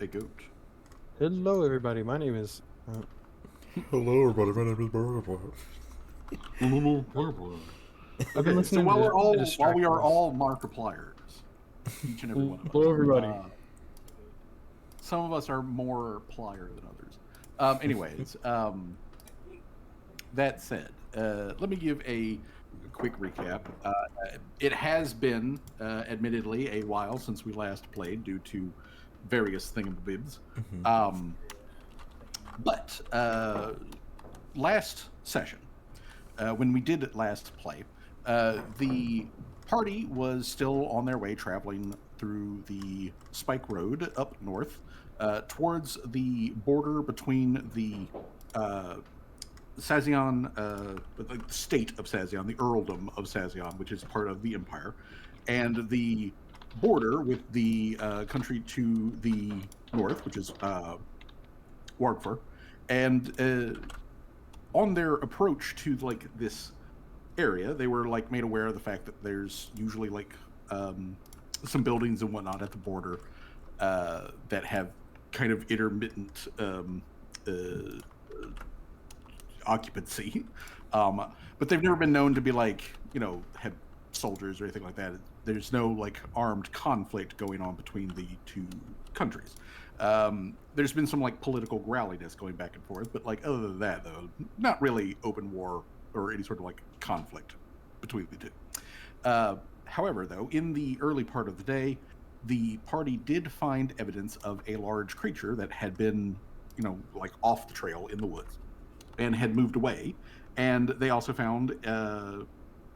a goat. Hello, everybody. My name is. Hello, everybody. My name is Burger. I've been Okay, so listening to while we are distractions. all Markipliers, each and every one of us. Hello, everybody. Some of us are more plier than others. Anyways, that said, let me give a quick recap. It has been, admittedly, a while since we last played due to various thingamabibs. But last session, when we did last play, the party was still on their way traveling through the Spike Road up north towards the border between the Sazion, the state of Sazion, the earldom of Sazion, which is part of the empire, and the border with the country to the north, which is Wargfur. And on their approach to like this area, they were like made aware of the fact that there's usually like some buildings and whatnot at the border that have kind of intermittent occupancy, but they've never been known to be like have soldiers or anything like that. There's no like armed conflict going on between the two countries. There's been some like political growliness going back and forth, but like other than that, though, not really open war or any sort of like conflict between the two. However, though, in the early part of the day, the party did find evidence of a large creature that had been, like off the trail in the woods and had moved away. And they also found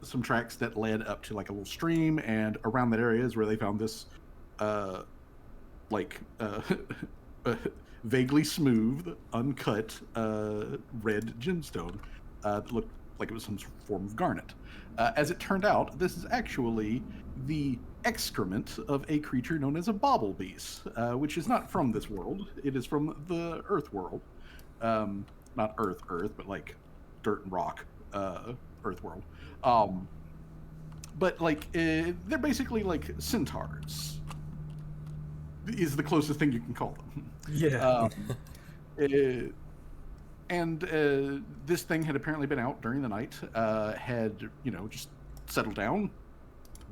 some tracks that led up to like a little stream, and around that area is where they found this vaguely smooth, uncut red gemstone that looked like it was some form of garnet. As it turned out, this is actually the excrement of a creature known as a bobblebeast, which is not from this world. It is from the Earth world. Not Earth, but like dirt and rock, Earth world. But like they're basically like centaurs. Is the closest thing you can call them. Yeah. And this thing had apparently been out during the night, had just settled down,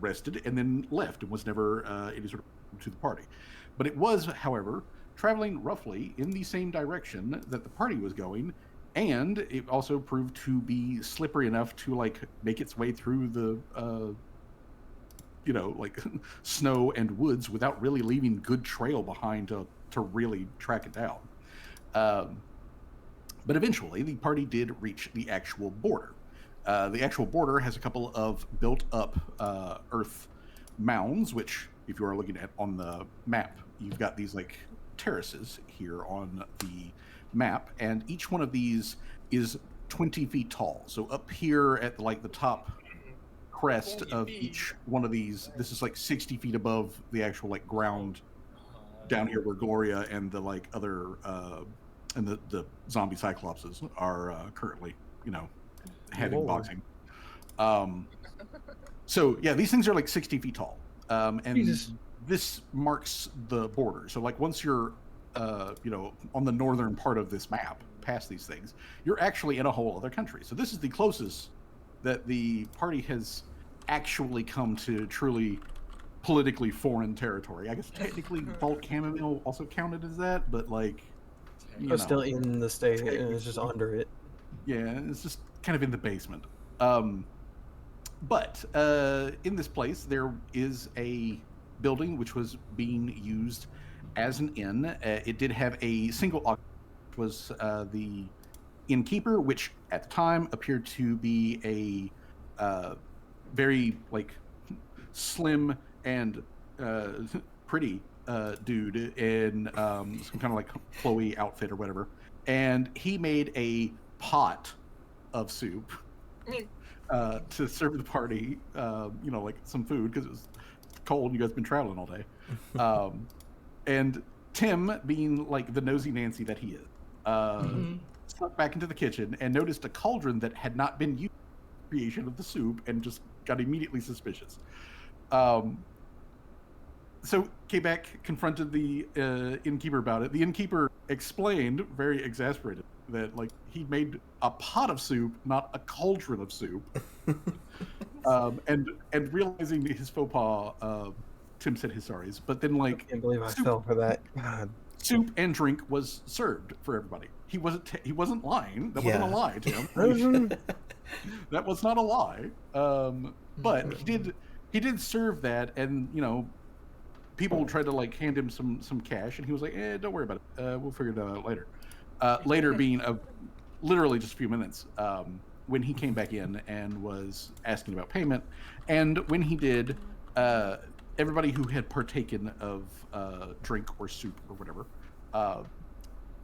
rested, and then left, and was never any sort of to the party. But it was, however, traveling roughly in the same direction that the party was going, and it also proved to be slippery enough to like make its way through the like snow and woods without really leaving good trail behind to really track it down. But eventually, the party did reach the actual border. The actual border has a couple of built-up earth mounds, which, if you are looking at on the map, you've got these like terraces here on the map, and each one of these is 20 feet tall. So up here at like the top crest of each one of these, this is like 60 feet above the actual like ground down here where Gloria and the like other and the zombie cyclopses are currently having boxing. So yeah, these things are like 60 feet tall, and Jesus. this marks the border. So like once you're on the northern part of this map past these things, you're actually in a whole other country. So this is the closest that the party has actually come to truly politically foreign territory. I guess technically Vault Chamomile also counted as that, but like It's still in the state, and it's just under it. Yeah, it's just kind of in the basement. But in this place, there is a building which was being used as an inn. It did have a single occupant, which was the innkeeper, which at the time appeared to be a very like slim and pretty dude in some kind of like flowy outfit or whatever. And he made a pot of soup to serve the party, like some food because it was cold and you guys have been traveling all day. And Tim, being like the nosy Nancy that he is, snuck back into the kitchen and noticed a cauldron that had not been used for the creation of the soup and just got immediately suspicious. So Quebec confronted the innkeeper about it. The innkeeper explained, very exasperated, that like he made a pot of soup, not a cauldron of soup. And realizing his faux pas, Tim said his sorries. But then I like can't believe I soup, fell for that. God. soup and drink was served for everybody. He wasn't lying. That wasn't a Yeah. lie, Tim. That was not a lie. But he did serve that, and you know, people tried to like hand him some cash, and he was like, don't worry about it. We'll figure that out later. Later being literally just a few minutes, when he came back in and was asking about payment, and when he did, everybody who had partaken of drink or soup or whatever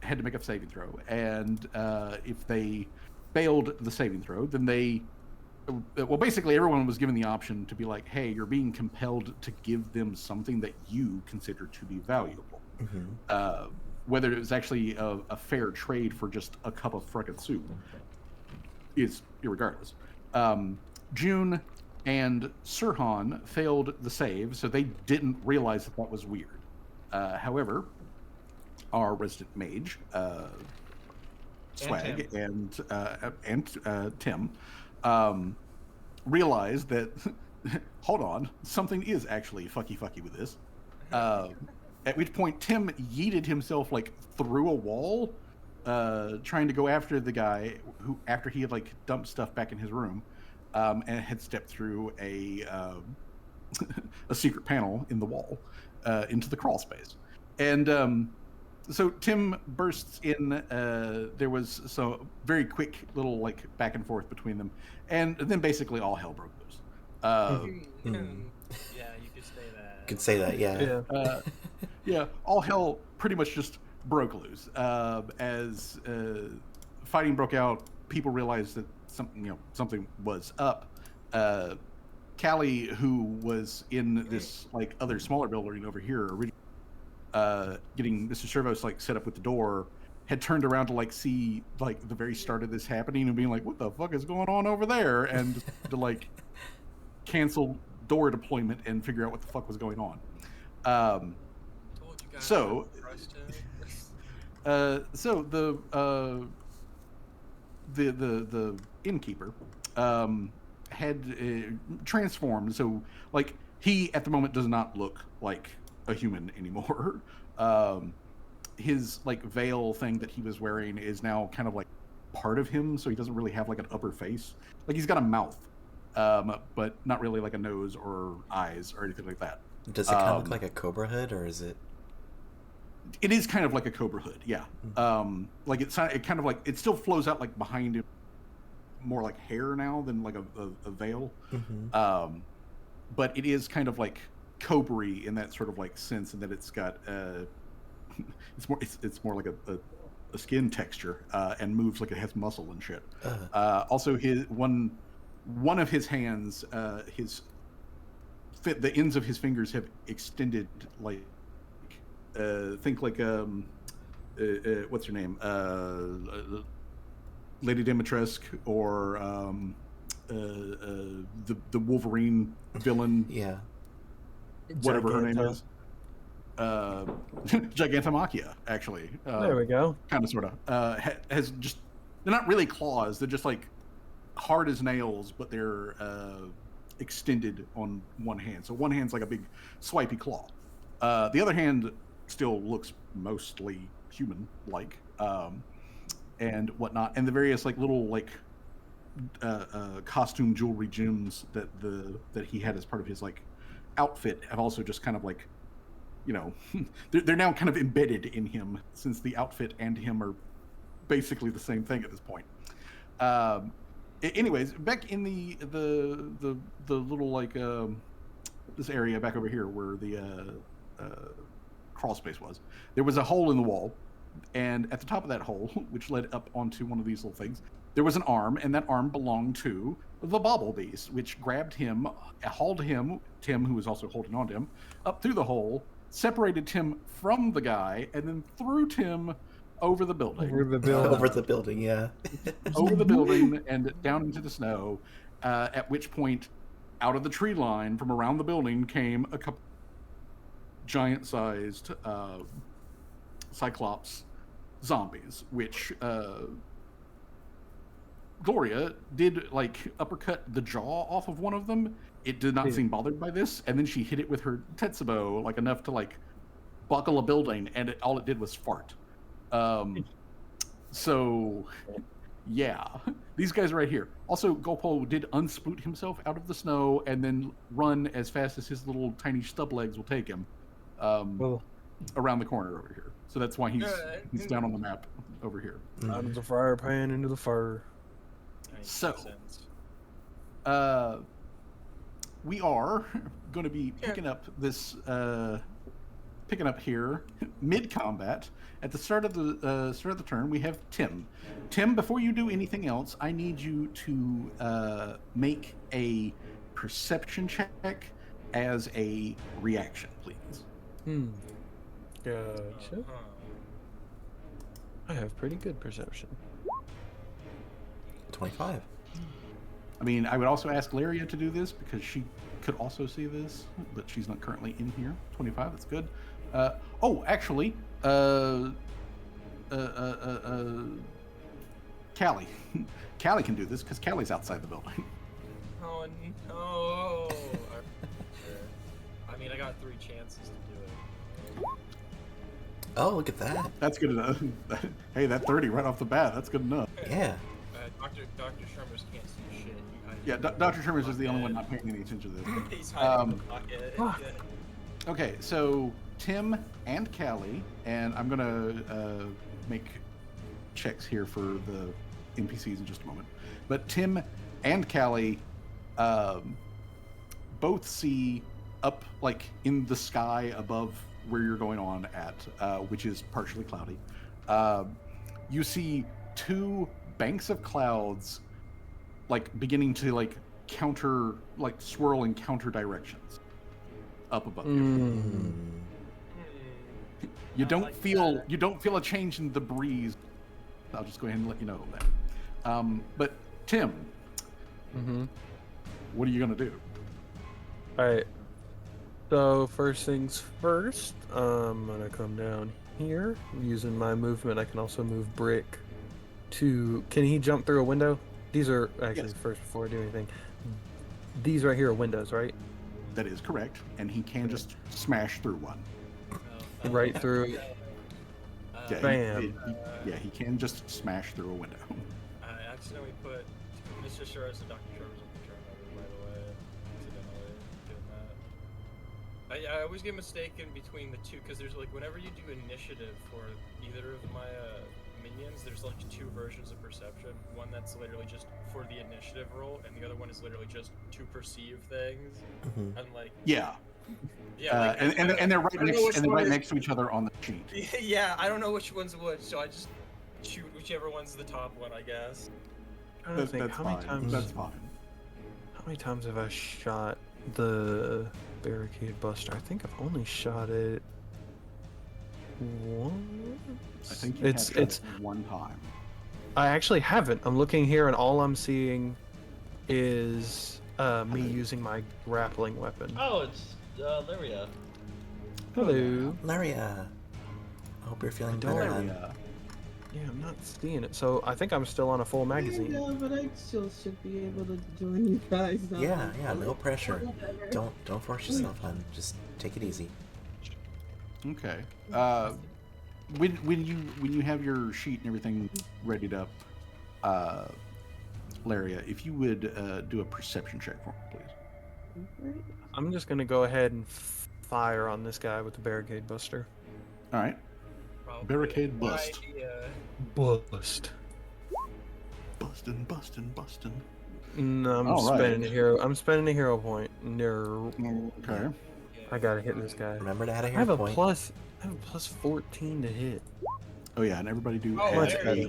had to make a saving throw, and if they failed the saving throw, then basically everyone was given the option to be like, hey, you're being compelled to give them something that you consider to be valuable. Whether it was actually a fair trade for just a cup of frickin' soup is irregardless. June and Sirhan failed the save, so they didn't realize that was weird. However, our resident mage, Swag, and Tim, realized that hold on, something is actually fucky with this. At which point Tim yeeted himself like through a wall, trying to go after the guy who, after he had like dumped stuff back in his room, and had stepped through a secret panel in the wall into the crawl space. And so Tim bursts in. There was so very quick little like back and forth between them, and then basically all hell broke loose. Yeah, you could say that. Could say that, yeah. Yeah, all hell pretty much just broke loose as fighting broke out. People realized that something was up. Callie, who was in this like other smaller building over here, originally getting Mr. Servos like set up with the door, had turned around to like see like the very start of this happening and being like, "What the fuck is going on over there?" And to like cancel door deployment and figure out what the fuck was going on. So the innkeeper had transformed. So like he at the moment does not look like a human anymore. His like veil thing that he was wearing is now kind of like part of him, so he doesn't really have like an upper face. Like he's got a mouth, but not really like a nose or eyes or anything like that. Does it kind of look like a cobra hood, or is it? It is kind of like a cobra hood, yeah. Like it kind of like it still flows out like behind him, more like hair now than like a veil. But it is kind of like cobra-y in that sort of like sense, in that it's got it's more like a skin texture and moves like it has muscle and shit. Also, his one of his hands, the ends of his fingers have extended like think like what's her name, Lady Dimitrescu, or the Wolverine villain, Yeah. whatever her name is. Gigantomachia, actually. There we go. Kind of, sort of. Has just, they're not really claws. They're just like hard as nails, but they're extended on one hand. So one hand's like a big swipey claw. The other hand still looks mostly human-like, and whatnot. And the various like little like costume jewelry gems that he had as part of his like outfit have also just kind of like, they're now kind of embedded in him, since the outfit and him are basically the same thing at this point. Anyways, back in the little like this area back over here where the crawl space was, there was a hole in the wall, and at the top of that hole, which led up onto one of these little things, there was an arm, and that arm belonged to the Bobble Beast, which grabbed him, hauled him, Tim, who was also holding on to him, up through the hole, separated Tim from the guy, and then threw Tim over the building. Over the building. Over the building, yeah. Over the building and down into the snow, at which point, out of the tree line from around the building came a couple giant-sized Cyclops zombies, which Gloria did like uppercut the jaw off of one of them. It did not seem bothered by this, and then she hit it with her Tetsubo like enough to like buckle a building, and all it did was fart. So yeah, these guys right here. Also, Golpo did unspoot himself out of the snow and then run as fast as his little tiny stub legs will take him around the corner over here. So that's why he's down on the map over here. Out of the fire pan into the fire. So, we are going to be picking up this, picking up here mid combat. At the start of the turn, we have Tim. Tim, before you do anything else, I need you to make a perception check as a reaction, please. Gotcha. I have pretty good perception. 25. I mean, I would also ask Laria to do this because she could also see this, but she's not currently in here. 25, that's good. Actually, Callie. Callie can do this because Callie's outside the building. Oh no! I mean, I got 3 chances to do it. Oh, look at that. That's good enough. Hey, that 30 right off the bat, that's good enough. Yeah. Dr. Shermers can't see shit. Yeah, Dr. Shermers is the only one not paying any attention to this. He's hiding in the pocket. Yeah. Okay, so Tim and Callie, and I'm gonna make checks here for the NPCs in just a moment. But Tim and Callie both see up, like in the sky above where you're going on at, which is partially cloudy. You see 2 banks of clouds, like beginning to like swirl in counter directions up above you. You don't feel a change in the breeze. I'll just go ahead and let you know that. But Tim, what are you gonna do? All right. So first things first, I'm gonna come down here using my movement. I can also move Brick to. Can he jump through a window? These are actually first before I do anything. These right here are windows, right? That is correct, and he can just smash through one. Right through. Yeah, Bam. He can just smash through a window. I accidentally put Mr. Shermers and Dr. Shermers on the turn over, by the way. Accidentally doing that. I always get mistaken between the two, because there's like, whenever you do initiative for either of my minions, there's like 2 versions of perception. One that's literally just for the initiative roll, and the other one is literally just to perceive things. And like, Yeah, like, and they're right next to each other on the sheet. Yeah, I don't know which one's which, so I just shoot whichever one's the top one, I guess. I don't think That's how fine. many times. That's fine. How many times have I shot the barricade buster? I think I've only shot it once. I think you have it one time. I actually haven't. I'm looking here, and all I'm seeing is me using my grappling weapon. Oh, it's Lyria. Hello. Laria. I hope you're feeling better then. Yeah, I'm not seeing it. So I think I'm still on a full magazine. Yeah, but I still should be able to join you guys. Now. Yeah, no pressure. Don't force yourself, hon. Just take it easy. Okay. When you have your sheet and everything readied up, Laria, if you would do a perception check for me, please. I'm just gonna go ahead and fire on this guy with the barricade buster. All right. Barricade bust. Bust. Bustin'. No, I'm spending a hero point. No. Okay. I gotta hit this guy. Remember to add a I hero have a point. plus 14 to hit. Oh yeah, and everybody do Much add better.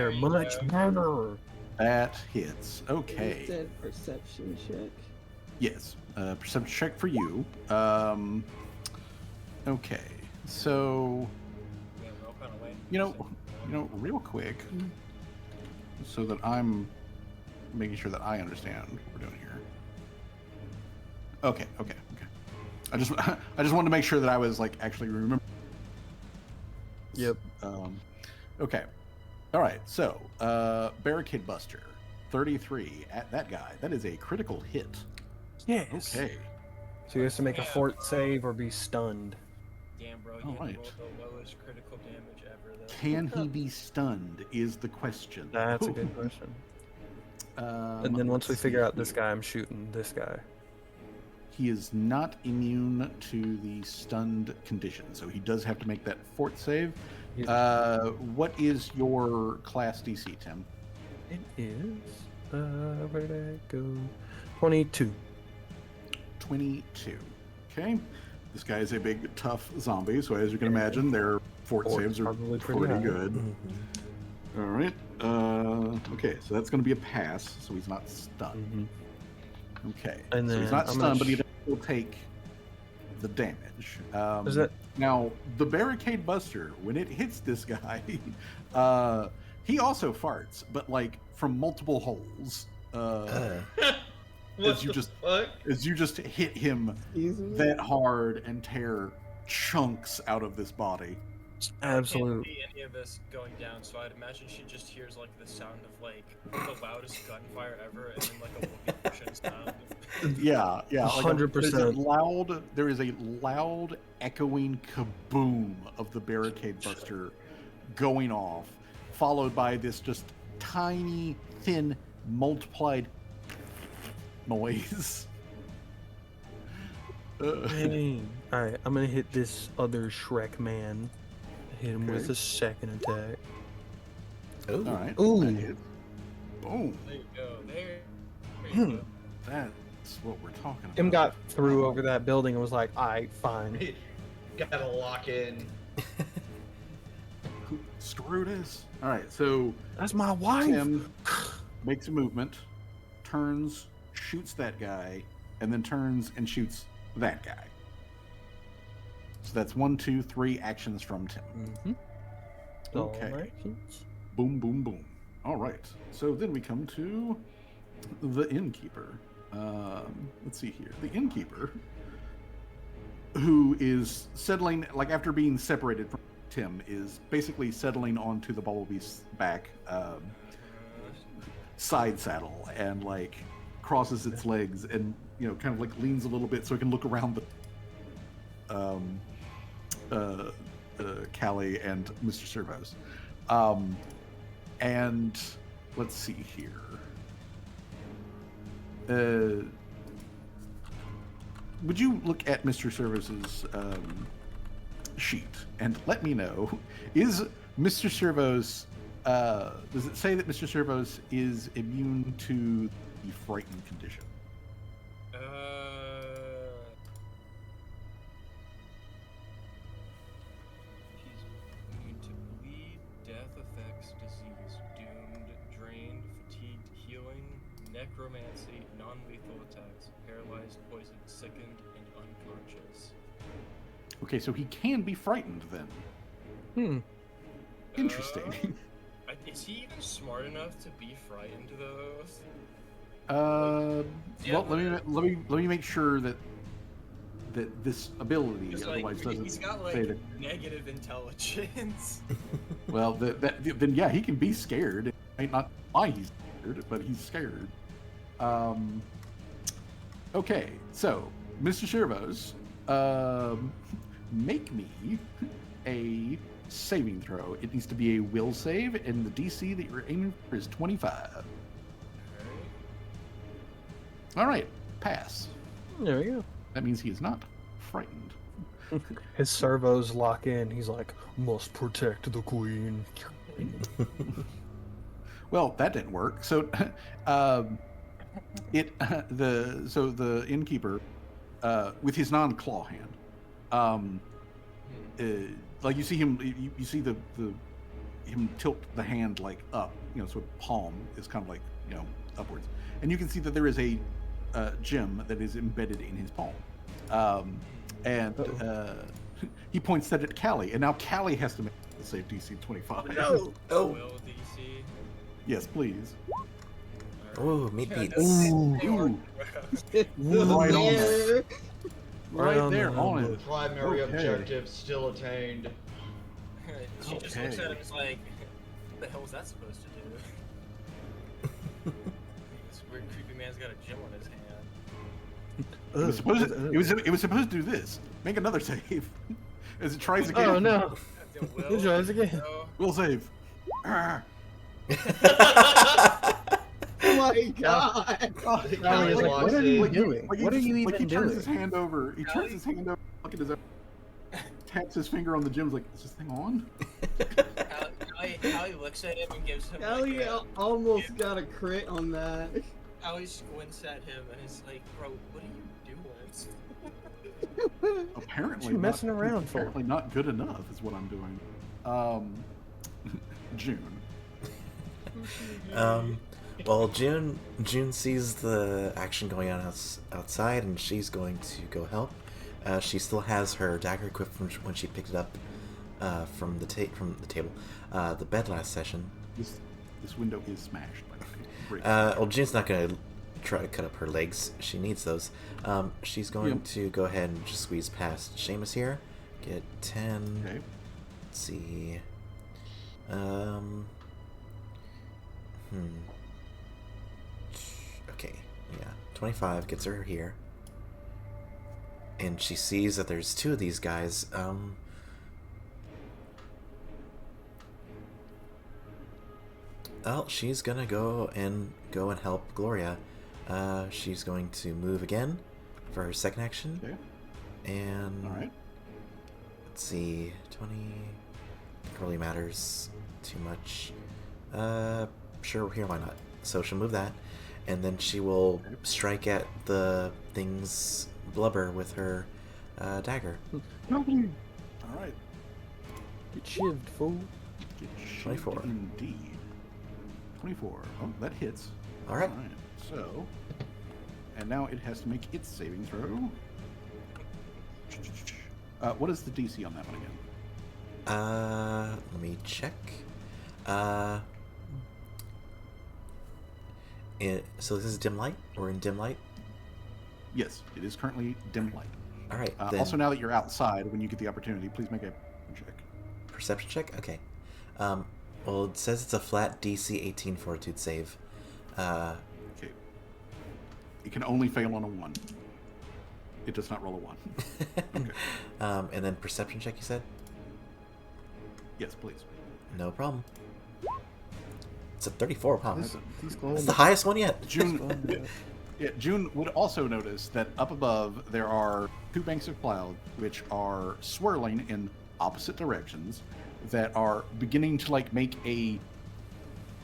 a- Much better. That hits. Okay. Said perception check. Yes. Perception check for you. Okay. So you know, real quick, so that I'm making sure that I understand what we're doing here. Okay. I just wanted to make sure that I was like actually remember. Yep. Okay. All right. So, Barricade Buster, 33 at that guy. That is a critical hit. Yes. Okay. So he has to make a fort save or be stunned. Damn, bro, All he right. rolled the lowest critical damage ever, though. Can he be stunned? Is the question. That's a good question. Um, And then once we let's figure see out this here. guy, I'm shooting this guy. He is not immune to the stunned condition, so he does have to make that fort save. He's- What is your class DC, Tim? It is. Where did I go? 22. 22. Okay. This guy is a big, tough zombie, so as you can imagine, their fort Fort's saves are probably pretty, pretty high. good. Mm-hmm. All right. Okay, so that's going to be a pass, so he's not stunned. Okay. And so he's then not I'm gonna stunned, but he will take the damage. Is that Now, the Barricade Buster, when it hits this guy, he also farts, but like from multiple holes. What As you the just- fuck? As you just hit him Easily. that hard and tear chunks out of this body. I can't absolute? see any of this going down, so I'd imagine she just hears like the sound of like the loudest gunfire ever, and then like a whoopee cushion sound. Yeah, yeah. 100%. There is a loud, echoing kaboom of the Barricade Buster going off, followed by this just tiny, thin, multiplied noise. Dang. Alright, I'm gonna hit this other Shrek man. Hit him with Okay. a second attack. Ooh. All right. Ooh. that hits. Boom. There you go. There Hmm. you go. That's what we're talking about. Him got through over that building and was like, alright, fine. Gotta lock in. Screw this. All right. So That's my wife! Tim makes a movement, turns, shoots that guy, and then turns and shoots that guy. So that's 1, 2, 3 actions from Tim. Mm-hmm. Okay. Alright. Boom, boom, boom. All right. So then we come to the innkeeper. Let's see here. The innkeeper, who is settling, like after being separated from Tim, is basically settling onto the bumblebee's back side saddle and like crosses its legs and kind of like leans a little bit so it can look around the Callie and Mr. Servos. And let's see here. Would you look at Mr. Servos's sheet and let me know, is Mr. Servos, does it say that Mr. Servos is immune to the frightened condition? He's immune to bleed, death effects, disease, doomed, drained, fatigued, healing, necromancy, non-lethal attacks, paralyzed, poisoned, sickened, and unconscious. Okay, so he can be frightened then. Hmm. Interesting. Is he even smart enough to be frightened though? Well, let me make sure that this ability Because otherwise doesn't he's got say like that. negative intelligence. Well, then yeah, he can be scared. It might not be why he's scared, but he's scared. Okay, so Mr. Servos, make me a saving throw. It needs to be a will save, and the DC that you're aiming for is 25. All right, pass. There we go. That means he is not frightened. His servos lock in. He's like, must protect the queen. Well, that didn't work. So, the innkeeper, with his non-claw hand, like you see him, you see him tilt the hand like up, so palm is kind of like upwards, and you can see that there is a gem that is embedded in his palm, and he points that at Callie, and now Callie has to make the save DC 25. No! Oh. Will DC. Yes, please. Ooh, meat beats. Ooh, The right on mayor. Right on there, the on book. it. Primary Okay. objective still attained. She just looks Okay. at him and is like, what the hell was that supposed to do? This weird creepy man's got a gem on his hand. It was supposed to, it was supposed to do this. Make another save. As it tries again. Oh no! Will, It tries again. no. We'll save. Ah. Oh my god! Oh, Callie Callie is like, walks what are you in. doing? Like What are you like he even turns doing? his hand over. He turns his hand over. Look at his. Taps his finger on the gem. Like, is this thing on? Callie looks at him and gives him Ellie like almost got a crit on that. Callie squints at him and is like, bro, what are you doing? Apparently, What you messing not, around for? Apparently, not good enough is what I'm doing. June. Well, June sees the action going on outside, and she's going to go help. She still has her dagger equipped from when she picked it up from the table, the bed last session. This window is smashed. By the way. Great. Well, June's not going to try to cut up her legs. She needs those. She's going to go ahead and just squeeze past Seamus here. Get 10. Okay. Let's see. Okay, yeah. 25 gets her here. And she sees that there's two of these guys. Well, she's gonna go and help Gloria. She's going to move again for her second action. Okay. And All right. let's see, 20. It really matters too much. Sure, here, why not? So she'll move that, and then she will strike at the thing's blubber with her dagger. All right. Get shivved, fool. Get 24. shivved Indeed. 24. Oh, that hits. All right. So, and now it has to make its saving throw. What is the DC on that one again? Let me check. So this is dim light. We're in dim light. Yes, it is currently dim light. All right. Then Also, now that you're outside, when you get the opportunity, please make a check. perception check. Okay. Well, it says it's a flat DC 18 Fortitude save. Okay. It can only fail on a 1. It does not roll a 1. Okay. And then perception check. You said. Yes, please. No problem. It's a 34. Wow, This- he's that's glowing. the highest one yet. June. Yeah, June would also notice that up above there are 2 banks of cloud which are swirling in opposite directions that are beginning to like make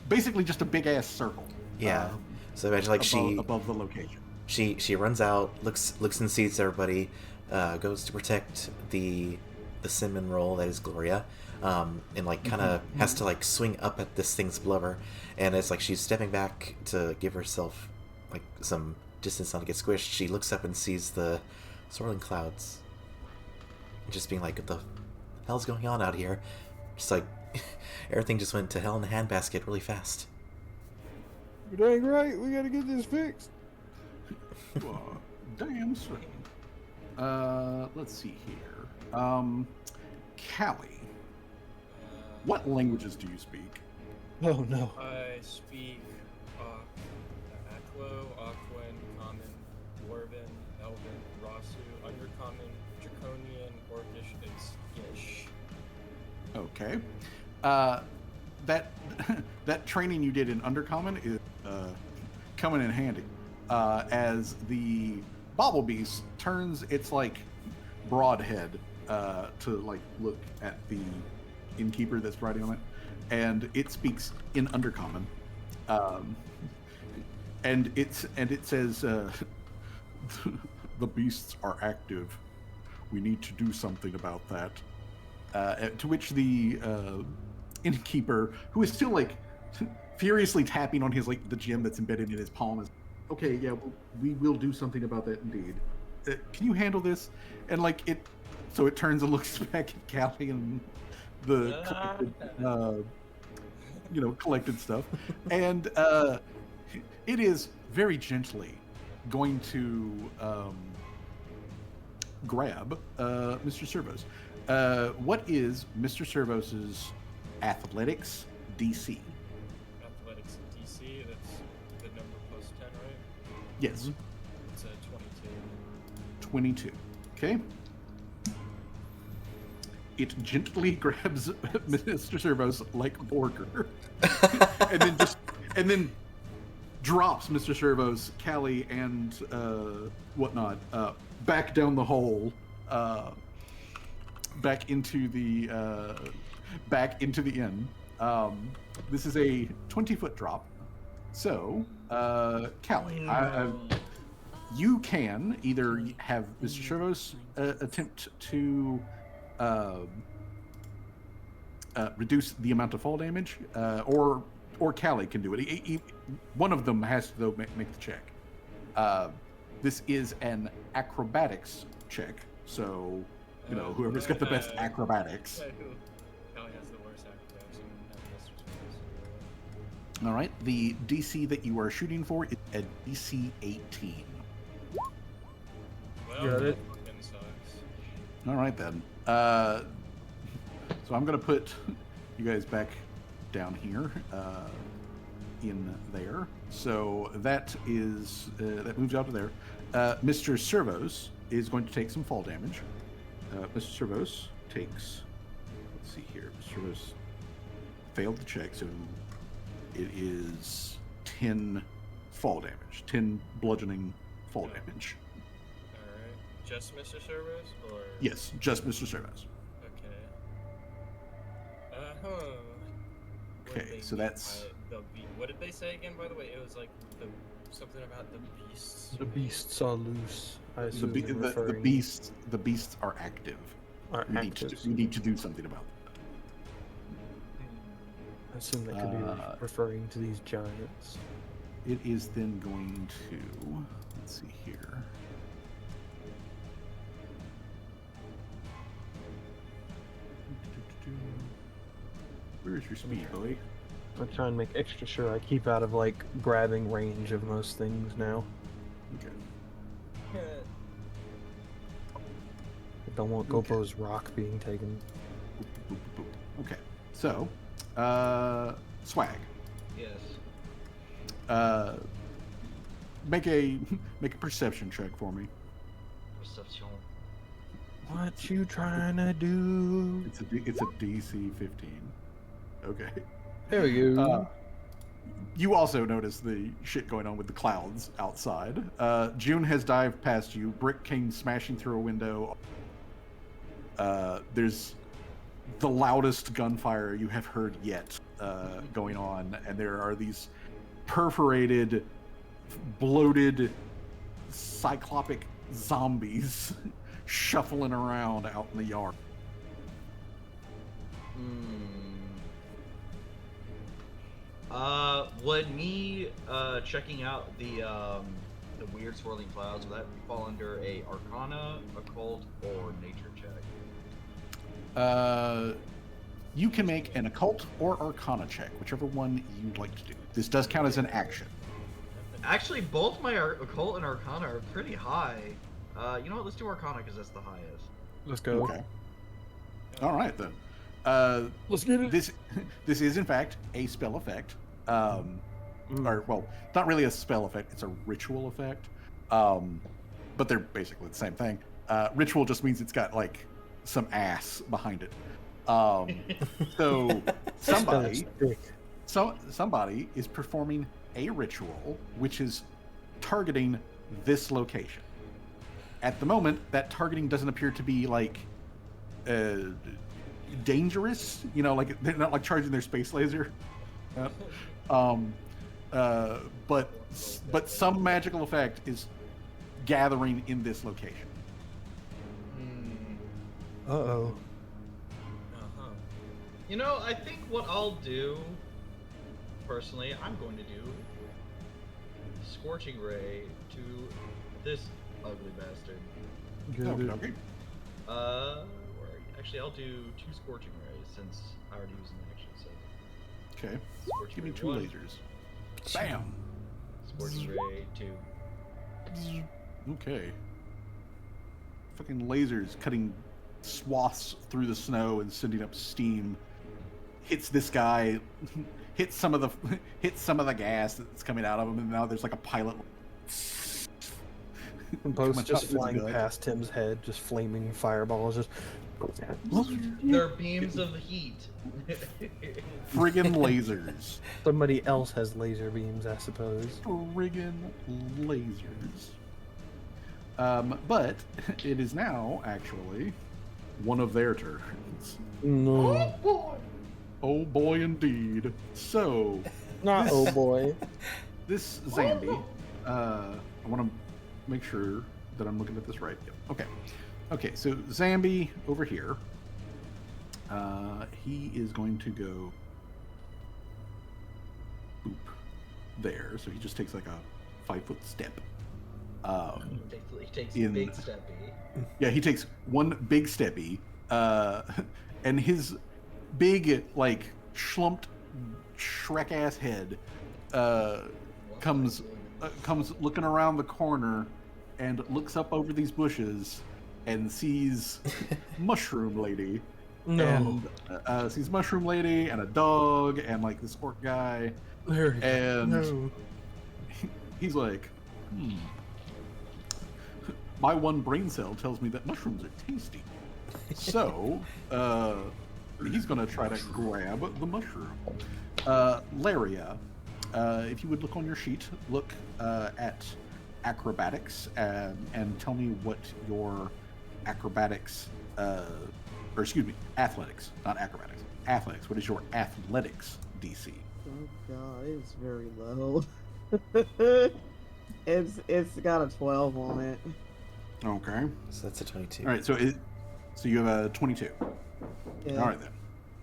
basically just a big ass circle. Yeah. So imagine like above the location. she runs out, looks and sees everybody, goes to protect the cinnamon roll that is Gloria, and like kind of has to like swing up at this thing's blubber, and it's like she's stepping back to give herself like some distance not to get squished. She looks up and sees the swirling clouds, just being like, what the hell's going on out here? Just like everything just went to hell in a handbasket really fast. You're dang right. We gotta get this fixed. Damn straight. Let's see here. Callie, what languages do you speak? Oh no. I speak Aklo, Aquan, Common, Dwarven, Elven, Rasu, Undercommon, Draconian, Orcish, and Skish. Okay. That training you did in Undercommon is coming in handy. As the Bobble Beast turns its like broad head to like look at the innkeeper that's riding on it, and it speaks in Undercommon, and it says, "The beasts are active. We need to do something about that." To which the innkeeper, who is still like furiously tapping on his like the gem that's embedded in his palm, is, "Okay, yeah, we will do something about that indeed. Can you handle this?" And like so it turns and looks back at Callie and the collected, collected stuff, and it is very gently going to grab Mr. Servos. What is Mr. Servos's athletics DC? Athletics DC, that's the number plus 10, right? Yes, It's a 22. 22. Okay. It gently grabs Mr. Servos like Borger, and then drops Mr. Servos, Callie, and whatnot back down the hole, back into the inn. This is a 20-foot drop. So, Callie, you can either have Mr. Servos attempt to reduce the amount of fall damage, or Callie can do it. One of them has to though make the check. This is an acrobatics check, so whoever's got the best acrobatics. Callie has the worst acrobatics and Mr. All right, the DC that you are shooting for is a DC 18. Well, Got it. fucking sucks. All right then. So I'm gonna put you guys back down here in there. So that is that moves out to there. Mr. Servos is going to take some fall damage. Mr. Servos takes. Let's see here. Mr. Servos failed the check, so it is 10 fall damage, 10 bludgeoning fall damage. Alright. Just Mr. Servos, or? Yes, just Mr. Servos. Okay. What did Okay, they so mean that's by what did they say again, by the way? It was like something about the beasts. The beasts are loose. I the, assume be- they're the referring- beasts. The beasts are active. are We active. need to do something about that. I assume they could be referring to these giants. It is then going to, let's see here. Where is your speed, boy? I try and make extra sure I keep out of like grabbing range of most things now. Okay. I don't want Gopo's rock being taken. Boop, boop, boop. Okay. So, swag. Yes. Make a perception check for me. Perception. What you trying to do? It's a DC 15. Okay. There we go. You also notice the shit going on with the clouds outside. June has dived past you. Brick came smashing through a window. There's the loudest gunfire you have heard yet going on, and there are these perforated, bloated, cyclopic zombies shuffling around out in the yard. Would me checking out the weird swirling clouds, would that fall under a Arcana, Occult, or Nature check? You can make an occult or arcana check, whichever one you'd like to do. This does count as an action. Actually, both my Occult and Arcana are pretty high. You know what? Let's do Arcana because that's the highest. Let's go. Okay. All right then. Let's get it. This is in fact a spell effect. Or well, not really a spell effect. It's a ritual effect. But they're basically the same thing. Ritual just means it's got like some ass behind it. So somebody is performing a ritual which is targeting this location. At the moment, that targeting doesn't appear to be like dangerous. You know, like they're not like charging their space laser. But some magical effect is gathering in this location. Uh-oh. You know, I think what I'll do, personally, I'm going to do Scorching Ray to this ugly bastard. Good. Okay. Actually, I'll do 2 Scorching Rays since I already used an action. So Okay. Scorching Give me Ray 2 1, lasers. Bam. Scorching Ray 2. Okay. fucking lasers cutting swaths through the snow and sending up steam. Hits this guy, hits some of the gas that's coming out of him, and now there's like a pilot. And coming both out just of his flying gut. past Tim's head, just flaming fireballs. Just They're beams of heat. Friggin' lasers. somebody else has laser beams, I suppose. Friggin' lasers. But it is now actually one of their turns. No, Oh boy, indeed. So not this- oh boy. this Zambi, I want to make sure that I'm looking at this right. Yep. Okay. Okay, so Zambi over here, he is going to go boop there. So he just takes like a 5-foot step. He takes In- a big steppy. Yeah, he takes one big steppy, and his big, like, schlumped Shrek-ass head comes looking around the corner and looks up over these bushes and sees Mushroom Lady. No, And sees Mushroom Lady and a dog and, like, this orc guy. Larry. And No. he's like, my one brain cell tells me that mushrooms are tasty. So, he's going to try to grab the mushroom. Laria, if you would look on your sheet, look at acrobatics and tell me what your acrobatics, or excuse me, athletics, not acrobatics. Athletics. What is your athletics DC? Oh god, it's very low. it's got a 12 on it. Okay. So that's a 22. All right. So you have a 22. Yeah. All right then.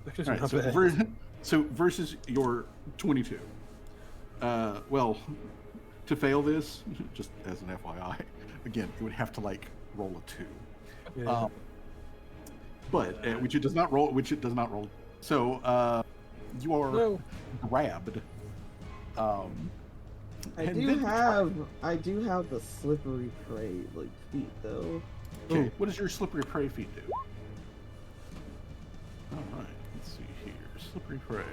Which is All right. not So, bad. so versus your 22. Well, to fail this, just as an FYI, again, it would have to like roll a 2. Yeah. But which it does not roll. So you are No. grabbed. I and do then- have the slippery prey like feet though. Okay, what does your slippery prey feat do? Alright, let's see here. Slippery prey.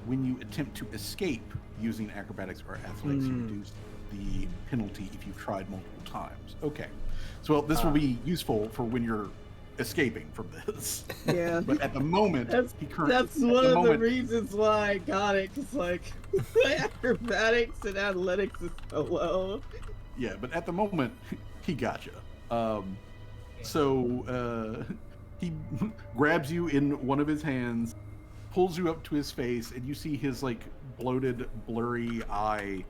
When you attempt to escape using acrobatics or athletics, you reduce the penalty if you've tried multiple times. Okay. So well, this will be useful for when you're escaping from this. Yeah. But at the moment, That's he currently That's at one of the moment- reasons why I got it, cause like my acrobatics and athletics is so low. Yeah, but at the moment, he got you. So he grabs you in one of his hands, pulls you up to his face, and you see his like bloated, blurry eye,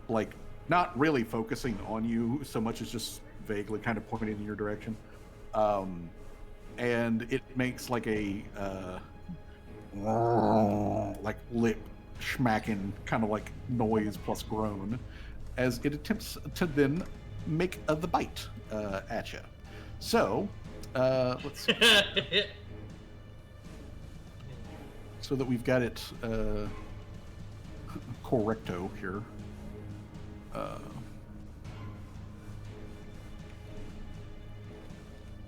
like not really focusing on you so much as just vaguely kind of pointing in your direction. And it makes like a like lip smacking kind of like noise plus groan as it attempts to then make the bite at you. So let's see. So that we've got it correcto here.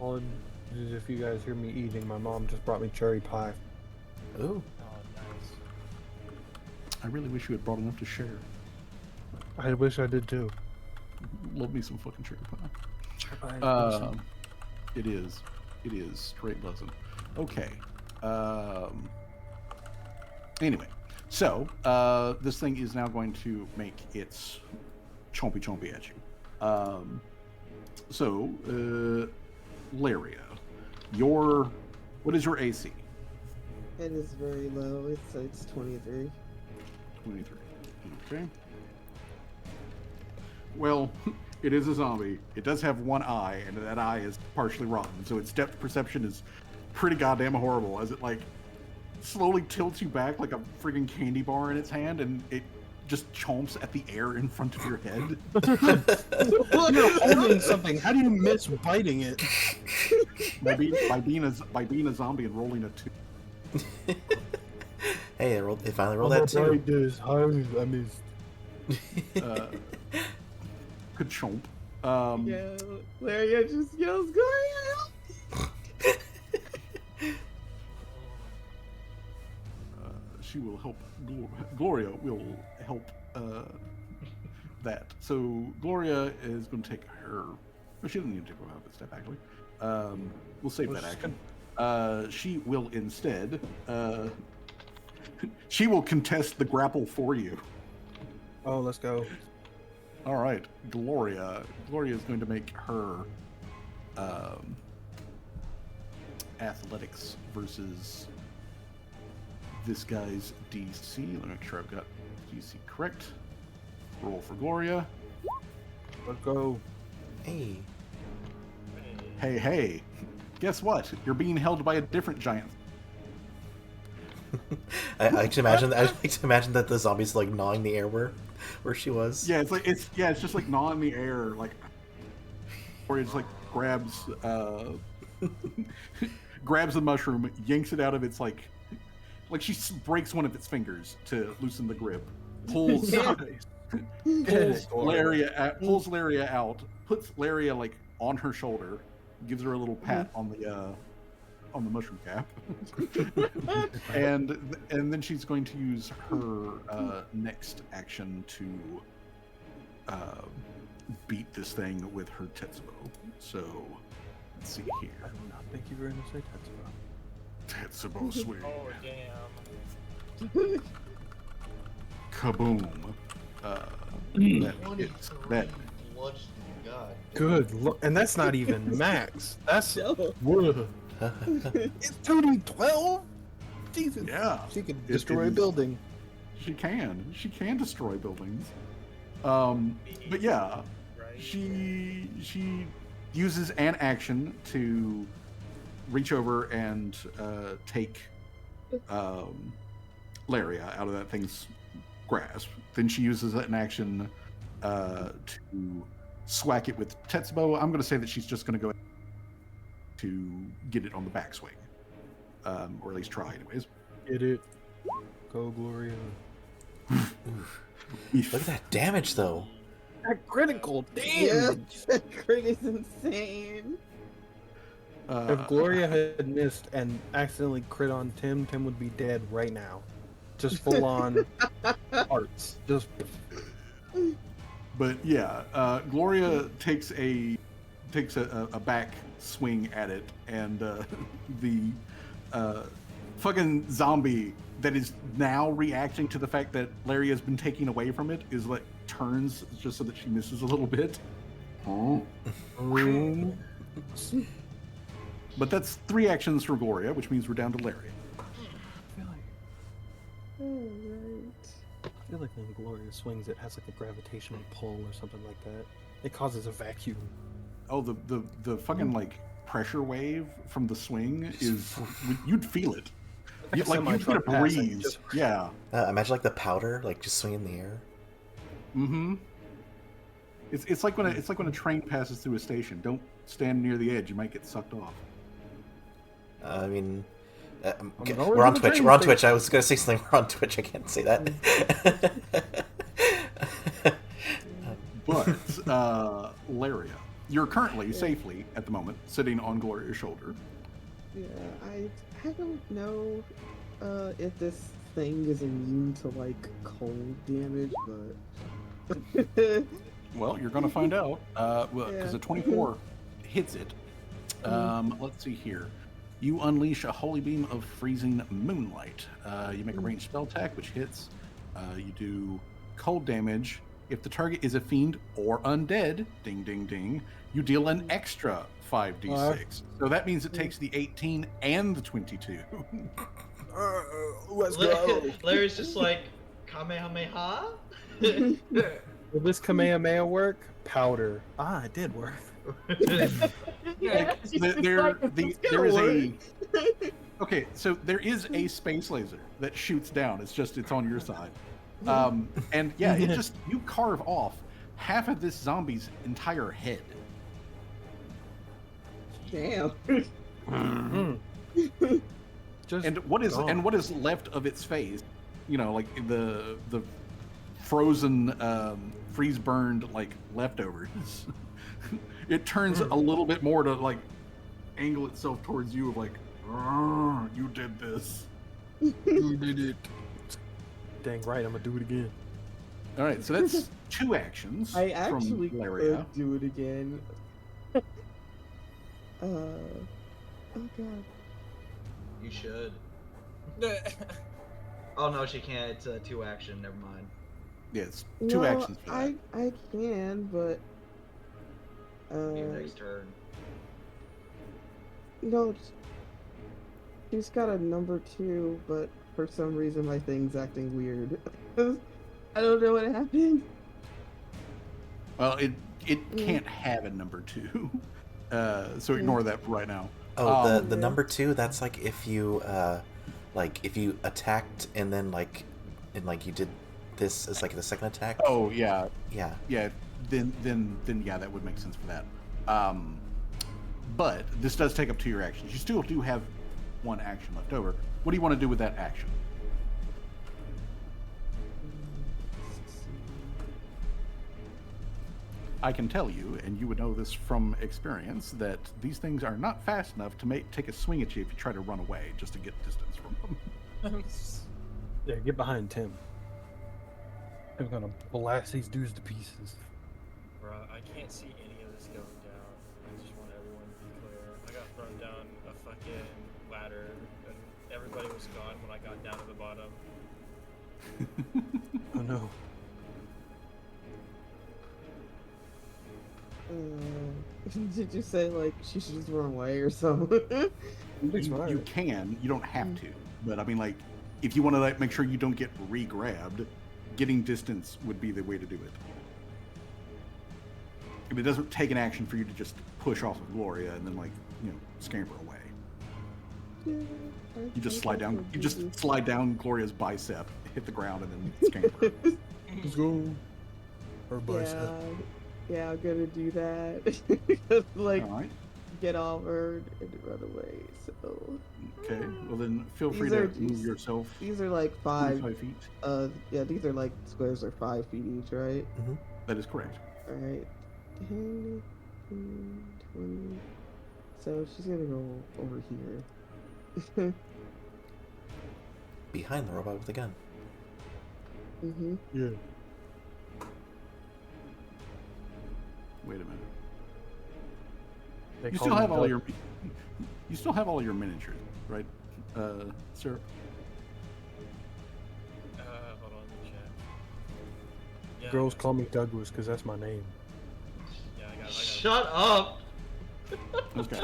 On, if you guys hear me eating, my mom just brought me cherry pie. Ooh. I really wish you had brought enough to share. I wish I did too. Love me some fucking cherry pie. I- It is straight buzzing. Okay. Anyway, so this thing is now going to make its chompy at you. So, Laria, what is your AC? It is very low. It's 23. 23. Okay. Well, it is a zombie. It does have one eye, and that eye is partially rotten, so its depth perception is pretty goddamn horrible as it, like, slowly tilts you back like a friggin' candy bar in its hand, and it just chomps at the air in front of your head. You're holding something. How do you miss biting it? by being a zombie and rolling a 2. Hey, they finally rolled that too. This. I missed. Could chomp. Yeah, Laria just yells, Gloria! She will help. Gloria will help that. So Gloria is going to take her. Oh, she doesn't need to go out that step actually. We'll save that action. She will instead. She will contest the grapple for you. Oh, let's go. All right, Gloria. Gloria is going to make her athletics versus this guy's DC. Let me make sure I've got DC correct. Roll for Gloria. Let's go. Hey. Hey. Guess what? You're being held by a different giant. I like to imagine. I like to imagine that the zombies like gnawing the air where she was. Yeah, it's just like gnawing the air, like, or it's like grabs grabs the mushroom, yanks it out of its like she breaks one of its fingers to loosen the grip, pulls pulls Laria out, puts Laria like on her shoulder, gives her a little pat on the mushroom cap, and then she's going to use her next action to beat this thing with her Tetsubo. So let's see here. I do not think you were going to say Tetsubo. Tetsubo swing. Oh damn. Kaboom. That Good. And that's not even max. That's whoa. It's 2d12. Jesus. Yeah. She can It destroy a is. building. She can destroy buildings. But yeah, Right. she uses an action to reach over and take Laria out of that thing's grasp. Then she uses an action to swack it with Tetsubo. I'm going to say that she's just going to go to get it on the backswing, or at least try, anyways. Get it. Go, Gloria. Look at that damage, though. That critical. Damn. Yeah, that crit is insane. If Gloria had missed and accidentally crit on Tim, Tim would be dead right now. Just full on hearts. Just. But yeah, Gloria takes a back swing at it, and the fucking zombie that is now reacting to the fact that Larry has been taken away from it is like turns just so that she misses a little bit. But that's 3 actions for Gloria, which means we're down to Larry. Alright. I feel like when Gloria swings, it has like a gravitational pull or something like that. It causes a vacuum. Oh, the fucking like pressure wave from the swing is you'd feel it. Like a Like you get a semi-truck passing, breeze. just- Yeah. Imagine like the powder, like just swinging in the air. Mm-hmm. It's like when a train passes through a station. Don't stand near the edge; you might get sucked off. I mean, always we're on in the Twitch. train We're on station. Twitch. I was gonna say something. We're on Twitch. I can't say that. But Laria, you're currently safely at the moment sitting on Gloria's shoulder. Yeah, I don't know if this thing is immune to like cold damage, but Well, you're going to find out. Well, because Yeah. a 24 hits it. Let's see here. You unleash a holy beam of freezing moonlight. You make a ranged spell attack, which hits. You do cold damage. If the target is a fiend or undead, ding, ding, ding, you deal an extra 5d6. So that means it takes the 18 and the 22. Let's go. Larry's just like, Kamehameha? Will this Kamehameha work? Powder. Ah, it did work. Okay, so there is a space laser that shoots down. It's on your side. And yeah, it just, you carve off half of this zombie's entire head. damn. Just And what is gone. and what is left of its face, you know, like the frozen, freeze burned like leftovers, it turns a little bit more to like angle itself towards you of like, "Arr, you did this. You did it. Dang right, I'm gonna do it again. All right, so that's 2 actions I from actually Valeria. could do it again. Oh god. You should. Oh no, she can't. It's a 2 action. Never mind. Yeah, it's 2 actions for that. I can, but Your next turn. no, she's got a number 2, but for some reason my thing's acting weird. I don't know what happened. Well, it can't have a number 2, so ignore that for right now. Oh, the yeah. number 2. That's like if you if you attacked and then you did this as like the second attack. Oh yeah, Yeah. yeah. Then yeah, that would make sense for that. But this does take up 2 your actions. You still do have 1 action left over. What do you want to do with that action? I can tell you, and you would know this from experience, that these things are not fast enough to take a swing at you if you try to run away just to get distance from them. Yeah, get behind Tim. I'm gonna blast these dudes to pieces. Bruh, I can't see any of this going down. I just want everyone to be clear. I got thrown down a fucking ladder, and everybody was gone when I got down to the bottom. Oh no. Did you say like she should just run away or something? You can. You don't have to. But I mean, like, if you want to like make sure you don't get re-grabbed, getting distance would be the way to do it. If it doesn't take an action for you to just push off of Gloria and then scamper away. You just slide down. You just slide down Gloria's bicep, hit the ground, and then scamper. Let's go. Her bicep. Yeah, I'm gonna do that. Like, All right. get off her and run away. So. Okay. Well, then feel free These to are move just- yourself These are like 25 feet. yeah, these are like squares are 5 feet each, right? That is correct. All right. 10, 15, 20. So she's gonna go over here. Behind the robot with the gun. Yeah. Wait a minute. They You call still me have all Doug. your. You still have all your miniatures, right, sir? Hold on, let me check. Yeah, Girls call me Douglas because that's my name. Yeah, I got Shut up! Okay.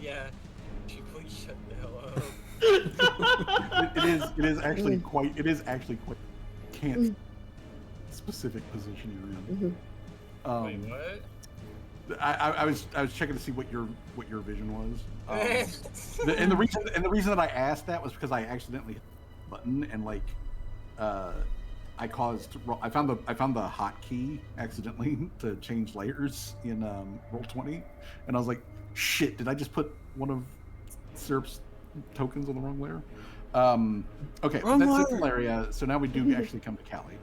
yeah. Could you please shut the hell up? It is actually quite. Can't specific position you're in. Wait, what? I was checking to see what your vision was. And the reason that I asked that was because I accidentally hit the button and I found the hotkey accidentally to change layers in Roll20, and I was like, shit, did I just put one of Syrup's tokens on the wrong layer? Okay, Wrong that's it layer. from Laria. So now we do actually come to Callie.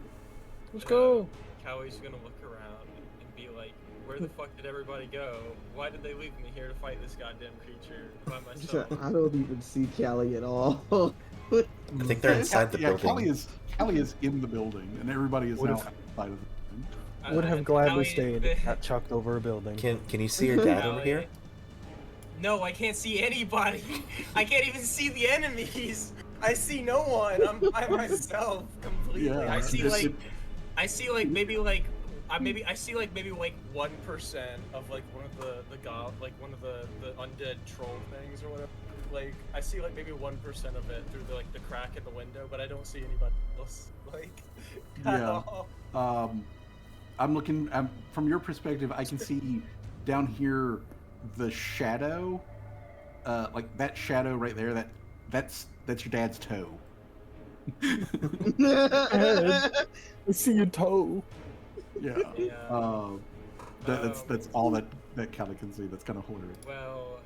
Let's go. Callie's gonna look around and be like, where the fuck did everybody go? Why did they leave me here to fight this goddamn creature by myself? I don't even see Callie at all. I think they're inside the Yeah, building. Callie is in the building, and everybody is What now if- outside of the building. Would have gladly Callie- stayed. Got chucked over a building. Can you see your dad over Callie- here? No, I can't see anybody. I can't even see the enemies. I see no one. I'm by myself completely. Yeah, I see it's- like, I see like maybe like, I see like maybe like 1% of like one of the undead troll things or whatever. Like I see like maybe 1% of it through the crack in the window, but I don't see anybody else like at Yeah. all. I'm looking from your perspective. I can see down here the shadow, like that shadow right there. That's your dad's toe. I see your toe. Yeah. Yeah. That's all that Callie can see. That's kind of hilarious. Well,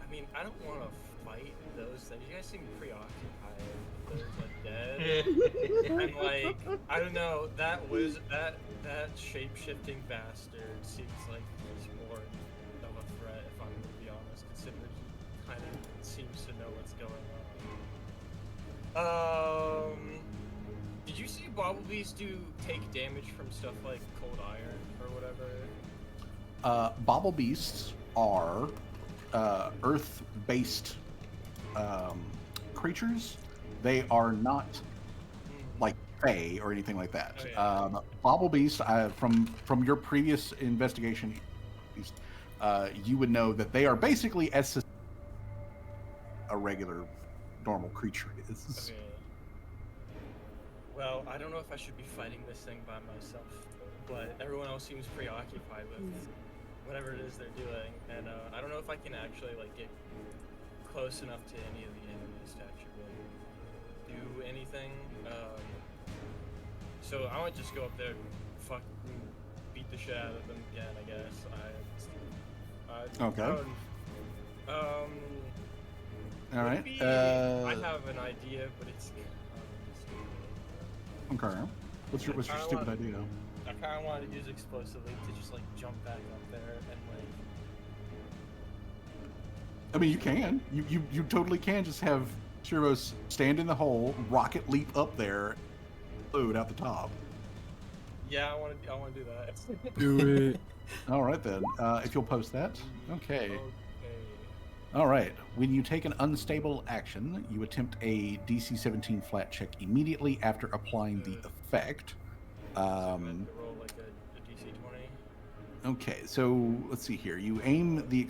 I mean, I don't want to fight those that you guys seem preoccupied with those undead. And like, I don't know, that shape-shifting bastard seems like he's more of a threat, if I'm gonna be honest, considering he kind of seems to know what's going on. Did you see Bobblebees take damage from stuff like cold iron or whatever? Bobble beasts are earth-based creatures. They are not like Fae or anything like that. Oh, yeah. Bobble beasts, from your previous investigation, you would know that they are basically as a regular, normal creature is. Okay. Well, I don't know if I should be fighting this thing by myself, but everyone else seems preoccupied with whatever it is they're doing, and I don't know if I can actually like get close enough to any of the enemies to actually really do anything. So I might just go up there, fucking beat the shit out of them again. I guess. Okay. All right. Maybe I have an idea, but it's. Okay. What's your stupid idea? I kind of wanted to use explosively to just like jump back up there and like. I mean, you can. You totally can just have Shirvos stand in the hole, rocket leap up there, explode out the top. Yeah, I want to do that. Do it. All right then. If you'll post that. Okay. Okay. All right. When you take an unstable action, you attempt a DC 17 flat check immediately after applying the effect. So I have to roll like a DC 20. Okay, so let's see here. You aim the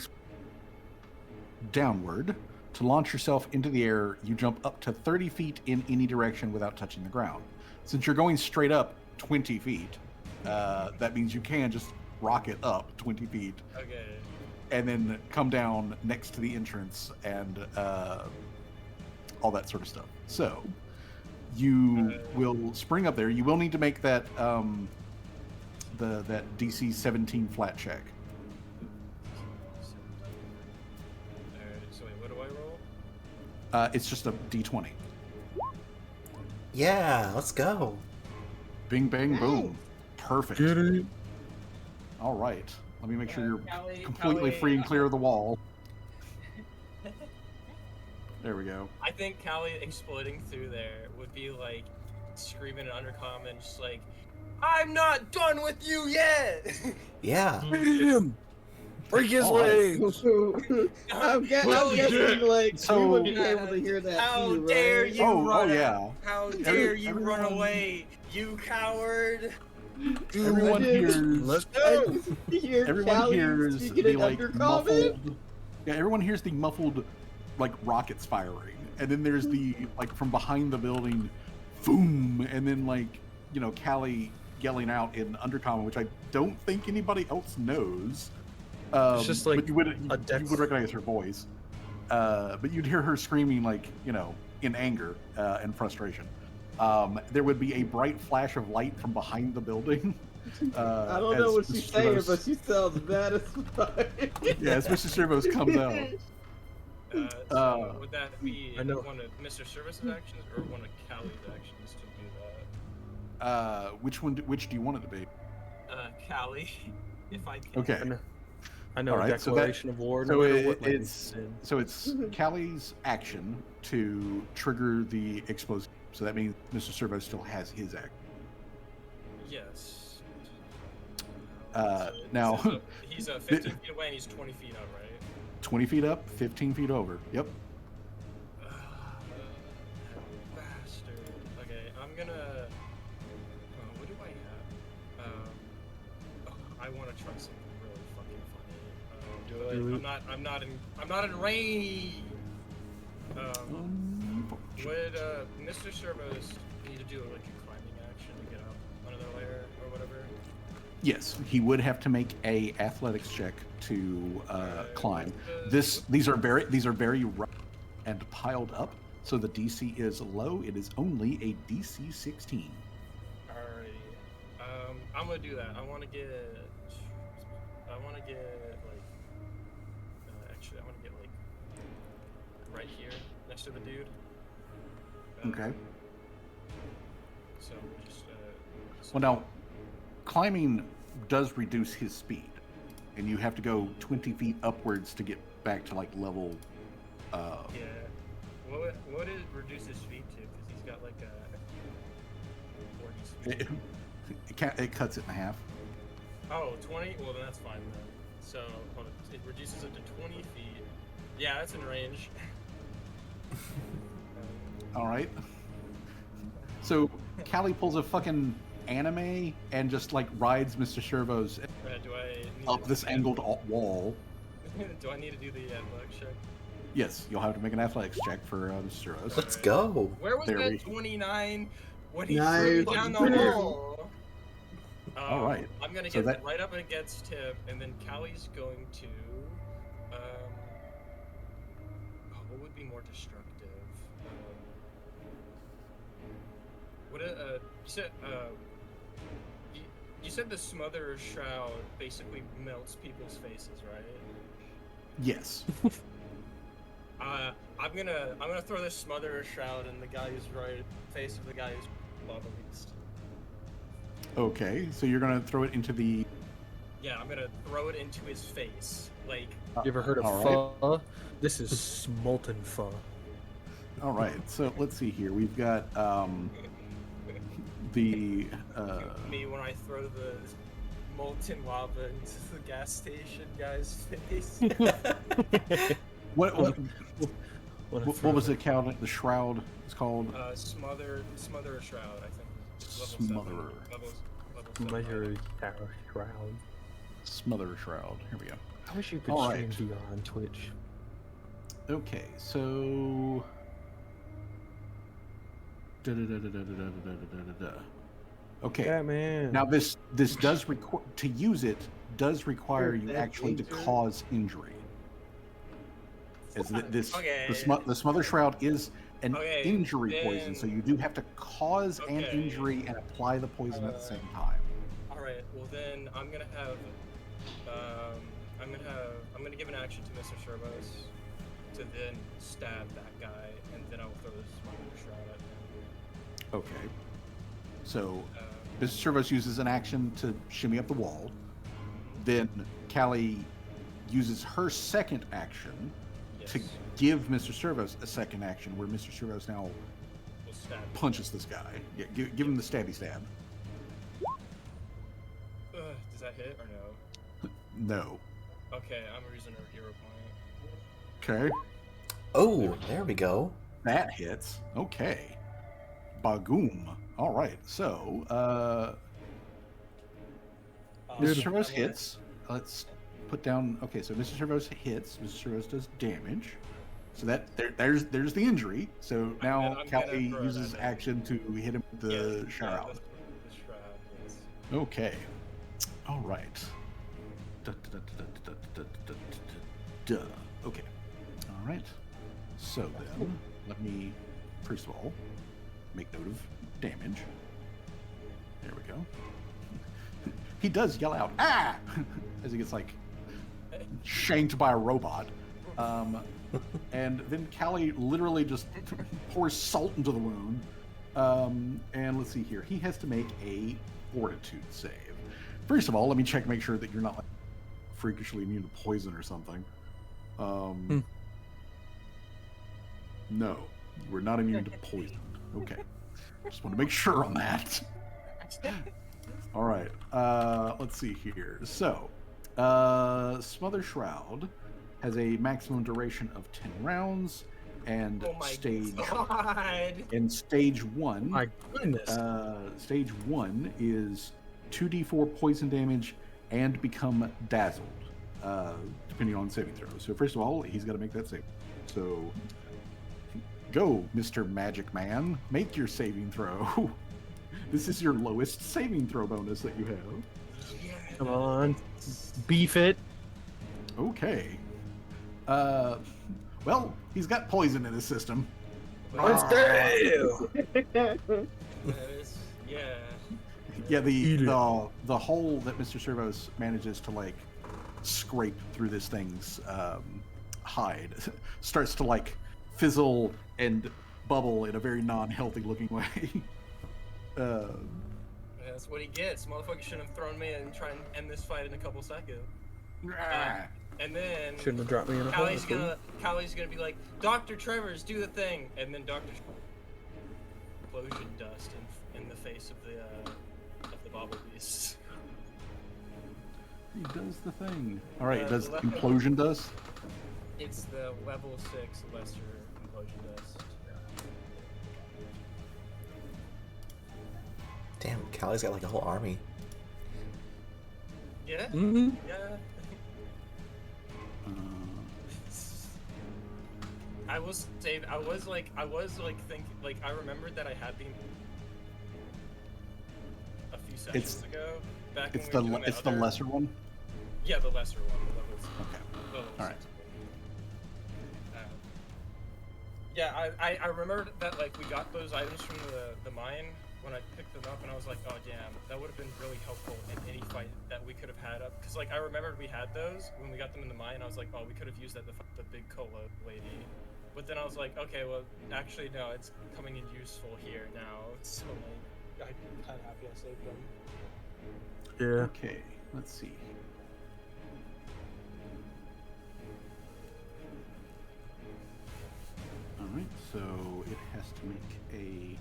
downward. To launch yourself into the air, you jump up to 30 feet in any direction without touching the ground. Since you're going straight up 20 feet, that means you can just rocket up 20 feet. Okay. And then come down next to the entrance and all that sort of stuff. So you will spring up there. You will need to make that that DC 17 flat check. Alright, so wait, what do I roll? It's just a D20. Yeah, let's go. Bing, bang, Nice. boom. Perfect. Get it? All right. Let me make sure you're Callie, completely free and clear of the wall. There we go. I think Callie exploding through there would be like screaming in undercommon, just like, "I'm not done with you yet!" Yeah. Beat him! Break his All right. legs! I'm guessing like So- we would be able to hear that How too, dare right? you Oh, run yeah. How dare you run everyone- away, you coward! Everyone did. hears. Let's I go! just hear Everyone Callie hears speaking the in like undercommon. muffled. Yeah, everyone hears the muffled, like rockets firing, and then there's the like from behind the building, boom, and then like Callie yelling out in undercommon, which I don't think anybody else knows. It's just like but you would recognize her voice. But you'd hear her screaming like in anger and frustration. There would be a bright flash of light from behind the building. I don't know what as she's Mr. saying, Servos- but she sounds bad as fuck. yeah, as Mr. Servos comes out. So would that be I know. one of Mr. Service's actions or one of Callie's actions to do that? Which do you want it to be? Callie, if I can. Okay. I know All a right, so that- declaration of war. So No matter what language it's in. so it's Callie's action to trigger the explosive. So that means Mr. Servo still has his act. Yes. Now- so he's 15 feet away and he's 20 feet out, right? 20 feet up, 15 feet over. Yep. Bastard. Okay, I'm gonna. What do I have? I want to try something really fucking funny. Do it. I'm not in range. Would Mr. Servos need to do like a climbing action to get up another layer or whatever? Yes, he would have to make a athletics check to climb. These are very rough and piled up, so the DC is low. It is only a DC 16. Alrighty. I'm gonna do that. I want to get like. Actually, I want to get like right here next next to the dude. Okay. So we'll just. Well, now, climbing does reduce his speed, and you have to go 20 feet upwards to get back to like level. Yeah. What it reduces speed to? Because he's got like a 40 speed. It cuts it in half. Oh, 20? Well, then that's fine then. So it reduces it to 20 feet. Yeah, that's in range. All right. So Callie pulls a fucking anime and just like rides Mr. Servo's Do I need up to this do angled wall. Do I need to do the athletics check? Yes, you'll have to make an athletics check for Mr. Servo's. Let's go. Where was There that we- 29 when he Nice. threw me down the hole? All right. I'm gonna So get that- right up against him, and then Callie's going to. What would be more destructive? You said the smother shroud basically melts people's faces, right? Yes. I'm gonna throw this smother shroud in the guy's right face of the guy who's lava beast. Okay, so you're gonna throw it into the. Yeah, I'm gonna throw it into his face. Like, You ever heard of All pho? This is smolten pho. All right, so let's see here. We've got the. me when I throw the molten lava into the gas station guy's face. What What a what was throw. the count? The shroud is called. Smother shroud, I think. It's level Smotherer. 7. Level 7. Measure tower shroud. Smother shroud. Here we go. I wish you could All stream right. VR on Twitch. Okay, so. Da-da-da-da-da-da-da-da-da-da. Okay. Batman. Now this does to use it does require you That actually to feature? cause injury. As this Okay. the smother shroud is an Okay, injury poison, so then- you do have to cause an Okay. injury and apply the poison at the same time. Alright, well then I'm gonna have I'm gonna give an action to Mr. Servos to then stab that guy, and then I'll throw this smother shroud at him. Okay. So Um, Mr. Servos uses an action to shimmy up the wall. Then Callie uses her second action to yes, give Mr. Servos a second action, where Mr. Servos now we'll stab him. punches this guy. Yeah, give him the stabby stab. Does that hit or no? No. Okay, I'm using a hero point. Okay. Oh, there we go. That hits. Okay. Bagoom. All right. So, Mr. Servos hits. Let's put down. Okay, so Mr. Servos hits. Mr. Servos does damage. So there's the injury. So now I'm gonna Callie throw it uses at him. action to hit him with the shroud. The shroud, yes. Okay. All right. Da, da, da, da, da, da, da, da, da. Okay. All right. So then, let me first of all make note of damage. There we go. He does yell out "ah" as he gets like shanked by a robot. And then Callie literally just pours salt into the wound. And let's see here. He has to make a fortitude save. First of all, let me check, make sure that you're not like freakishly immune to poison or something. No, we're not immune to poison. Okay. Just want to make sure on that. All right. Let's see here. So, Smother Shroud has a maximum duration of 10 rounds, and Oh my stage god! in stage 1. My goodness. Stage 1 is 2d4 poison damage and become dazzled, depending on saving throw. So first of all, he's got to make that save. So go, Mr. Magic Man, make your saving throw. This is your lowest saving throw bonus that you have. Yes. Come on. Beef it. Okay. Well, he's got poison in his system. Let's do. Yes, yeah. Yeah, Eat it. the hole that Mr. Servos manages to like scrape through this thing's hide starts to like fizzle and bubble in a very non-healthy looking way. Yeah, that's what he gets. Motherfucker shouldn't have thrown me and try and end this fight in a couple seconds. And then Shouldn't have dropped me in a hole. Callie's gonna be like, Dr. Trevor's, do the thing, and then Dr. Explosion dust in the face of the bobble beast. He does the thing. All right, The does left- implosion dust? It's the level 6 lesser implosion dust. Damn, Callie's got like a whole army. Yeah. Mm-hmm. Yeah. Uh, I was thinking, like, I remembered that I had the a few sessions ago. Back it's when we were doing the lesser one. Yeah, the lesser one. The level Okay. level All right. 6. Yeah, I remembered that, like, we got those items from the mine when I picked them up, and I was like, oh damn, that would have been really helpful in any fight that we could have had up. Because, like, I remembered we had those when we got them in the mine. I was like, oh, we could have used that to fight the big cola lady. But then I was like, okay, well, actually, no, it's coming in useful here now. So, like, I'm kind of happy I saved them. Yeah. Okay, let's see. All right, so it has to make a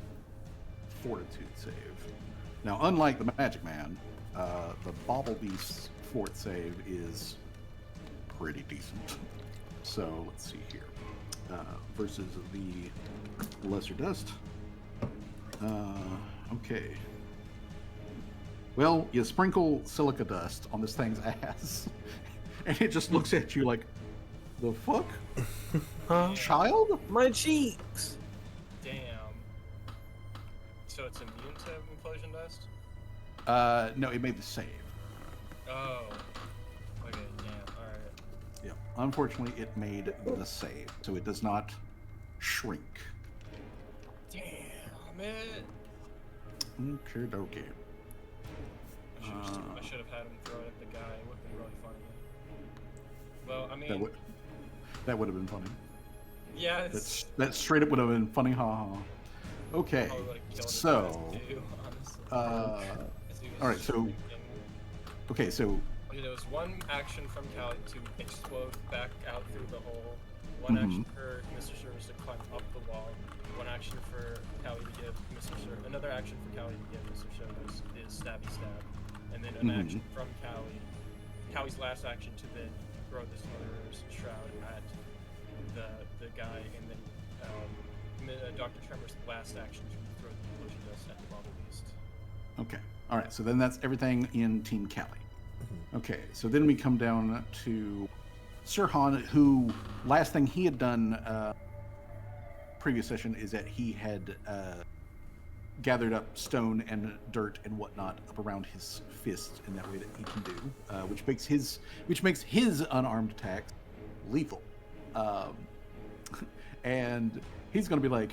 fortitude save. Now, unlike the Magic Man, the Bobble Beast's fort save is pretty decent. So let's see here. Versus the Lesser Dust. Okay. Well, you sprinkle silica dust on this thing's ass, and it just looks at you like, the fuck? Huh? Child? My cheeks. Damn. So it's immune to implosion dust? No, it made the save. Oh. Okay, damn, alright. Yeah. Unfortunately, it made the save, so it does not shrink. Damn it. Okay, okay. I should have had him throw it at the guy. It would have been really funny. Well, I mean, That would have been funny. yeah, it's That straight up would have been funny, haha. Okay, probably would have killed his so, ass too, honestly. As he was all right, so, shrinking. okay, so, Okay, there was one action from Callie to explode back out through the hole. One action for Mr. Service to climb up the wall. One action for Callie to give Mr. Service. Another action for Callie to give Mr. Service is stabby stab. And then an action from Callie. Callie's last action to then throw the Smotherer's Shroud at the guy, and then Dr. Tremor's last action to throw the Implosion Dust at the Bobble Beast. okay. All right, so then that's everything in Team Cali. Okay, so then we come down to Sirhan, who last thing he had done previous session is that he had gathered up stone and dirt and whatnot up around his fist in that way that he can do, which makes his unarmed attacks lethal. And he's gonna be like,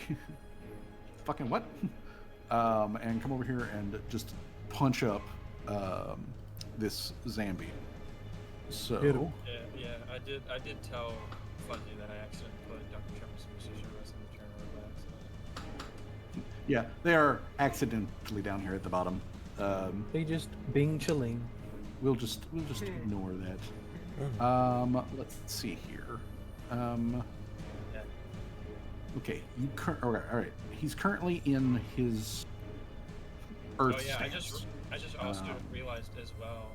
fucking what? And come over here and just punch up this Zambi. So Hit him. Yeah, I did tell Fuzzy that I accidentally put Dr. Tremor's Mr. Service in the turn by accident. yeah, they are accidentally down here at the bottom. They just bing chilling. We'll just ignore that. Let's see here. Yeah. Okay, all right. He's currently in his Earth Oh yeah, stance. I just also realized as well,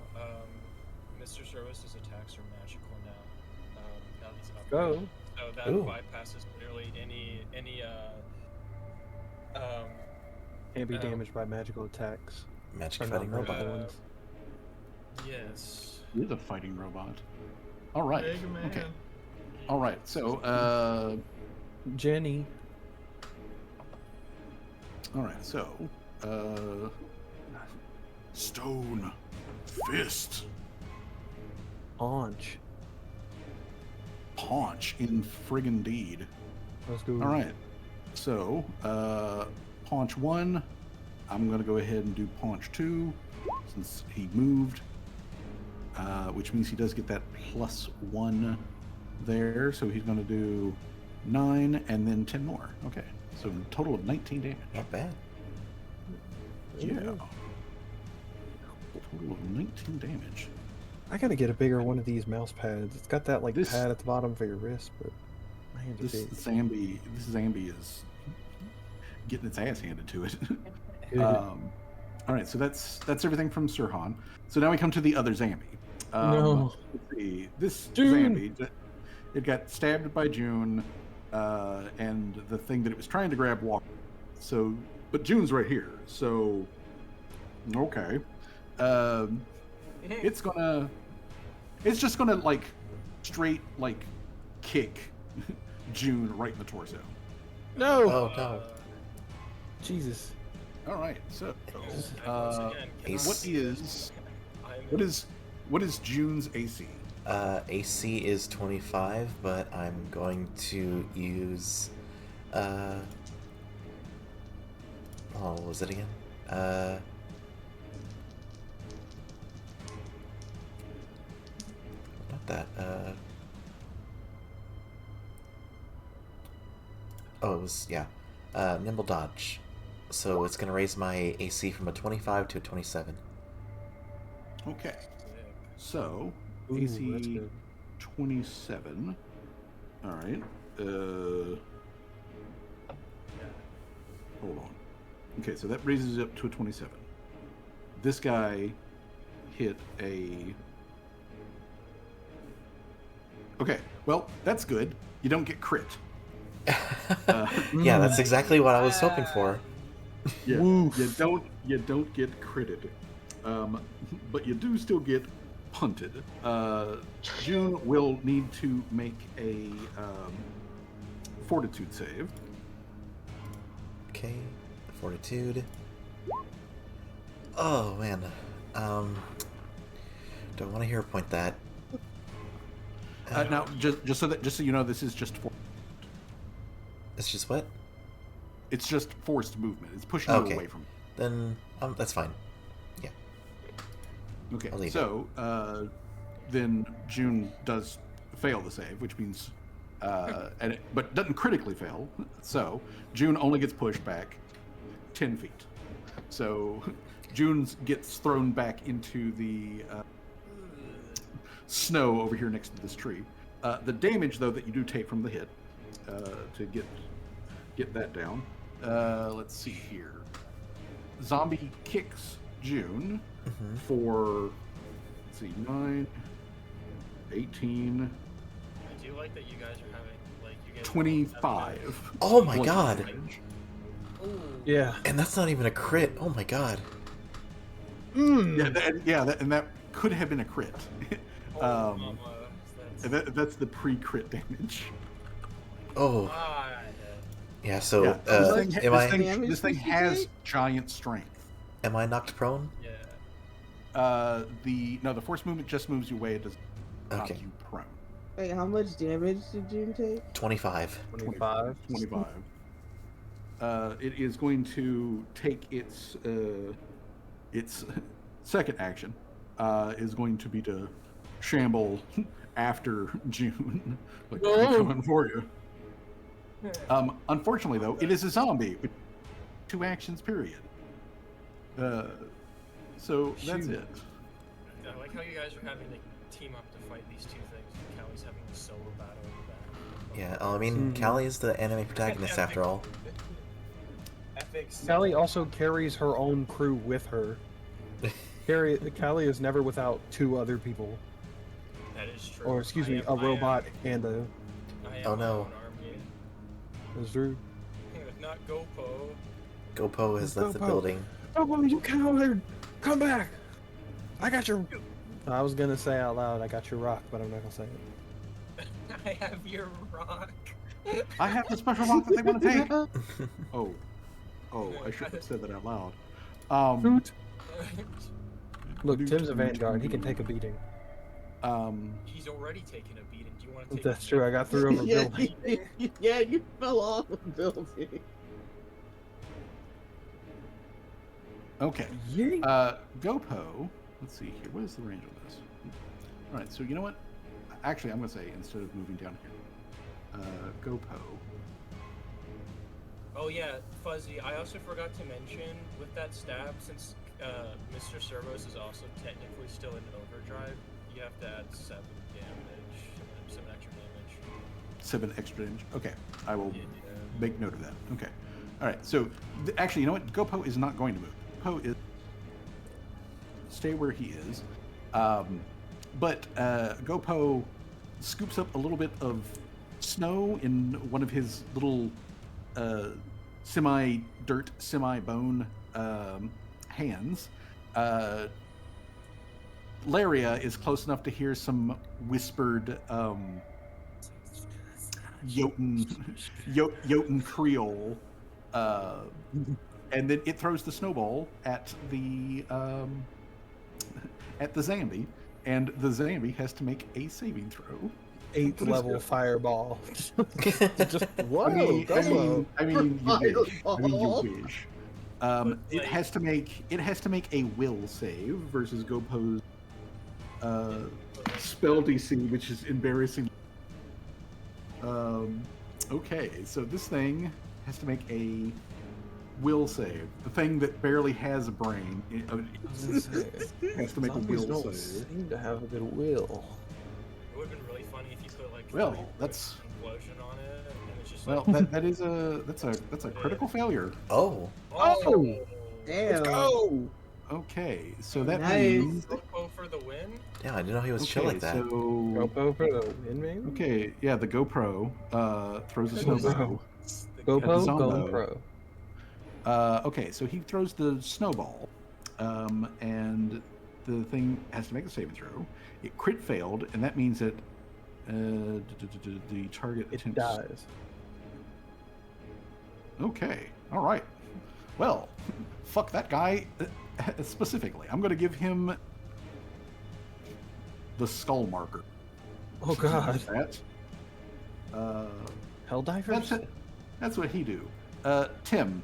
Mr. Service's attacks are magical now. Now he's upgraded. Go. So that Ooh. bypasses literally any Can't be Um, damaged by magical attacks. Magic Or not fighting magical robot. ones. yes. He is a fighting robot. All right. Mega Man. Okay. All right. So, Jenny. all right. So, stone fist Paunch. paunch in friggin' deed. Let's go. All right. So, paunch 1. I'm gonna go ahead and do paunch 2 since he moved, which means he does get that +1 there. So he's gonna do 9, and then 10 more. Okay, so a total of 19 damage. Not bad. Yeah. Total of 19 damage. I gotta get a bigger one of these mouse pads. It's got that like This- pad at the bottom for your wrist, but my hands are This big. Zambi is getting its ass handed to it. Yeah. All right, so that's everything from Sirhan. So now we come to the other Zambi. No. Let's see. This June. Zambi, it got stabbed by June, and the thing that it was trying to grab walked. So, but June's right here. So, okay, it's just gonna like straight like kick June right in the torso. No. Oh no. Jesus. All right, so Once again, Ace. what is June's AC? AC is 25, but I'm going to use. What was it again? Not that. Oh, it was yeah. Nimble dodge. So it's gonna raise my AC from a 25 to a 27. Okay, so Ooh, that's AC good. 27. All right. Hold on. Okay, so that raises it up to a 27. This guy hit a. Okay, well, that's good. You don't get crit. Yeah, that's exactly what I was hoping for. Yeah, Woof. you don't get critted, but you do still get punted. June will need to make a fortitude save. Okay, fortitude. Oh man, don't want to hero point that. Now, just so you know, this is just It's just what? it's just forced movement. It's pushing Okay. you away from. Then that's fine. Okay, I'll leave so then June does fail the save, which means, but doesn't critically fail. So June only gets pushed back 10 feet. So June gets thrown back into the snow over here next to this tree. The damage, though, that you do take from the hit to get that down. Let's see here. Zombie kicks June for, let's see, 9, 18, I do like that you guys are having, like, you guys 25. Oh my points of god! damage. Yeah. And that's not even a crit. Oh my god. And that could have been a crit. That's the pre-crit damage. Oh yeah. So Yeah, this am I Damage this thing did you has take? giant strength. am I knocked prone? Yeah. The force movement just moves you away. It does knock Okay. you prone. Wait, how much damage did June take? 25. 25. 25. It is going to take its second action. Is going to be to shamble after June. Like, I'm coming for you. Unfortunately, though, it is a zombie with 2 actions, period. So that's Shoot. it. I like how you guys are having to team up to fight these two things. And Callie's having a solo battle with that. Yeah. I mean, Callie is the anime protagonist after all. Epic. Callie also carries her own crew with her. Callie is never without 2 other people. That is true. Or excuse me, I a am- robot and a I am Oh, my no. own army. is there. Not Gopo. Gopo has left the Gopo. building. Oh, you coward! Come back! I got your. I was gonna say out loud, I got your rock, but I'm not gonna say it. I have your rock. I have the special rock that they want to take. Oh, I should have said that out loud. Hoot. Look, Tim's a vanguard. He can take a beating. He's already taken a beating. Do you want to take? That's true. I got through over yeah, building. yeah, you fell off the building. Okay. Yeet. Gopo. Let's see here. What is the range on this? All right. So you know what? Actually, I'm going to say instead of moving down here, Gopo. Oh yeah, Fuzzy. I also forgot to mention with that stab, since Mr. Servos is also technically still in overdrive, you have to add 7 damage, 7 extra damage. 7 extra damage. Okay, I will Yeah. make note of that. Okay. All right. So actually, you know what? Gopo is not going to move. Gopo is stay where he is. But Gopo scoops up a little bit of snow in one of his little semi-dirt, semi-bone hands. Laria is close enough to hear some whispered Jotun Creole, and then it throws the snowball at the Zambi, and the Zambi has to make a saving throw. 8th level fireball. Just whoa, I mean, Gopo. you wish. It has to make a will save versus Gopo's spell DC, which is embarrassing. Okay, so this thing has to make a will save. The thing that barely has a brain has to make a Zombies will don't save. seem to have a good will. It would have been really funny if you put like Well, 40 that's- implosion on it, and it's just Well, like, that's a critical failure. Oh, Oh! Damn. Let's go! Okay, so that Nice. means Gopo for the win. yeah, I didn't know he was chill okay, like that. so Gopo for the win, maybe? okay, yeah, the GoPro throws a snowball. Gopo, At the Zombo. GoPro. Okay, so he throws the snowball, and the thing has to make a saving throw. It crit failed, and that means that the target It attempts. dies. Okay, all right. Well, fuck that guy specifically. I'm going to give him the skull marker. Oh god. That. Helldivers? That's what he do. Tim,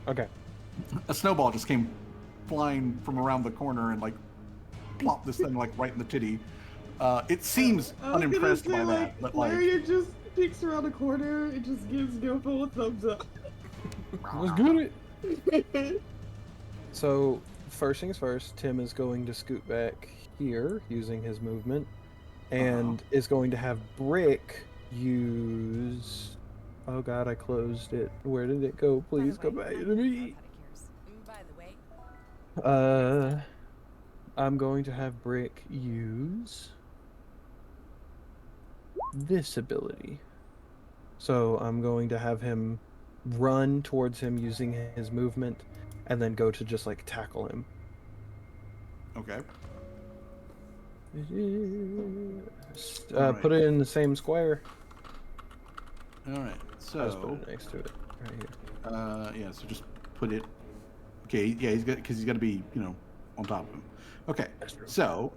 Okay. a snowball just came flying from around the corner and like plopped this thing like right in the titty. It seems I was gonna unimpressed say, by like, that, but like Larry just peeks around the corner and just gives Gopo a thumbs up. Let's get it! So, first things first, Tim is going to scoot back here using his movement, and is going to have Brick use. Oh god, I closed it. Where did it go? Please come back to me. By the way, I'm going to have Brick use this ability. So I'm going to have him run towards him using his movement, and then go to just like tackle him. okay. Put it in the same square. All right. I'll just put So it next to it, right here. yeah, so just put it. Okay, yeah, he's got because he's got to be on top of him. Okay, That's true. so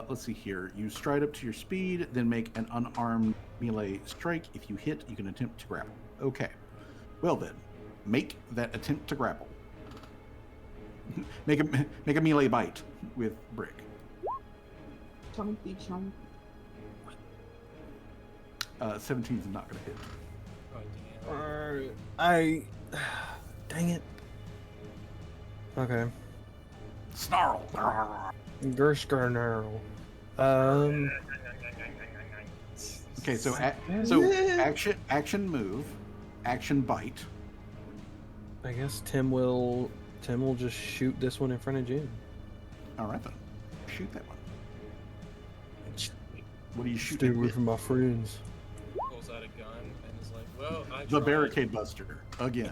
let's see here. You stride up to your speed, then make an unarmed melee strike. If you hit, you can attempt to grapple. Okay, well then, make that attempt to grapple. make a melee bite with Brick. Chompy chomp. 17 is not going to hit. Oh damn. I. Dang it. Okay. Snarl. Gerskernarl. Okay, so action move, action bite. I guess Tim will just shoot this one in front of Jim. All right then, shoot that one. What do you shoot? Stay at away it? from my friends. Pulls out a gun and is like, "Well, I The tried." barricade buster again,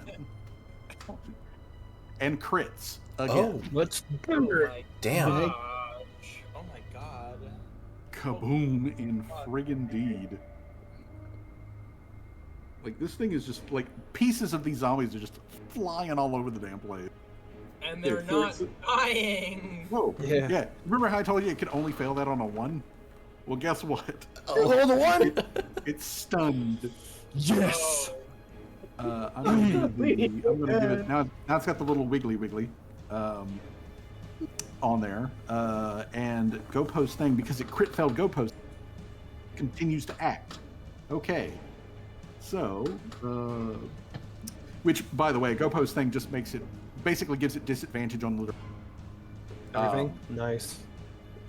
and crits again. Oh, Let's Oh my damn. gosh. Oh my god. Kaboom in friggin' deed. Like this thing is just like pieces of these zombies are just flying all over the damn place. And they're Yeah, not first- dying. Whoa. Yeah. Remember how I told you it could only fail that on a 1? Well, guess what? Oh, the one. It's stunned. Yes. Oh, I'm gonna give it now. Now it's got the little wiggly on there, and GoPo's thing because it crit failed GoPo's continues to act. Okay, So, which, by the way, GoPo's thing just makes it, basically gives it disadvantage on the. Everything? Nice.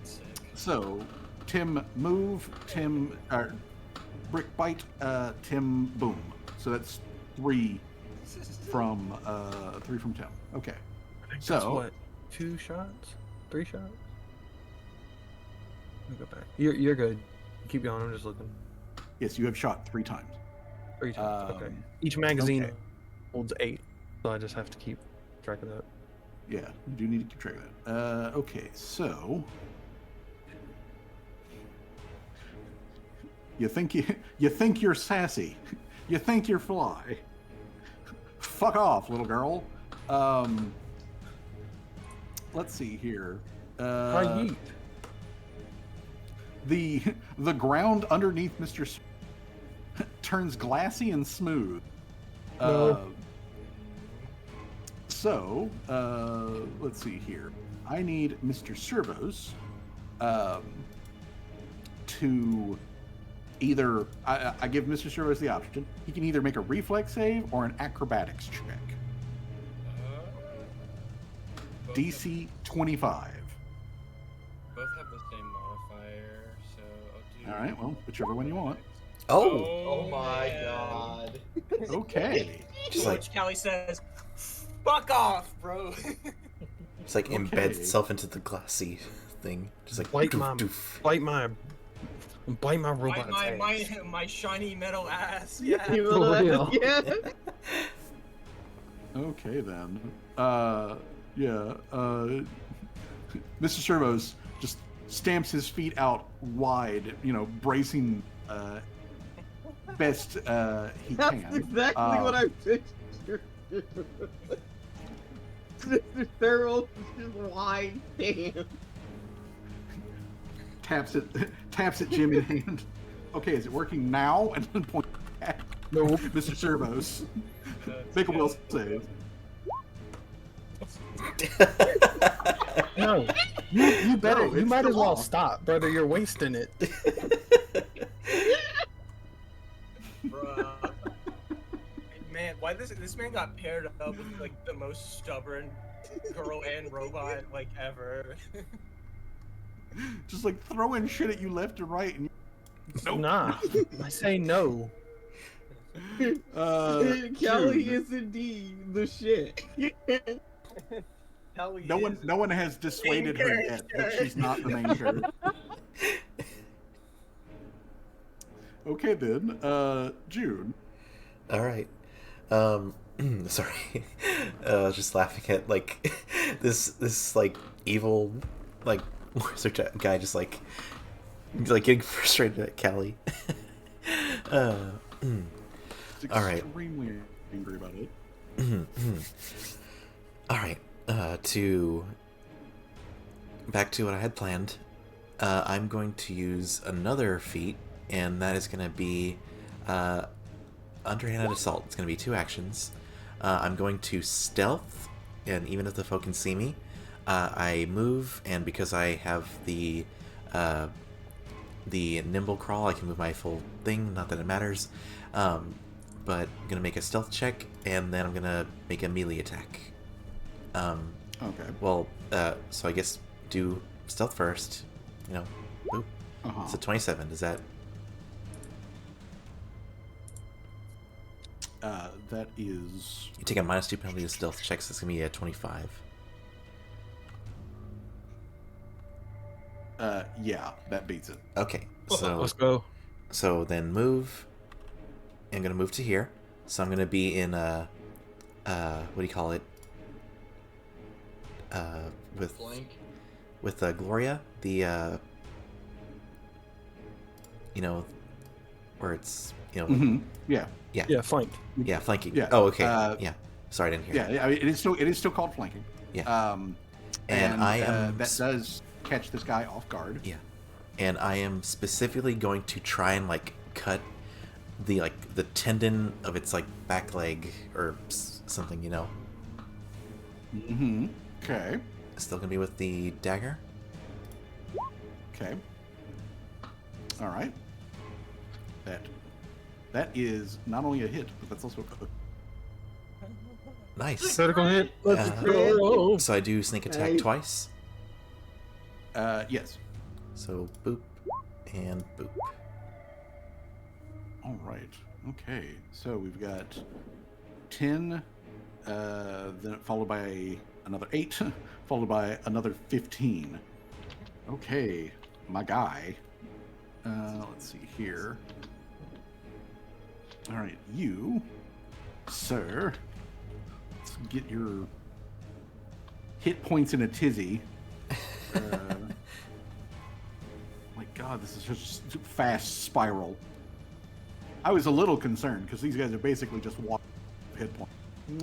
Sick. So, Tim move, Tim, Brick bite, Tim boom. So that's 3 from Tim. Okay. I think So- that's what? 2 shots? 3 shots? Let me go back. You're good. Keep going. I'm just looking. Yes, you have shot 3 times. 3 times. Okay. Um, Each magazine okay. holds 8, so I just have to keep track of that. Yeah, you do need to keep track of that. Okay, so you think you're sassy, you think you're fly. Fuck off, little girl. Let's see here. Yeet. The ground underneath Mr. turns glassy and smooth. No. So, let's see here. I need Mr. Servos to either... I give Mr. Servos the option. He can either make a reflex save or an acrobatics check. Both DC 25. Have, both have the same modifier, so I'll do. All right, well, whichever one you want. Oh, Oh my man. god. Okay. just like Coach Callie says, "Fuck off, bro." it's like Okay. embeds itself into the glassy thing. Just like Bite doof, my, doof. bite my robot's my ass. my shiny metal ass. Yeah. You know that? real. Yeah. Okay then. Yeah. Mr. Servos just stamps his feet out wide, bracing best he That's can. exactly what I pictured. Mr. Thurl just wide stand. Taps at Jim in hand. Okay, is it working now? And then point at Nope. Mr. Servos. That's Make a will good. save. No. You better. No, you it's might the as well law. stop, brother. You're wasting it. Bruh. Man, why this man got paired up with like the most stubborn girl and robot like ever. Just like throwing shit at you left and right. And Nope. Nah. I say no. Kelly June. is indeed the shit. Hell No one has dissuaded her yet that she's not the main character. Okay then, June. All right. Sorry. I was just laughing at like this like evil like wizard guy just like getting frustrated at Callie. She's All right. extremely angry about it. All right. To back to what I had planned. I'm going to use another feat, and that is going to be underhanded assault. It's going to be 2 actions. I'm going to stealth, and even if the foe can see me, I move, and because I have the nimble crawl, I can move my full thing. Not that it matters. But I'm gonna make a stealth check, and then I'm gonna make a melee attack. Okay. Well, so I guess do stealth first. Boop. Uh-huh. It's a 27. Does that? That is... You take a -2 penalty to stealth checks. So it's gonna be a 25. Yeah, that beats it. Okay. So Let's go. so then move. I'm gonna move to here. So I'm gonna be in what do you call it? With Blank. Gloria, the where it's Mm-hmm. Yeah. Yeah, flank. yeah, flanking. Yeah, Oh, okay. uh, Yeah. Sorry, I didn't hear. Yeah, I mean, it is still called flanking. Yeah. And I am that does catch this guy off guard. Yeah. And I am specifically going to try and cut the tendon of its back leg or something, Mm-hmm. Okay. Still gonna be with the dagger. Okay. All right. That That is not only a hit, but that's also a Nice. Critical hit. Let's Uh, go. So I do sneak attack Hey. twice. yes. So boop and boop. All right. Okay. So we've got 10, then followed by another 8, followed by another 15. Okay, my guy. Let's see here. All right, you, sir. Let's get your hit points in a tizzy. My God, this is just a fast spiral. I was a little concerned because these guys are basically just walking hit points.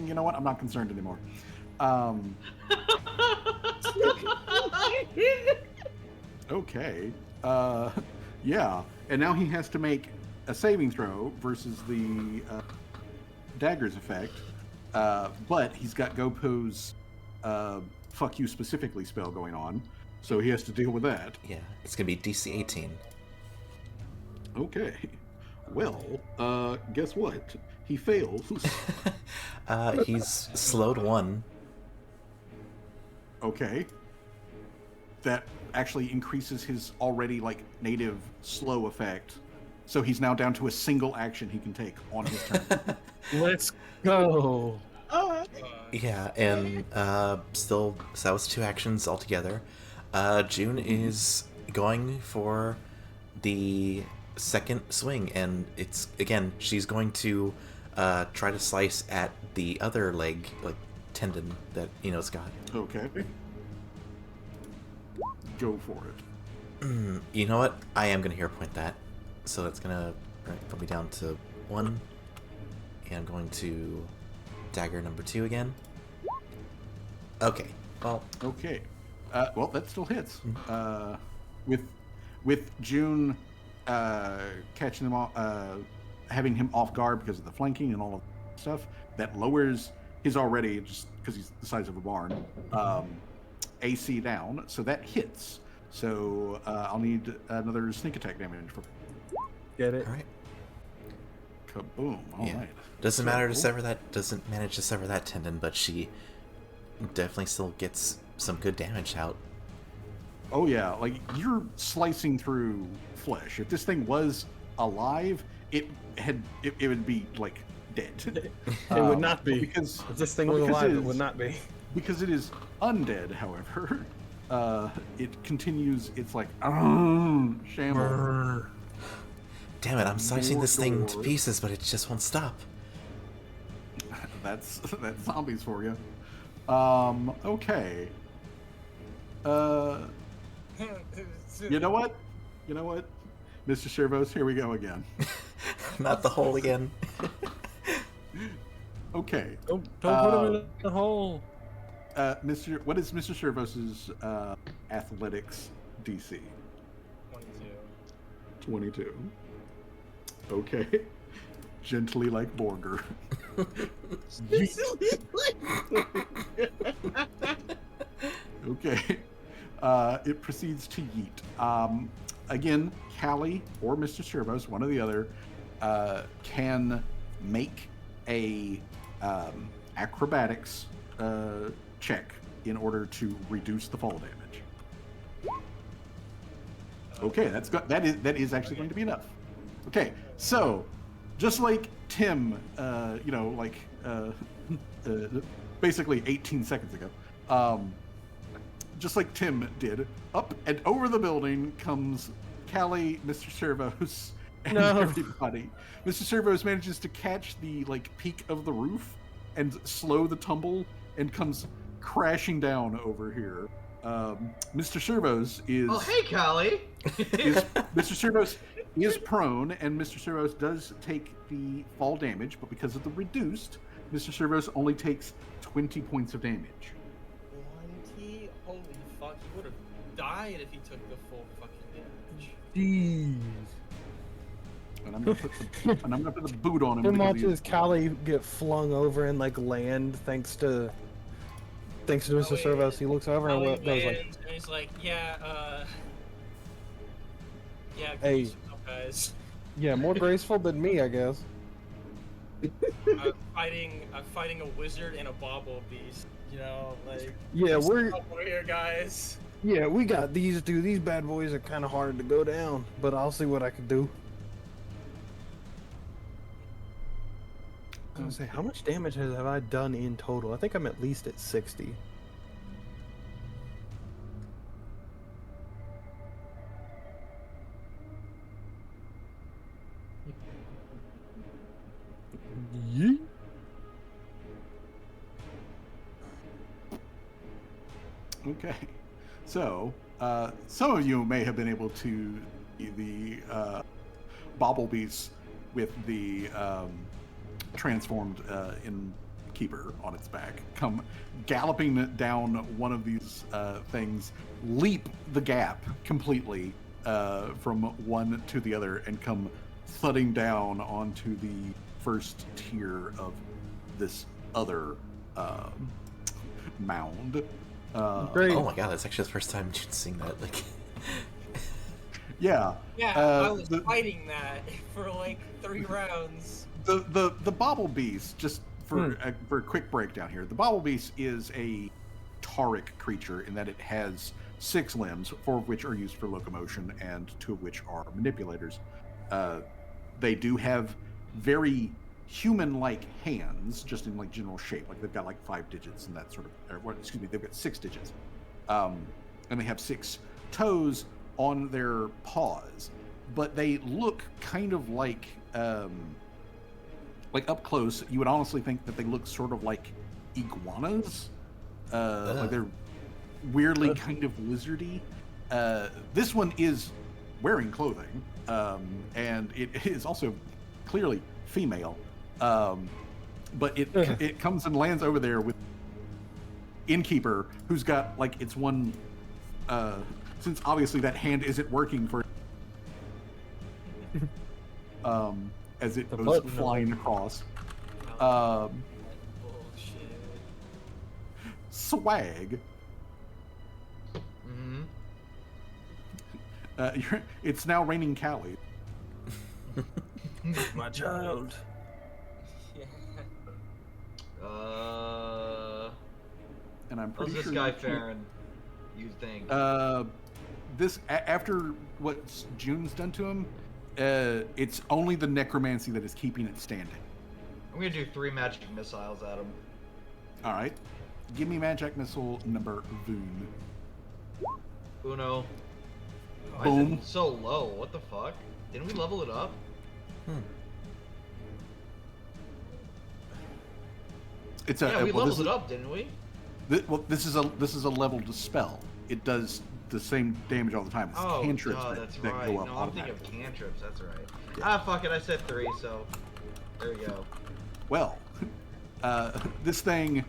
You know what? I'm not concerned anymore. Okay. Yeah. And now he has to make a saving throw versus the dagger's effect. But he's got Gopo's fuck you specifically spell going on. So he has to deal with that. Yeah, it's gonna be DC 18. Okay. Well, guess what? He fails. He's slowed 1. Okay. That actually increases his already like native slow effect. So he's now down to a single action he can take on his turn. Let's go. Yeah, and still, so that was 2 actions altogether. June is going for the second swing, and it's again, she's going to try to slice at the other leg, like tendon that it's got. Okay. Go for it. You know what? I am gonna hero point that, so that's gonna put me down to 1, and I'm going to dagger number 2 again. Okay. Well, Okay. Well, that still hits. With June catching him off, having him off guard because of the flanking and all of that stuff, that lowers his already, just because he's the size of a barn, AC down. So that hits. So I'll need another sneak attack damage for Get it? all right. kaboom. All right. Yeah. Doesn't matter to So- sever that. Doesn't manage to sever that tendon, but she definitely still gets some good damage out. Oh yeah, like you're slicing through flesh. If this thing was alive, it would be like dead. It would not be. because If this thing well, was because alive, it it would is- not be. because it is undead. However, it continues. It's like shambles. Damn it! I'm slicing this thing to Mordor. pieces, but it just won't stop. That's zombies for you. Okay. You know what? Mr. Servos, here we go again. Not the hole again. Okay. Don't put him in the hole. What is Mr. Servos's athletics DC? 22. 22. Okay. Gently like Borger. Okay. It proceeds to yeet. Again, Callie or Mr. Servos, one or the other, can make a acrobatics check in order to reduce the fall damage. Okay, that is actually going to be enough. Okay, so just like Tim, basically 18 seconds ago, just like Tim did, up and over the building comes Callie, Mr. Servos, and No. everybody. Mr. Servos manages to catch the peak of the roof and slow the tumble and comes crashing down over here. Mr. Servos is Oh, hey, Callie. Mr. Servos is prone, and Mr. Servos does take the fall damage, but because of the reduced, Mr. Servos only takes 20 points of damage. 20? Holy fuck, he would have died if he took the full fucking damage. Jeez. And I'm gonna put the boot on him. Tim because he watches is- Callie get flung over and land thanks to Mr. Callie- Servos. He looks over and Callie goes like, lands, and he's like, yeah, Hey. guys. Yeah, more graceful than me, I guess. I'm fighting a wizard and a bobble beast. You know, like Yeah, I'm we're up over here, guys. yeah, we got these two. These bad boys are kind of hard to go down, but I'll see what I can do. I was gonna say, how much damage have I done in total? I think I'm at least at 60. Yeet. Okay, so some of you may have been able to see the Bobblebeast with the transformed innkeeper on its back come galloping down one of these things, leap the gap completely from one to the other, and come thudding down onto the first tier of this other mound. Great. Oh my god, that's actually the first time June's seeing that. Like, Yeah. Yeah, I was fighting that for like 3 rounds. The Bobble Beast, just for a quick breakdown here, the Bobble Beast is a tauric creature in that it has 6 limbs, 4 of which are used for locomotion and 2 of which are manipulators. They do have very human-like hands, just in like general shape. Like they've got like 5 digits and that sort of. Excuse me, they've got 6 digits, and they have 6 toes on their paws, but they look kind of like up close, you would honestly think that they look sort of like iguanas. Like they're weirdly kind of lizardy. This one is wearing clothing, and it is also clearly female. But it comes and lands over there with innkeeper, who's got like its one. Since obviously that hand isn't working for. As it goes flying across. Bullshit. Swag. Mm-hmm. It's now raining Cali. My child. Yeah. And I'm pretty How's sure this guy you- faring? You think? After what June's done to him, it's only the necromancy that is keeping it standing. I'm gonna do 3 magic missiles at him. All right, give me magic missile number Voon. Uno. Why Boom. is it so low? What the fuck? Didn't we level it up? It's a Yeah, we well, leveled this it is, up, didn't we? this is a leveled spell. It does the same damage all the time. It's Oh, cantrips duh, that, that's that right. go up No, I'm thinking of automatically. cantrips. That's right. Ah, fuck it. I said 3, so there we go. Well, this thing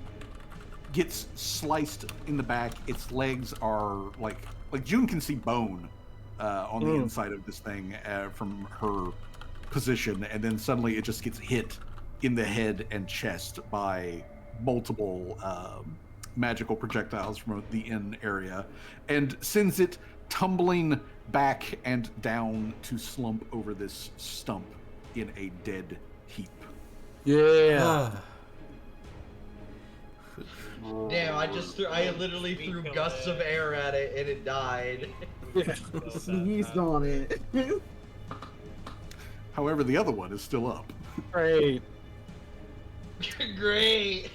gets sliced in the back. Its legs are like June can see bone on the inside of this thing from her position, and then suddenly it just gets hit in the head and chest by multiple magical projectiles from the in area, and sends it tumbling back and down to slump over this stump in a dead heap. Yeah. Damn, I literally threw gusts of air at it and it died. Sneezed on it. However, the other one is still up. Great. Great.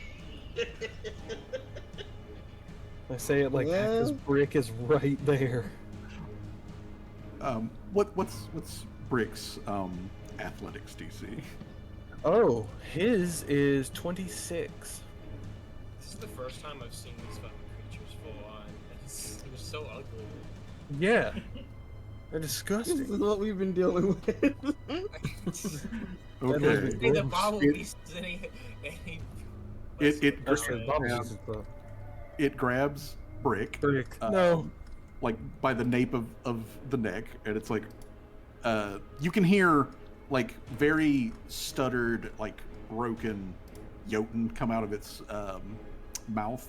I say it like that because Well. Brick is right there. What's Brick's athletics DC? Oh, his is 26. This is the first time I've seen these fucking creatures full on. They're so ugly. Yeah. They're This disgusting. is what we've been dealing with. Okay. Hey, the Gross. bobble It- beast is any It That's true. Yeah. Bobbles grabs, is the it grabs Brick, Brick. No. like by the nape of the neck, and it's like you can hear like very stuttered, like broken Jotun come out of its mouth,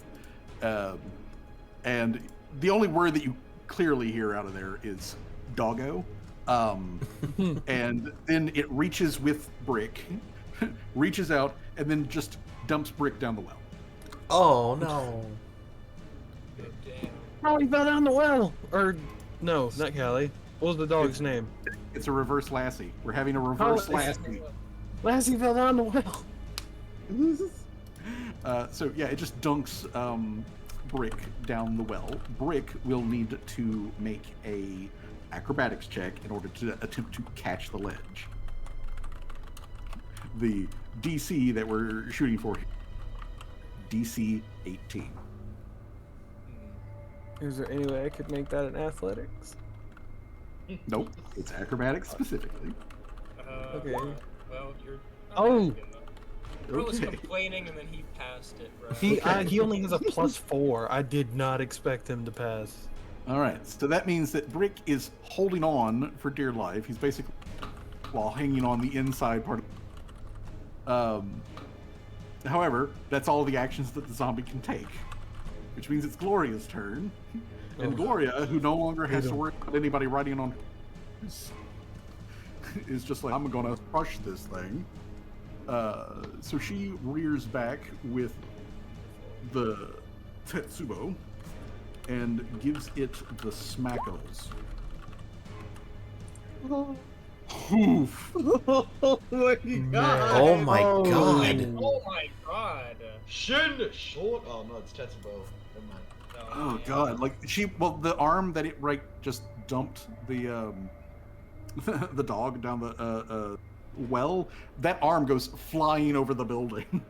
and the only word that you clearly hear out of there is doggo, And then it reaches with Brick, reaches out, and then just dumps Brick down the well. Oh no. Damn. Callie fell down the well. Or no, not Callie. What was the dog's name? It's a reverse Lassie. We're having a reverse Oh, Lassie. Lassie fell down the well. So yeah, it just dunks Brick down the well. Brick will need to make a acrobatics check in order to attempt to catch the ledge. The DC that we're shooting for, DC 18. Is there any way I could make that in athletics? Nope, it's acrobatics specifically. Okay. Well, you're. Oh. Bro was Okay. complaining and then he passed it, bro. He only has a +4. I did not expect him to pass. All right, so that means that Brick is holding on for dear life. He's basically while hanging on the inside part of. However, that's all the actions that the zombie can take, which means it's Gloria's turn. And Oh. Gloria, who no longer has to worry about anybody riding on, is just like, I'm gonna crush this thing. So she rears back with the Tetsubo and gives it the smackles. Oh, Oof. oh my god. Oh my Oh. god. Oh my god. Shin short. Oh no, it's Tetsubo. Never mind. No, Oh man. god! Like the arm that it just dumped the the dog down the well. That arm goes flying over the building.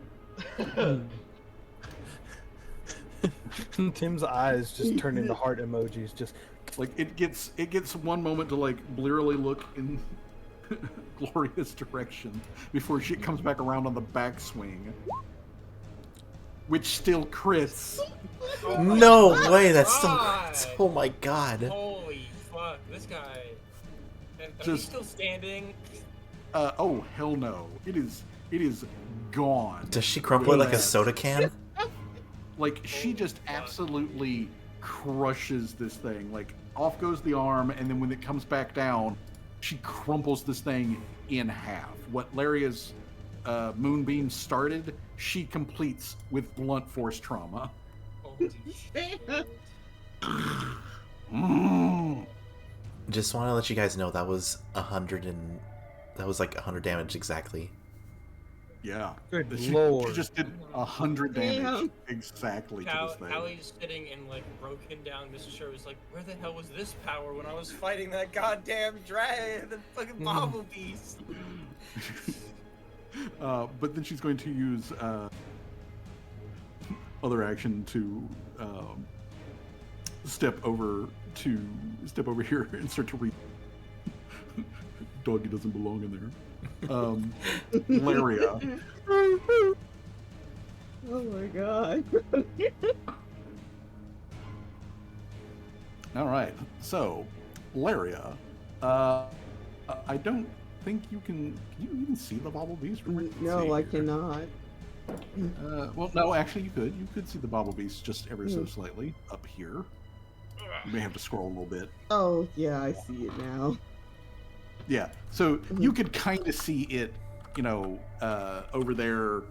Tim's eyes just turn into heart emojis. Just Like it gets one moment to like blearily look in Gloria's direction before she comes back around on the backswing, which still crits. Oh my No way, that's still. God. Oh my god. Holy fuck, this guy. And are you Just- still standing? Oh hell no! It is gone. Does she crumple it like a Yeah. soda can? Like she just absolutely crushes this thing. Like off goes the arm, and then when it comes back down, she crumples this thing in half. What Laria's moonbeam started, she completes with blunt force trauma. Holy shit. Mm. Just want to let you guys know that was 100 and that was like 100 damage exactly. Yeah. Good She lord. just did 100 damage Damn. exactly to this thing. Callie's sitting in like broken down. Mrs. Sher was like, "Where the hell was this power when I was fighting that goddamn dragon, the fucking bobble beast?" But then she's going to use other action to step over here and start to read. Doggy doesn't belong in there. Laria. Oh my god. All right. So, Laria, I don't think you can. Can you even see the bobble beast from where you can see No, I here? cannot. Well, no, actually, you could. You could see the bobble beast just ever so slightly up here. You may have to scroll a little bit. Oh, yeah, I see it now. Yeah. So you could kind of see it, over there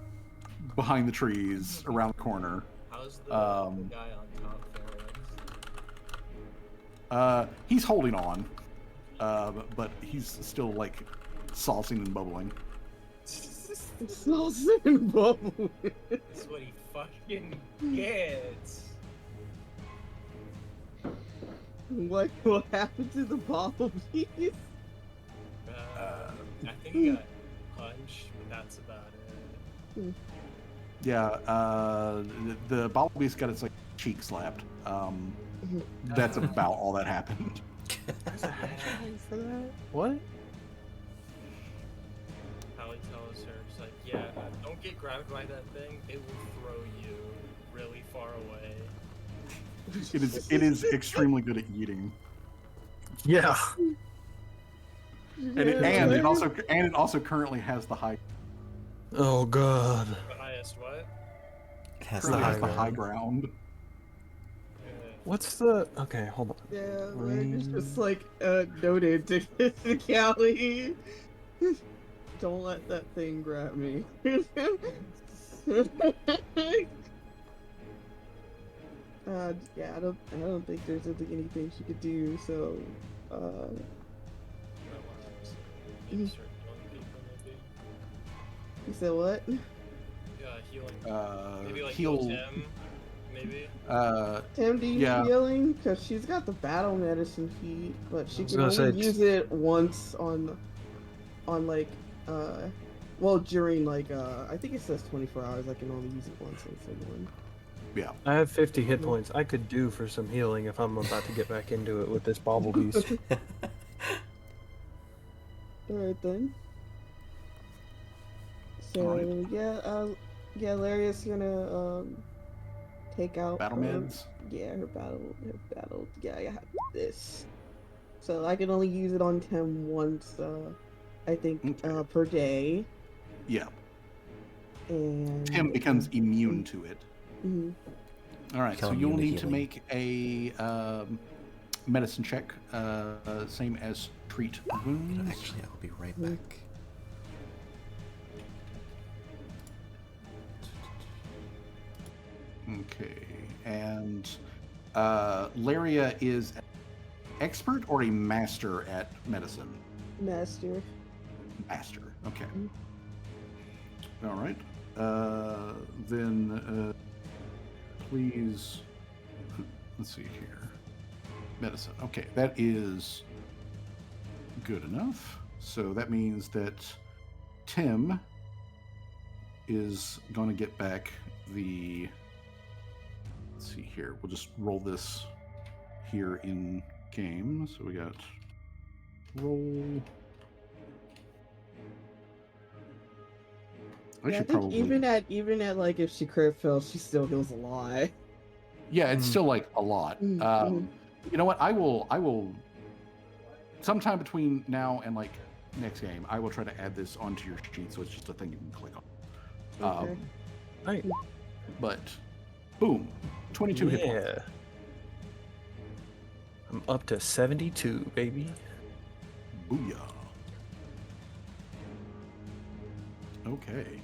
behind the trees around the corner. How's the guy on top faring? He's holding on, but he's still like saucing and bubbling. It's all sin bubble. That's what he fucking gets. What happened to the bobble beast? I think he got punched, but that's about it. Yeah. The bobble beast got its like cheek slapped. That's about all that happened. For that? what? Hallie tells her, she's like, yeah, don't get grabbed by that thing. It will throw you really far away. It is extremely good at eating, Yeah. and it also currently has the high Oh god. The highest what? It has currently the has the high high ground. ground. What's the? Okay, hold on. Yeah, like, it's just Range. like noted to Callie. Don't let that thing grab me. Yeah, I don't think there's really anything she could do. So, You might want to maybe start healing people, maybe. you said what? Healing. Maybe like heal Tim, maybe. Tim, do you Yeah. need healing? Because she's got the battle medicine feat, but she was can gonna only say use it once on well, during I think it says 24 hours. I can only use it once on someone. Yeah. I have 50 hit points. I could do for some healing if I'm about to get back into it with this bauble beast. All right then. So Alright. yeah, Laria's gonna take out Battle her, meds. her battle. Yeah, I have this. So I can only use it on Tim once. I think Okay. per day. Yeah. And Tim becomes immune to it. mhm. All right, Become so you'll immune to need to healing. make a medicine check, same as treat wounds. Actually, I'll be right Mhm. back. Okay, and Laria is an expert or a master at medicine? Master. Master. Okay. Mhm. All right. Then please. Let's see here. Medicine. Okay, that is good enough. So that means that Tim is going to get back the. Let's see here. We'll just roll this here in game. So we got roll. I Yeah, I should think probably. even at like if she crit fail, she still heals a lot. Yeah, it's still like a lot. Mhm. You know what? I will. Sometime between now and like next game, I will try to add this onto your sheet so it's just a thing you can click on. Okay. Right. But boom, 22 hit points. Yeah. I'm up to 72, baby. Booyah. Okay.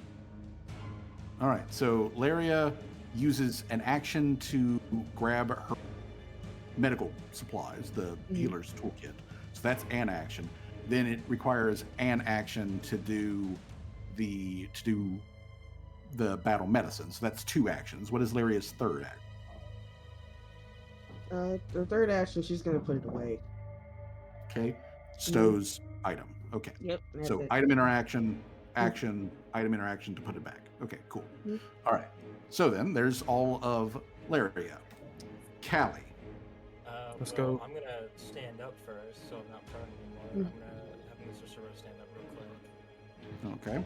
All right. So Laria uses an action to grab her medical supplies, the healer's toolkit. So that's an action. Then it requires an action to do the battle medicine. So that's two actions. What is Laria's third action? The third action, she's gonna put it away. Okay. Stows item. Okay. Yep. That's So it. item interaction, action, item interaction to put it back. Okay, cool. Mhm. All right. So then there's all of Laria. Callie. Let's Well, go. I'm gonna stand up first, so I'm not prone anymore. I'm gonna have Mr. Soro stand up real quick. Okay.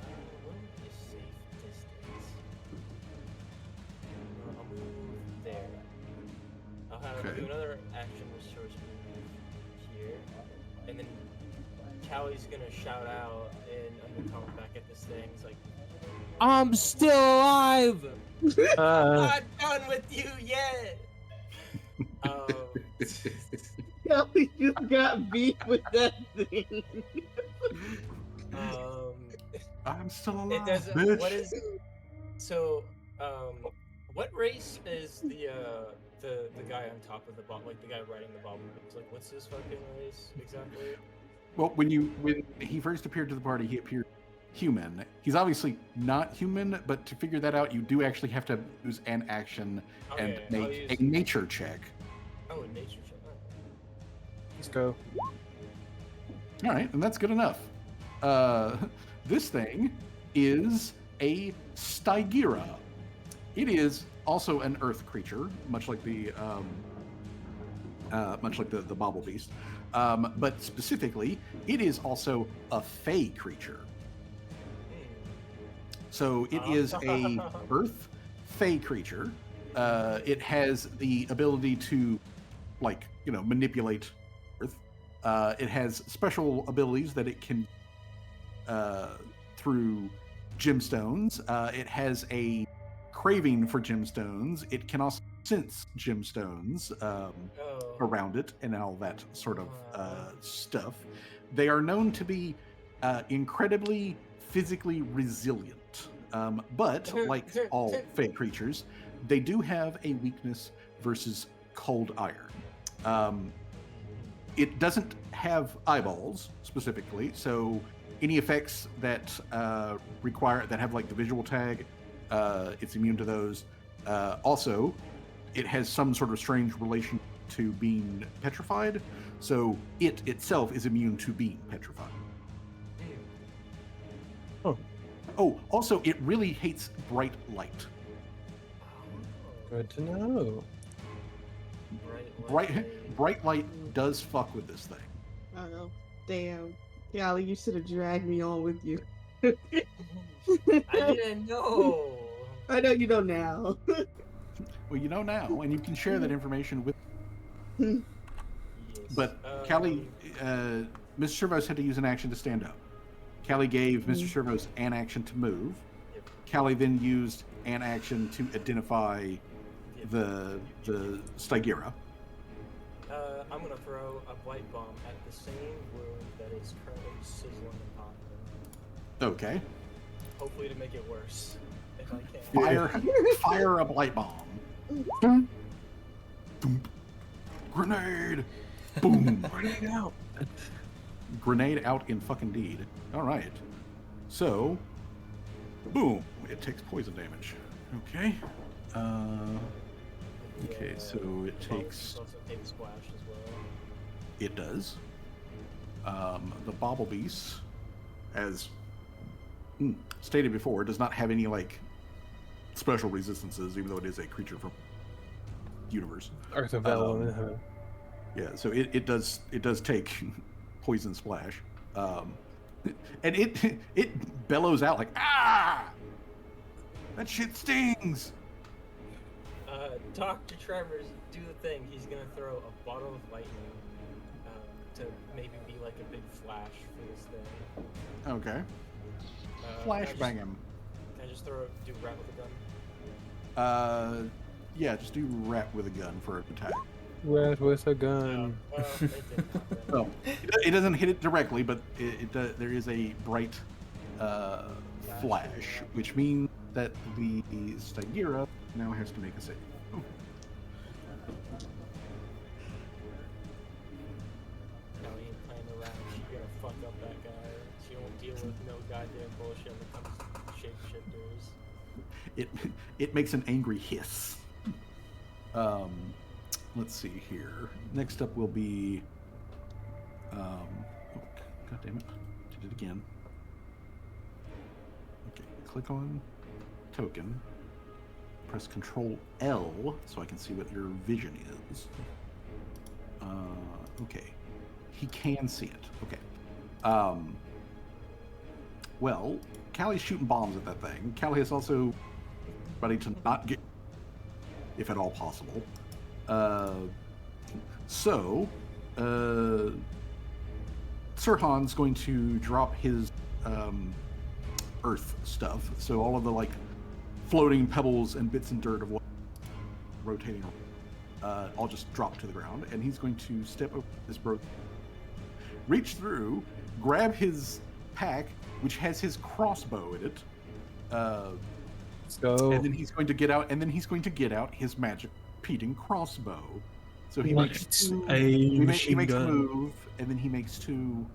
And then what would be a safe distance? I'll move there. I'll Okay. do another action resource move here, and then Callie's gonna shout out, and I'm gonna come back at this thing. It's like, I'm still alive. I'm not done with you yet. Kelly just got beat with that thing. I'm still alive. It doesn't. Bitch. What is? So, what race is the guy on top of the bomb? Like the guy riding the bomb? It's like, what's his fucking race exactly? Well, when he first appeared to the party, he appeared human. He's obviously not human, but to figure that out, you do actually have to use an action and Okay, I'll make use- a nature check. Oh, a nature check. Oh. Let's go. All right, and that's good enough. This thing is a Stygira. It is also an earth creature, much like the bauble beast. But specifically, it is also a fey creature. So it is a earth fey creature. It has the ability to, manipulate earth. It has special abilities that it can through gemstones. It has a craving for gemstones. It can also sense gemstones around it and all that sort of stuff. They are known to be incredibly physically resilient. But like all fey creatures, they do have a weakness versus cold iron. It doesn't have eyeballs specifically, so any effects that require that have like the visual tag, it's immune to those. Also, it has some sort of strange relation to being petrified, so it itself is immune to being petrified. Oh, also, it really hates bright light. Good to know. Bright light does fuck with this thing. Oh, damn. Callie, you should have dragged me on with you. I didn't know. I know you know now. Well, you know now, and you can share that information with. Yes. But Callie, Mr. Servos had to use an action to stand up. Callie gave Mr. Servos an action to move. Yep. Callie then used an action to identify the Stygira. I'm gonna throw a blight bomb at the same wound that is currently sizzling and hot. Okay. Hopefully to make it worse, if I can. Fire a blight bomb. Doom. Grenade. Boom. Grenade out. Grenade out in fucking deed. All right. So, boom. It takes poison damage. Okay. Okay, so it takes. Also take splash as well. It does. The Bobble Beast, as stated before, does not have any like special resistances, even though it is a creature from universe. Arthur Yeah, so it does take poison splash, and it bellows out like ah, that shit stings. Dr. Tremors, do the thing. He's gonna throw a bottle of lightning to maybe be like a big flash for this thing. Okay. Flashbang him. Can I just do rat with a gun? Yeah, just do rat with a gun for an attack. Rat with a gun. Well, it didn't happen. Well, it doesn't hit it directly, but there is a bright flash, which means that the Stygira now has to make a save. No, he ain't playing around. She's gonna fuck up that guy. She won't deal with no goddamn bullshit when it comes to shapeshifters. It makes an angry hiss. Let's see here. Next up will be. Oh, God damn it! Did it again. Okay, click on token. Press Control L so I can see what your vision is. Okay, he can see it. Okay. Well, Callie's shooting bombs at that thing. Callie is also ready to not get, if at all possible. Sirhan's going to drop his earth stuff. So all of the like floating pebbles and bits and dirt of what rotating all just drop to the ground, and he's going to step over this reach through, grab his pack, which has his crossbow in it. Let's go. And then he's going to get out, his magic repeating crossbow. So he makes a machine a gun. move, and then he makes 2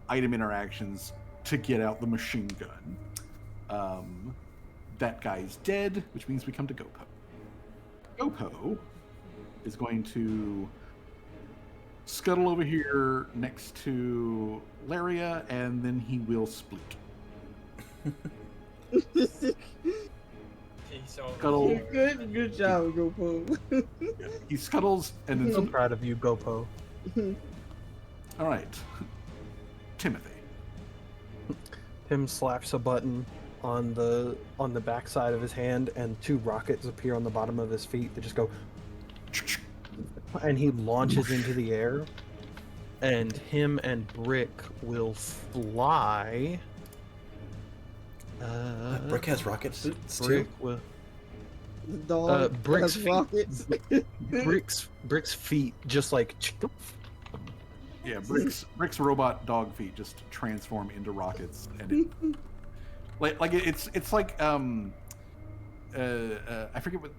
item interactions to get out the machine gun. That guy's dead, which means we come to Gopo. Gopo is going to scuttle over here next to Laria, and then he will split. Scuttle. Good job, GoPo. He scuttles, and I'm then so proud of you, Gopo. All right, Timothy. Tim slaps a button on the backside of his hand, and 2 rockets appear on the bottom of his feet that just go, and he launches into the air. and him and Brick will fly. Brick has rocket suits too. Brick will. The dog Brick's has feet. rockets. Brick's feet just like. Yeah, Brick's robot dog feet just transform into rockets, and it's like I forget what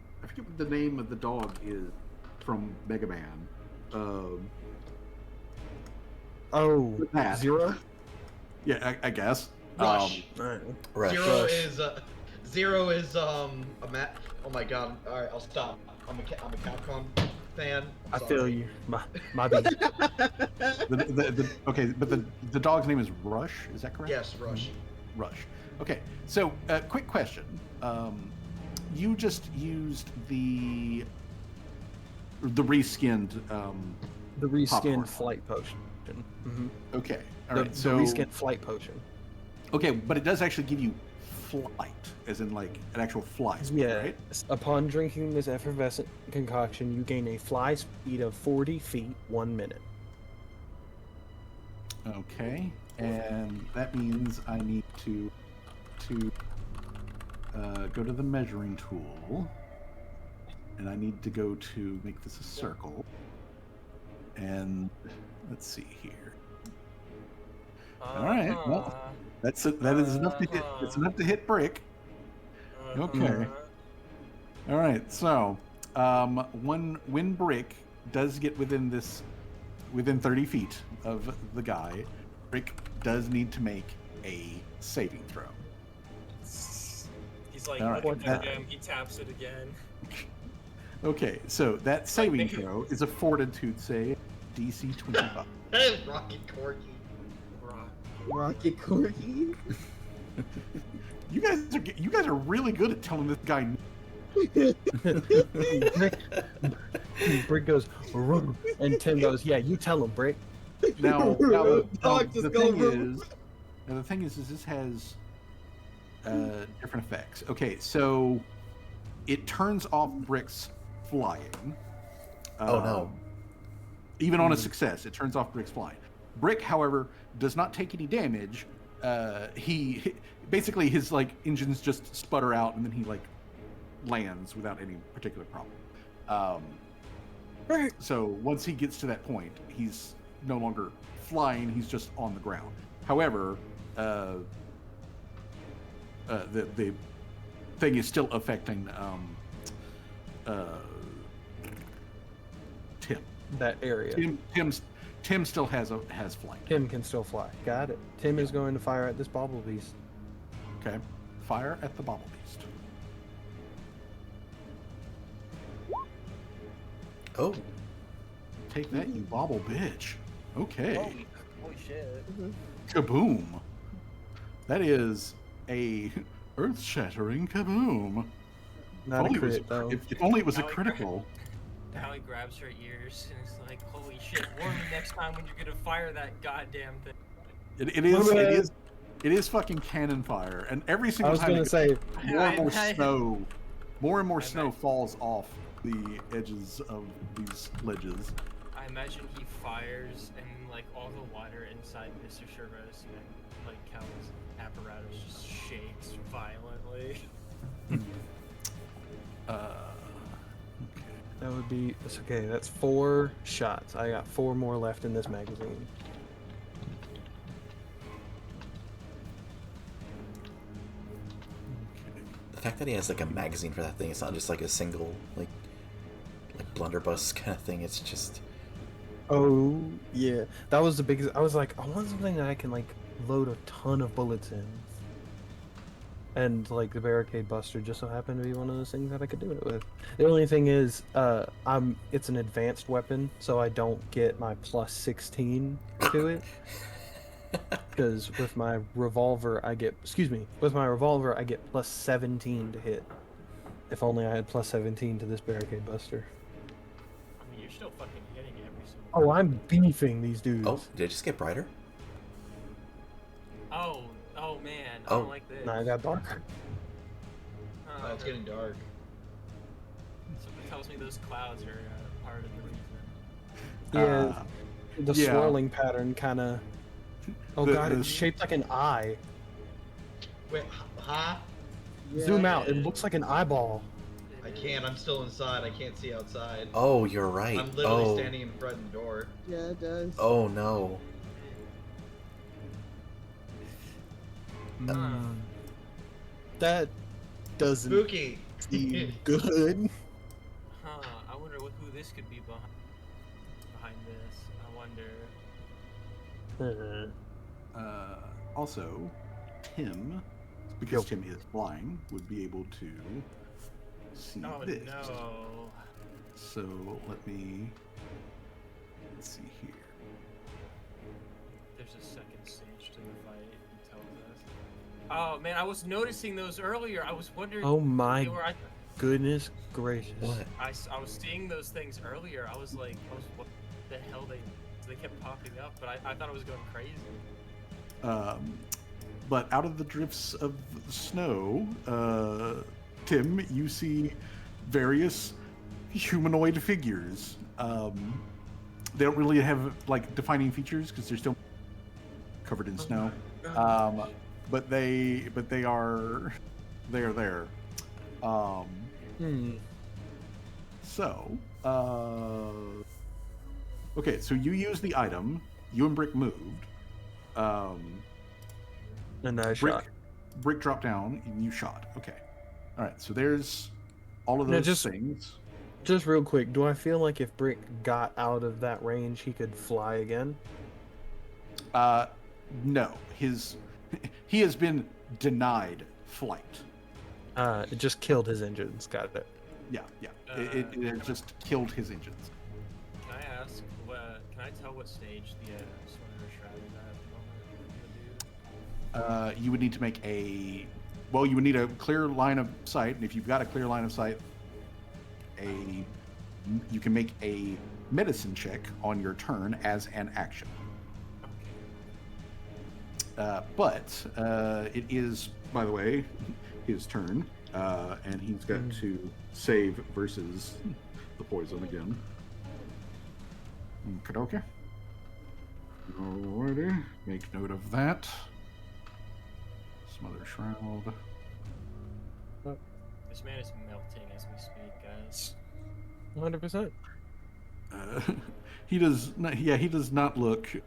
the name of the dog is from Mega Man. Oh, that. Zero. Yeah, I guess. Rush. Rush. Zero is a mat. Oh my god! All right, I'll stop. I'm a Capcom fan. I Sorry. feel you. My bad. Okay, but the dog's name is Rush. Is that correct? Yes, Rush. Rush. Okay, so quick question. You just used the reskinned. The reskinned popcorn. flight potion. Mm-hmm. Okay, all The right. So reskinned flight potion. okay, but it does actually give you flight, as in like an actual fly speed, Yeah. right? Upon drinking this effervescent concoction, you gain a fly speed of 40 feet 1 minute. Okay, and that means I need to go to the measuring tool, and I need to go to make this a circle. And let's see here. All right, well, that is enough to hit. It's enough to hit Brick. Okay. All right, so when Brick does get within 30 feet of the guy, Brick does need to make a saving throw. He's like, All right. looking for him. He taps it again. Okay, so that saving think- throw is a fortitude save, DC 25. Rocket Corky. Rock. Rocket Corky. You guys are really good at telling this guy. Brick goes, "Vroom," and Tim goes, "Yeah, you tell him, Brick." Now Dog just goes, the thing is this has different effects. Okay, so it turns off Brick's flying. Oh no. Even on a success, it turns off Brick's flying. Brick, however, does not take any damage. He basically his like engines just sputter out, and then he like lands without any particular problem. So once he gets to that point, he's no longer flying; he's just on the ground. However, the thing is still affecting Tim. That area. Tim still has flight. Tim can still fly. Got it. Tim is going to fire at this bobble beast. Okay, fire at the bobble beast. Oh. Take that, you bobble bitch. Okay. Holy shit. Kaboom. That is a earth-shattering kaboom. Not a If only it was crit, though. If only it was a Now he critical. Now he grabs her ears and is like, holy shit, warn me next time when you're gonna fire that goddamn thing. It is fucking cannon fire, and every I single was time gonna it say, goes, more and more I snow bet. falls off the edges of these ledges. I imagine he fires and like all the water inside Mr. Shervos and like Cal's apparatus just shakes violently. that would be, it's okay, that's 4 shots. I got 4 more left in this magazine. The fact that he has like a magazine for that thing, it's not just like a single like blunderbuss kind of thing. It's just Oh, yeah. That was the biggest, I was like, I want something that I can like load a ton of bullets in. And like the barricade buster just so happened to be one of those things that I could do it with. The only thing is, it's an advanced weapon, so I don't get my plus 16 to it. Because with my revolver, I get plus 17 to hit. If only I had plus 17 to this barricade buster. I mean, you're still fucking hitting every single. Oh, I'm beefing these dudes. oh, did it just get brighter? Oh man, I Oh. don't like this. Nah, I got darker. Oh, It's getting dark. Something tells me those clouds are part of the reason. Yeah. The Yeah. swirling pattern kind of. Oh The- god, the- it's shaped like an eye. Wait, huh? Zoom Yeah, out. It looks like an eyeball. I can't. I'm still inside. I can't see outside. Oh, you're right. I'm literally oh. standing in front of the door. Yeah, it does. Oh no. Mm. That doesn't Spooky. seem good. Huh. I wonder who this could be behind this. I wonder. Also, Tim, because Tim is blind, would be able to see Oh this. no. So let's see here. There's a second stage to the fight. He tells us. Oh man, I was noticing those earlier. I was wondering. Oh my they were, goodness gracious. What? I was seeing those things earlier. I was like, what the hell? They kept popping up, but I thought it was going crazy. But out of the drifts of snow, Tim, you see various humanoid figures. They don't really have like defining features because they're still covered in snow. But they are there. So, okay, so you use the item. You and Brick moved. And I Brick, shot. Brick dropped down and you shot. Okay. All right. So there's all of Now those just- things. Just real quick, do I feel like if Brick got out of that range, he could fly again? No, he has been denied flight. It just killed his engines. Got it. Yeah. It has just killed his engines. Can I ask? Can I tell what stage the Swimmer Shroud is at the moment? You would need to make you would need a clear line of sight, and if you've got a clear line of sight, you can make a medicine check on your turn as an action. But it is, by the way, his turn, and he's got to save versus the poison again. Okay. Alrighty, make note of that. Smother Shroud. This man is melting as we speak, guys. 100%. He does not. Yeah, he does not look. He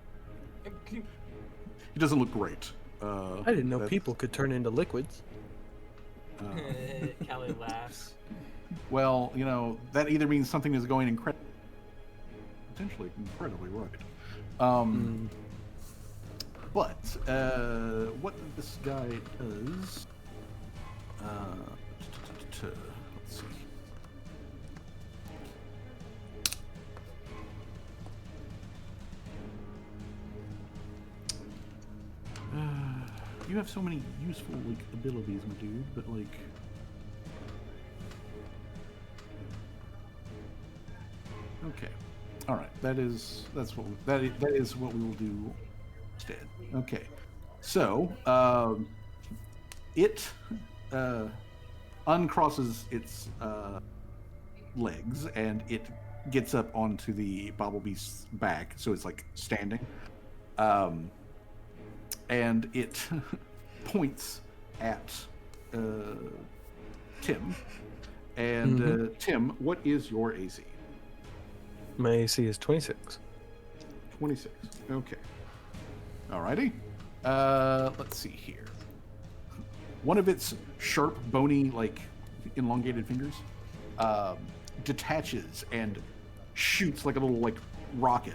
doesn't look great. I didn't know that's- people could turn into liquids. Callie laughs. Well, that either means something is going potentially incredibly right. But what this guy does, let's see. You have so many useful abilities, my dude, but okay, all right. That is what we will do instead. Okay, so it uncrosses its legs and it gets up onto the Bobblebeast's back, so it's like standing. And it points at Tim. And Tim, what is your AC? My AC is 26. 26. Okay. Alrighty. Let's see here. One of its sharp, bony, elongated fingers detaches and shoots like a little rocket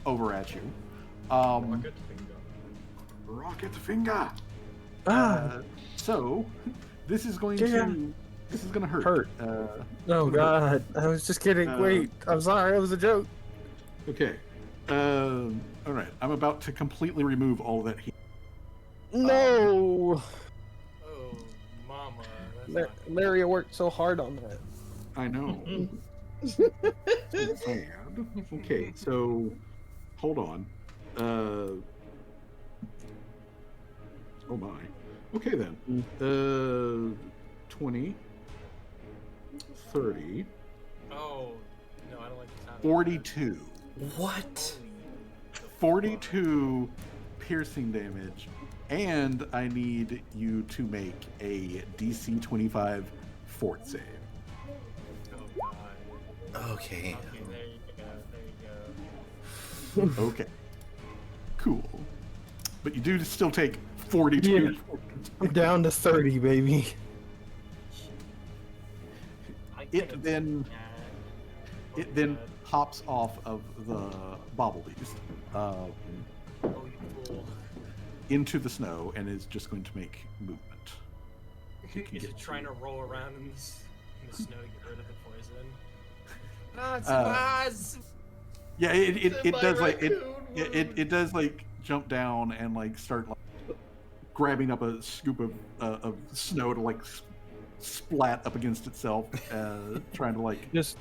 over at you. Rocket finger. Rocket finger. So this is going to hurt. Oh god, I was just kidding. Wait, I'm sorry, it was a joke. Okay. All right. I'm about to completely remove all of that heat. No, Oh, mama. That's not good. Larry worked so hard on that. I know. It's bad. Okay, so hold on. Oh my. Okay then. 20, 30. Oh, no, I don't like the sound 42. What? 42 piercing damage, and I need you to make a DC 25 fort save. Oh god. Okay. Okay, there you go. Okay. Cool. But you do still take 42. We're down to 30, baby. I It could've then- taken that. It then hops off of the bobble beast Oh, you fool. into the snow and is just going to make movement. Is get it trying to roll around in the snow to get rid of the poison? Yeah, it My does like raccoon it does like jump down and like start like grabbing up a scoop of snow to like splat up against itself, trying to like Just,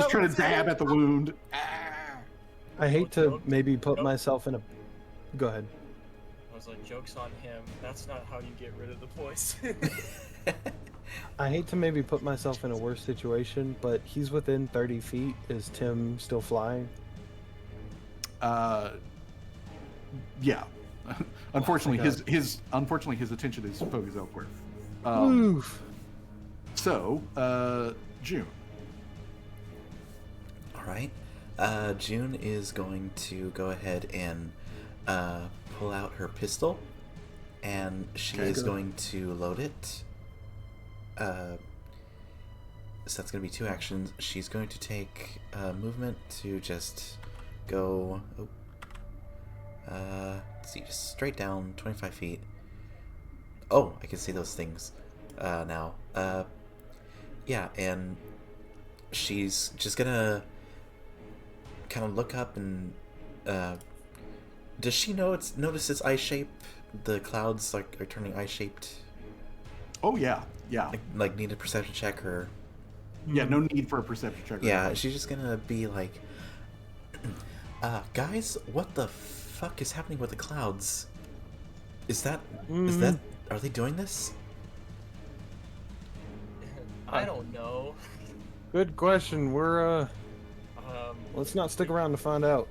trying to dab at the wound. I hate to maybe put myself in a. Go ahead. I was like, joke's on him. That's not how you get rid of the poison. I hate to maybe put myself in a worse situation, but he's within 30 feet. Is Tim still flying? Yeah. Unfortunately, God. his attention is focused elsewhere. Oof. So, June. All right. June is going to go ahead and pull out her pistol, and she Okay, is good. going to load it. So that's going to be 2 actions. She's going to take movement to just go. Let's see, just straight down 25 feet. Oh, I can see those things now. Yeah, and she's just gonna kind of look up and does she notice its eye shape? The clouds like are turning eye shaped. Oh yeah, yeah, Like need a perception check or yeah. No need for a perception check. or yeah. anything. She's just gonna be like, guys, what the fuck is happening with the clouds? Is that are they doing this? I don't know. Good question. We're Um, let's not stick around to find out.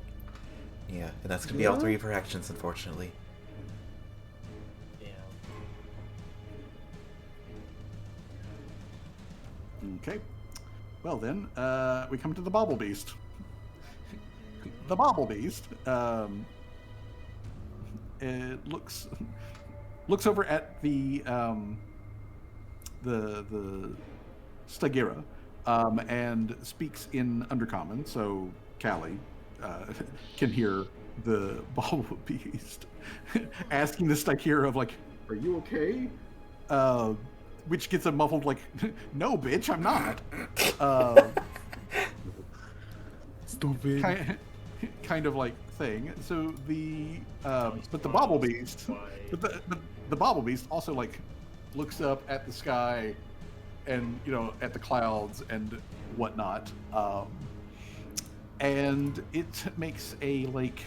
Yeah, and that's gonna be all 3 of her actions, unfortunately. yeah. Okay. Well then, we come to the Bobble Beast. The Bobble Beast it looks over at the Stagira and speaks in Undercommon, so Callie can hear the Bobble Beast asking the Stagira of like, "Are you okay?" Which gets a muffled like, "No, bitch, I'm not." Stupid. Kind of like thing. So the but the Bobble Beast, but the Bobble Beast also like looks up at the sky and at the clouds and whatnot, and it makes a like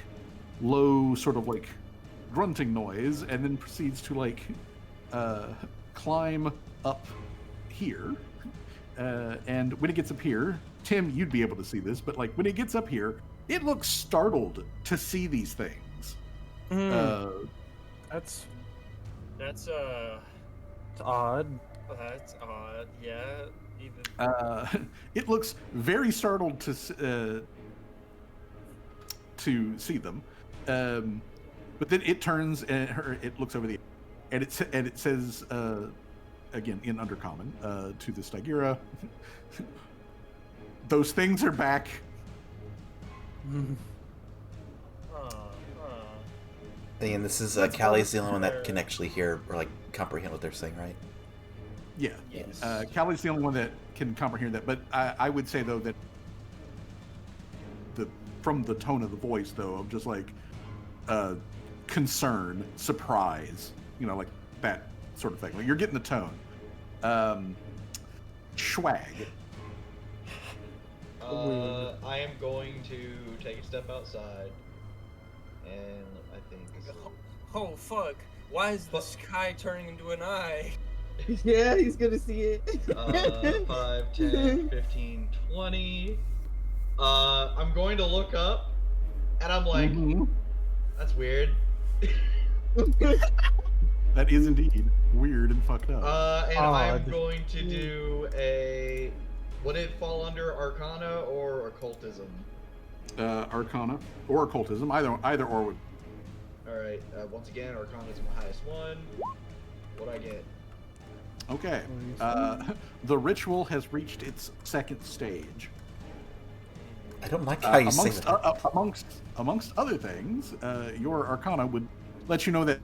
low sort of like grunting noise and then proceeds to like climb up here, and when it gets up here, Tim, you'd be able to see this, but like when it gets up here, it looks startled to see these things. That's That's odd. that's odd. Yeah. Even It looks very startled to see them, but then it turns and it looks over and it says again in Undercommon to the Stygira, "Those things are back." And this is That's Callie's the only one fair. that can actually hear or like comprehend what they're saying, right? Yeah. Yes. Callie's the only one that can comprehend that, but I would say though that from the tone of the voice though of just like concern, surprise, like that sort of thing. Like you're getting the tone. Schwag. I am going to take a step outside, and I think Oh fuck! Why is the sky turning into an eye? Yeah, he's gonna see it. 5, 10, 15, 20. I'm going to look up, and I'm like, Mhm. that's weird. That is indeed weird and fucked up. And I'm Odd. going to do a. Would it fall under Arcana or Occultism? Arcana or occultism, either or would. All right. Once again, Arcana is my highest one. What I get? Okay. The ritual has reached its second stage. I don't like how you say that. Amongst other things, your Arcana would let you know that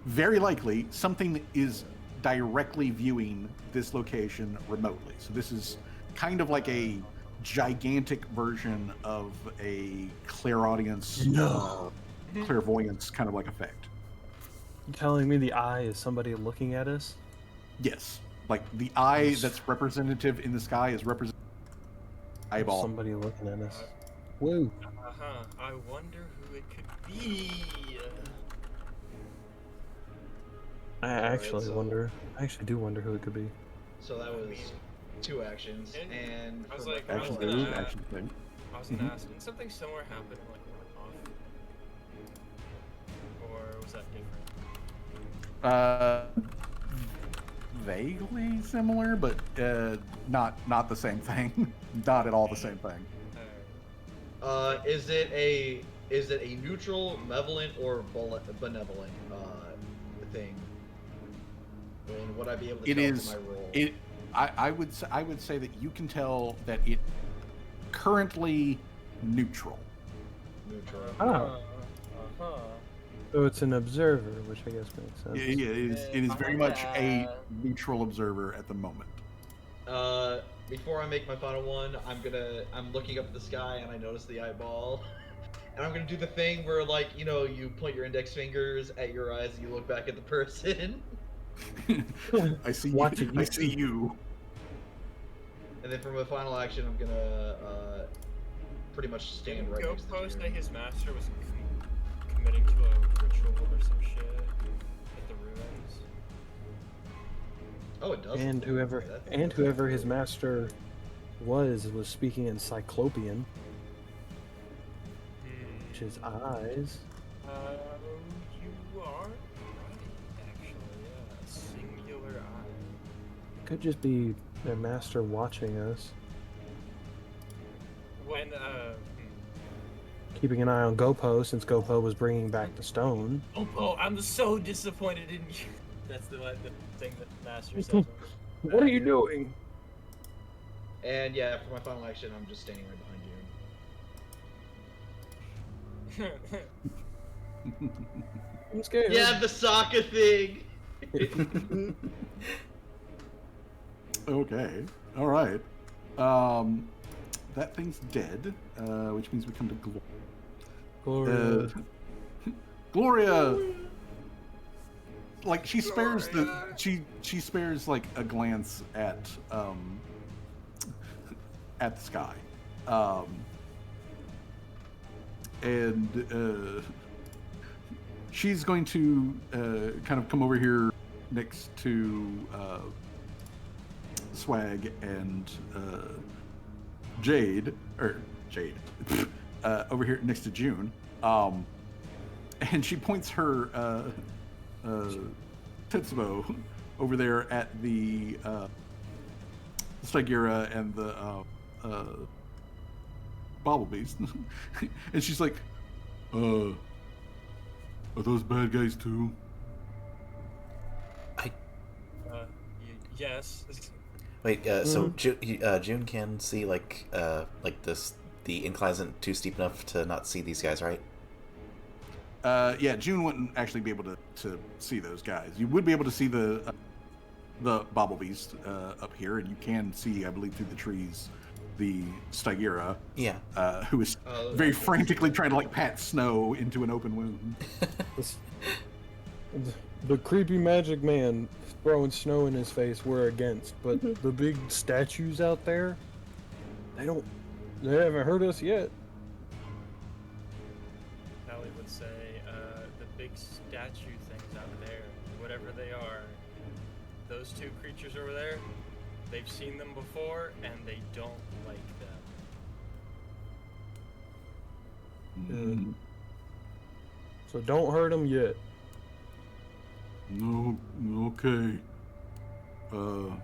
very likely something is directly viewing this location remotely. So this is kind of like a gigantic version of a clairaudience, clairvoyance kind of like effect. You telling me the eye is somebody looking at us? Yes, like the eye that's representative in the sky is representative eyeball. Somebody looking at us. Woo. I wonder who it could be. I actually so- wonder. I actually do wonder who it could be. So that was 2 actions, and I was for my like, final Action gonna move, add- action thing. I was gonna ask, didn't something similar happen in like Off? Or was that different? Vaguely similar, but not the same thing. Not at all the same thing. Is it a neutral, malevolent, or benevolent thing? And would I be able to It tell is. from my roll? I would say that you can tell that it currently neutral. Neutral. Oh. So it's an observer, which I guess makes sense. Yeah, it is very much a neutral observer at the moment. Before I make my final one, I'm looking up at the sky and I notice the eyeball. And I'm gonna do the thing where, like, you know, you point your index fingers at your eyes and you look back at the person. I see. Watching I see you. And then for my final action, I'm gonna pretty much stand right Go next to the post June. that his master was committing to a ritual or some shit at the ruins. Oh, it does. And whoever his master was speaking in Cyclopean, which is eyes. You are right, actually, yeah. Singular eye. Could just be their master watching us, When, keeping an eye on Gopo since Gopo was bringing back the stone. Oh, I'm so disappointed in you. That's the thing that the master says. What are you doing? And yeah, for my final action, I'm just standing right behind you. I'm scared. Yeah, the Sokka thing. Okay. All right. That thing's dead, which means we come to Gloria. Gloria. Like she spares she spares like a glance at the sky, and she's going to kind of come over here next to Swag and Jade over here next to June, and she points her Tetsubo over there at the Stygira and the Bobblebees, and she's like, "Are those bad guys too?" Yes. Wait, so June can see like this. The incline isn't too steep enough to not see these guys, right? Yeah, June wouldn't actually be able to see those guys. You would be able to see the Bobblebees up here, and you can see, I believe, through the trees, the Stygira, Yeah. who is very frantically trying to like pat snow into an open wound. The creepy magic man throwing snow in his face we're against, but the big statues out there, they haven't hurt us yet. Hallie would say, the big statue things out there, whatever they are, those two creatures over there, they've seen them before, and they don't like them. So don't hurt him yet. No, okay. And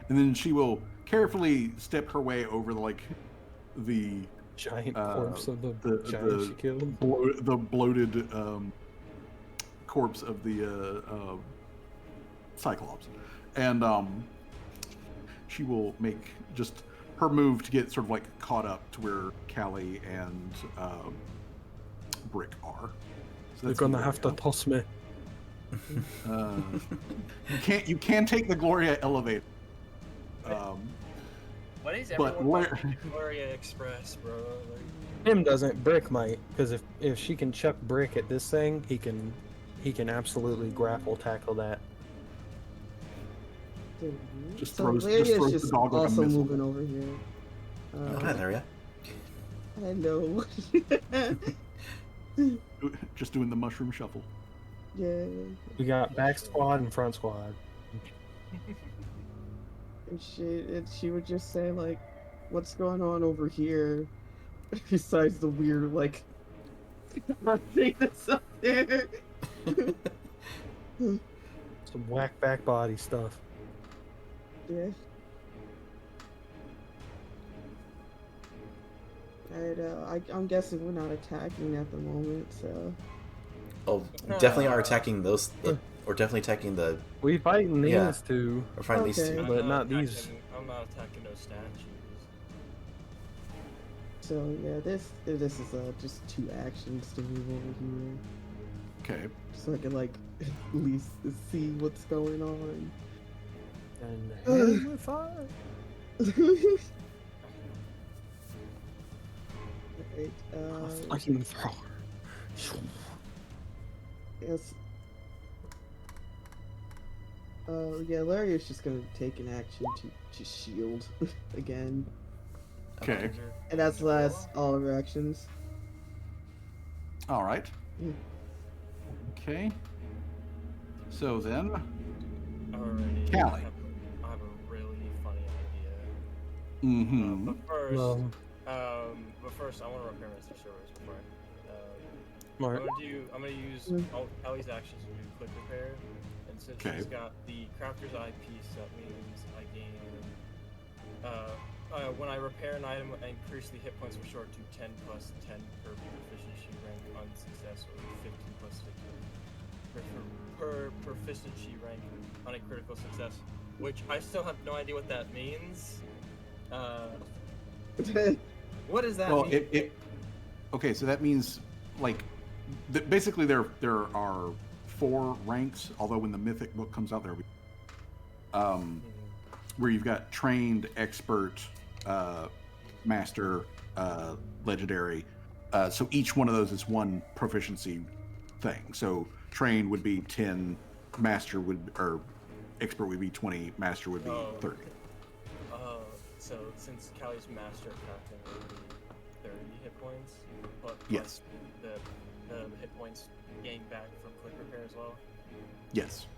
then she will carefully step her way over the Giant corpse of the giant she killed. the bloated corpse of the Cyclops, and she will make just her move to get sort of like caught up to where Callie and Brick are. So You're gonna have to toss me. You can take the Gloria elevator. What is But everyone talking Gloria Express, bro? Like, Him doesn't. Brick might, because if she can chuck Brick at this thing, he can absolutely grapple tackle that. Just So throws Laria's the just dog like a also missile. moving over here. Oh, hi, Laria. Hello. Just doing the mushroom shuffle. Yeah. We got back squad and front squad. And she would just say like, "What's going on over here?" Besides the weird like thing that's up there. Some whack back body stuff. Yeah. And I'm guessing we're not attacking at the moment, so. Oh, definitely are attacking those. Or definitely attacking the. We fighting these Yeah. two. We're fighting these Okay. two. But not these. I'm not attacking those statues. So yeah, this is just 2 actions to move over here, Okay. so I can like at least see what's going on. And hammer fire. Alright, Flamethrower. yes. Yeah, Laria's just gonna take an action to shield again, Okay. and that's the last all of her actions. All right. Mm. Okay. So then, Alrighty. Callie. I have a really funny idea. mm-hmm. But first, Well, I want to repair Mr. Shores before. smart. I'm gonna use all Callie's actions to do quick repair, and since Okay. she's got the crafter's eye piece, that means I gain. When I repair an item, I increase the hit points for short to 10 plus 10 per proficiency rank on success, or 15 plus 15 per proficiency rank on a critical success. Which I still have no idea what that means. What does that Well, mean? okay. So that means like basically there are 4 ranks. Although when the Mythic book comes out, there will be where you've got trained, expert, master, legendary. So each one of those is one proficiency thing. So trained would be 10, master or expert would be 20, master would be 30. So since Callie's master crafting would be 30 hit points, but Yes. the hit points gained back from quick repair as well. Yes.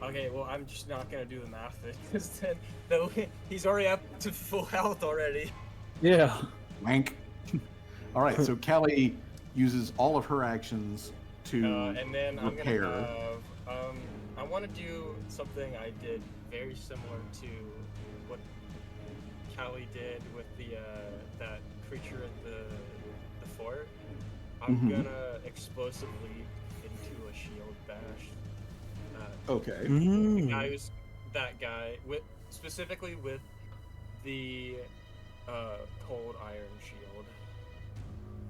Okay, well I'm just not gonna do the math because then he's already up to full health already. Yeah. Wank. All right. So Callie uses all of her actions to And then repair. I'm gonna have I want to do something I did very similar to what Callie did with the that creature at the fort. I'm Mhm. gonna explosive leap into a shield bash. Okay. The guy who's that guy with specifically with the cold iron shield.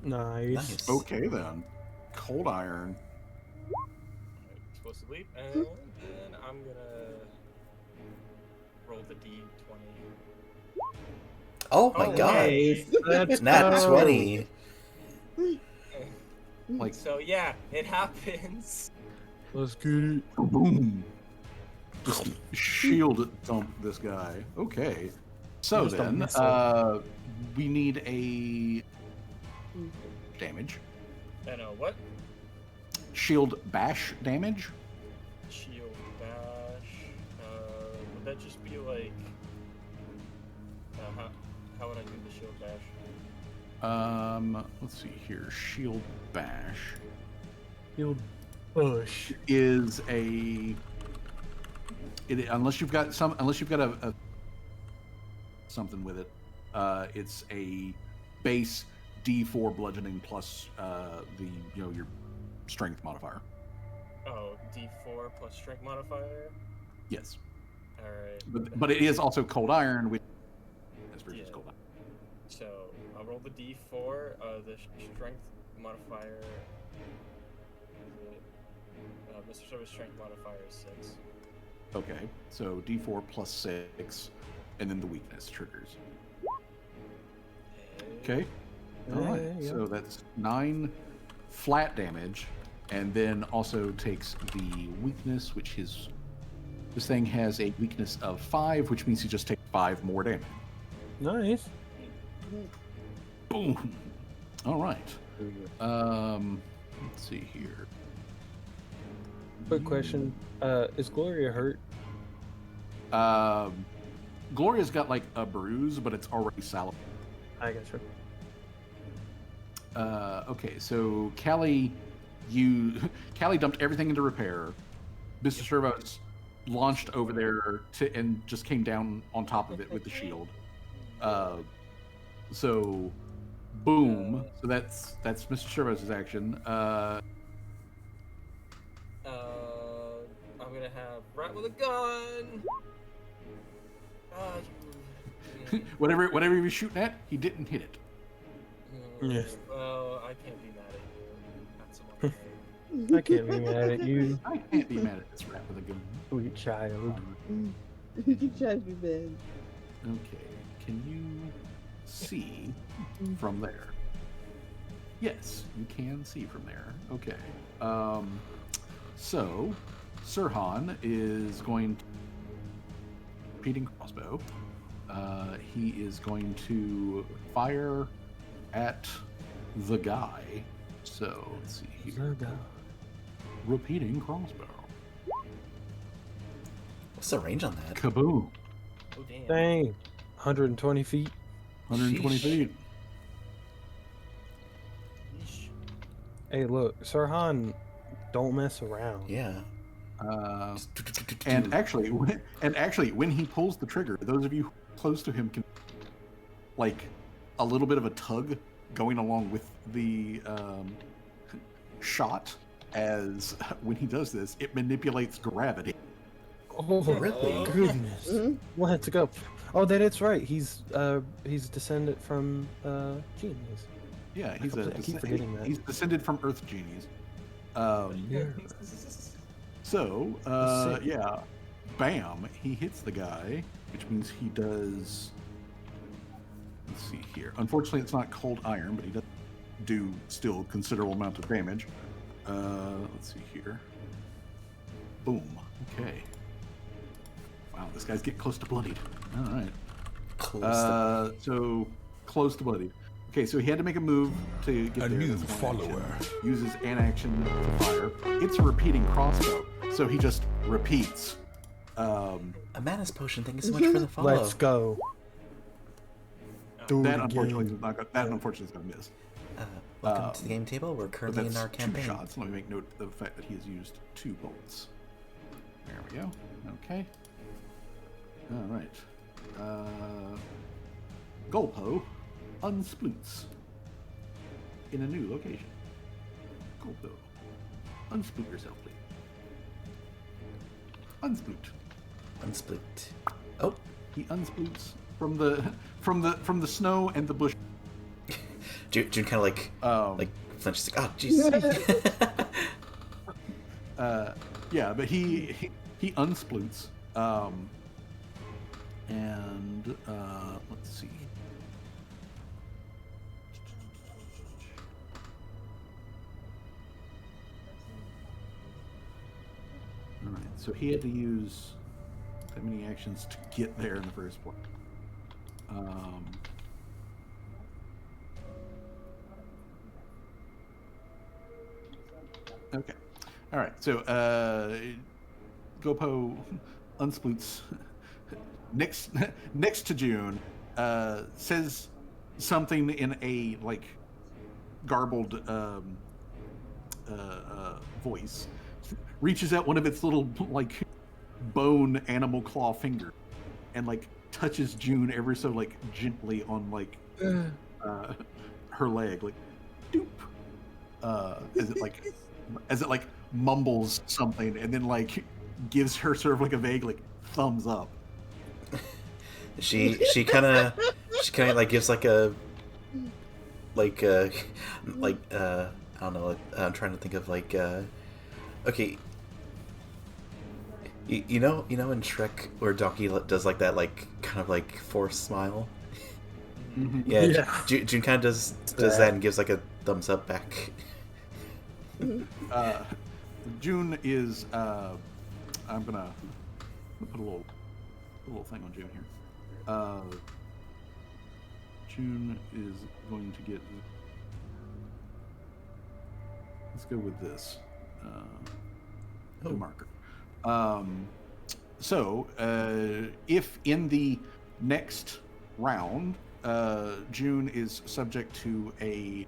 Nice. Nice. Okay then. Cold iron. Explosive leap, and then I'm gonna roll the d20. Oh my god. Nice. Let's Nat go. 20. Like So yeah, it happens. Let's get it. boom. Just shield dump this guy. Okay. So Just a then, missile. we need a damage. And what? Shield bash damage. Shield bash. Would that just be like? How would I do the shield bash? Let's see here. Shield bash Shield push. is unless you've got a something with it. It's a base D4 bludgeoning plus your strength modifier. Oh, D4 plus strength modifier. Yes, All right. but it is also cold iron, which is versus Yeah. cold iron. So I'll roll the D4. The strength modifier. Mr. Service strength modifier is 6. Okay, so D4 plus 6, and then the weakness triggers. Okay. All right. Yeah. So that's 9 flat damage, and then also takes the weakness, which is this thing has a weakness of 5, which means he just takes 5 more damage. Nice. Boom. All right. Let's see here. Quick question. Is Gloria hurt? Gloria's got like a bruise, but it's already salve. I got you. Okay, so Callie dumped everything into repair. Mr. Servos launched over there and just came down on top of it with the shield. So, boom. So that's Mr. Servos' action. I'm gonna have rat with a gun. whatever he was shooting at, he didn't hit it. Yes. Well, I can't be mad at you. That's some I can't be mad at you, I can't be mad at this rat with a gun. sweet child. You try to be bad. Okay, can you see from there? Yes, you can see from there. Okay. So Sirhan is going to repeating crossbow. He is going to fire at the guy. So let's see here. Repeating crossbow. What's the range on that? Kaboom. Oh damn. Dang. 120 feet. 120 Sheesh. feet. Yeesh. Hey, look, Sirhan, don't mess around. Yeah. And actually, when he pulls the trigger, those of you close to him can like a little bit of a tug going along with the shot. As when he does this, it manipulates gravity. Oh, Really? goodness. Let's go. Oh, that's right. He's descended from genies. Yeah, I keep forgetting that. he's descended from Earth genies. Yeah. So, Sick. yeah, bam, he hits the guy, which means he does. Let's see here. Unfortunately, it's not cold iron, but he does do still considerable amount of damage. Let's see here. Boom. Okay. Wow, this guy's getting close to bloodied. All right. So close to bloodied. Okay, so he had to make a move to get A there. new That's one action. follower. Uses an action to fire. It's a repeating crossbow, so he just repeats. A Manus potion. Thank you so much for the follow. Let's go. Do That it unfortunately again. is not. That unfortunately is going to miss. Welcome to the game table. We're But currently that's in our campaign. 2 shots. Let me make note of the fact that he has used 2 bolts. There we go. Okay. All right. Golpo unsploots in a new location. Golpo, unsploot yourself, please. Unsploot. Unsplit. Oh, He unsploots from the snow and the bush. June kind of like flinches. Like, oh, jeez. Yeah, but he unsploots. And let's see. All right, so he had to use that many actions to get there in the first place. Okay. All right. So Gopo unsploots next to June. Says something in a like garbled voice, reaches out one of its little like bone animal claw finger and like touches June ever so like gently on like her leg, like doop, as it like mumbles something and then like gives her sort of like a vague like thumbs up. She kind of like gives like a like I don't know. I'm trying to think of like okay. You know in Shrek where Donkey does like that like kind of like forced smile. Yeah, Yeah. June kind of does that and gives like a thumbs up back. June is I'm gonna put a little thing on June here. June is going to get. Let's go with this marker. So if in the next round June is subject to a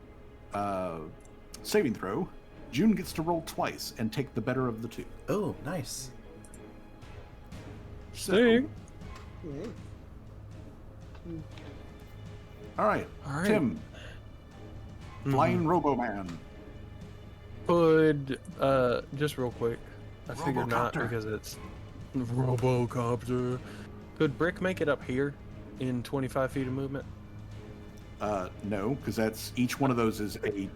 saving throw, June gets to roll twice and take the better of the two. Oh, nice. So, Sick. Yeah. all right, Tim, Flying Robo-Man. Could just real quick, I figured not Robocopter. because it's Robocopter. Could Brick make it up here in 25 feet of movement? No, because that's each one of those is a.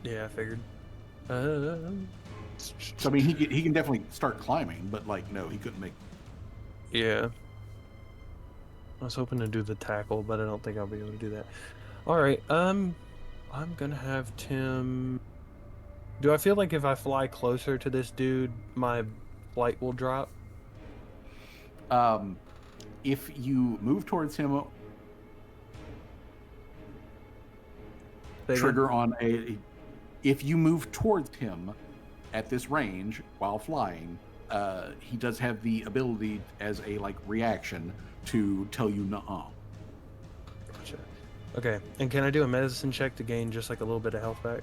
Yeah, I figured. So I mean, he can definitely start climbing, but like no, he couldn't make. Yeah. I was hoping to do the tackle, but I don't think I'll be able to do that. All right. I'm gonna have Tim. Do I feel like if I fly closer to this dude, my flight will drop? If you move towards him, trigger on a. If you move towards him at this range while flying, he does have the ability as a like reaction to tell you nuh-uh. Gotcha. Okay, and can I do a medicine check to gain just like a little bit of health back?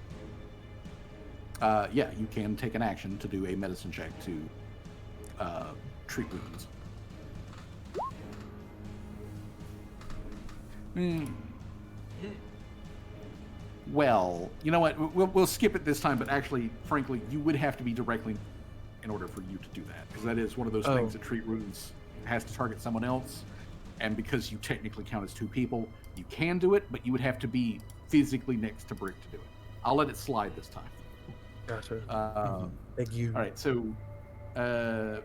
Yeah, you can take an action to do a medicine check to treat wounds. Well, you know what? We'll skip it this time, but actually, frankly, you would have to be directly in order for you to do that, because that is one of those things that treat wounds has to target someone else, and because you technically count as two people, you can do it, but you would have to be physically next to Brick to do it. I'll let it slide this time. Gotcha. Thank you. All right, so to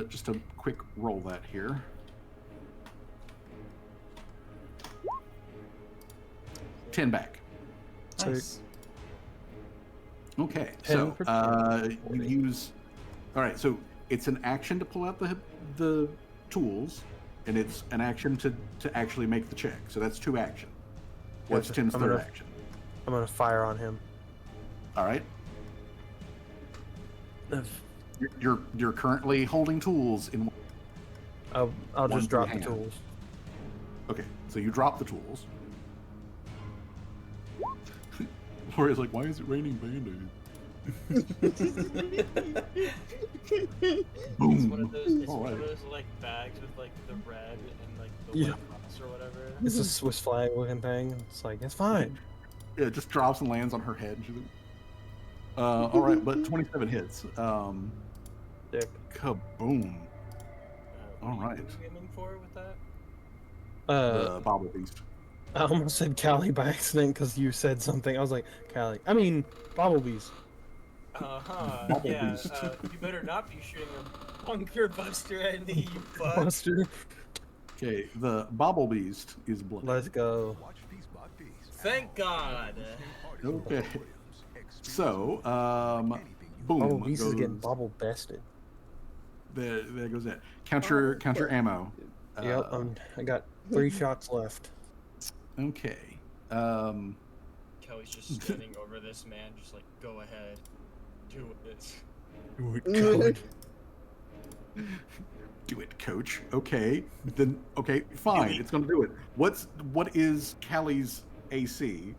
just a quick roll that here. $10 back. Nice. Okay, 10 so for you use. All right, so it's an action to pull out the tools, and it's an action to actually make the check. So that's 2 action. What's Gotcha. Tim's third action? I'm gonna fire on him. All right. You're currently holding tools in. I'll One just drop the hand. tools. Okay, so you drop the tools. Lori's like, why is it raining Band-Aids? Boom. It's one of those. It's All one of right. those like bags with like the red and like the Yeah. white cross or whatever. It's a Swiss flag looking thing. It's like it's fine. Yeah, it just drops and lands on her head. She's like, all right, but 27 hits. Dick. Kaboom. All What are right. you aiming for with that? The Bobble Beast. I almost said Callie by accident because you said something. I was like, Callie. I mean, Bobblebees. Bubble Yeah. Beast. You better not be shooting a bunker buster at me, you fuck. Buster. Okay, the Bobble Beast is blood. Let's go. Thank God. Okay. So, boom. Bobblebees is getting goes- bobble bested. There goes that. Count your ammo. Yep. I got 3 shots left. Okay. Kelly's just standing over this man, just like, go ahead, do it. do it, coach. Okay, then okay, fine. It's gonna do it. What is Callie's AC?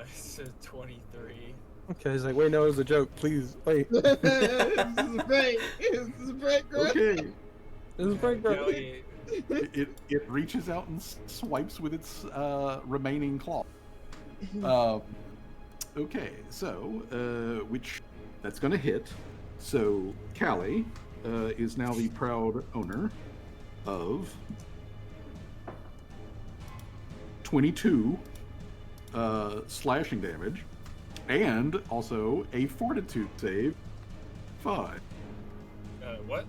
It's a 23. Okay, he's like, wait, no, it was a joke. Please, wait. This is a prank. This is a prank, bro. Okay. This is Frank. Kelly, It reaches out and swipes with its remaining claw. Okay, so which that's gonna hit. So Callie is now the proud owner of 22 slashing damage, and also a fortitude save 5. what?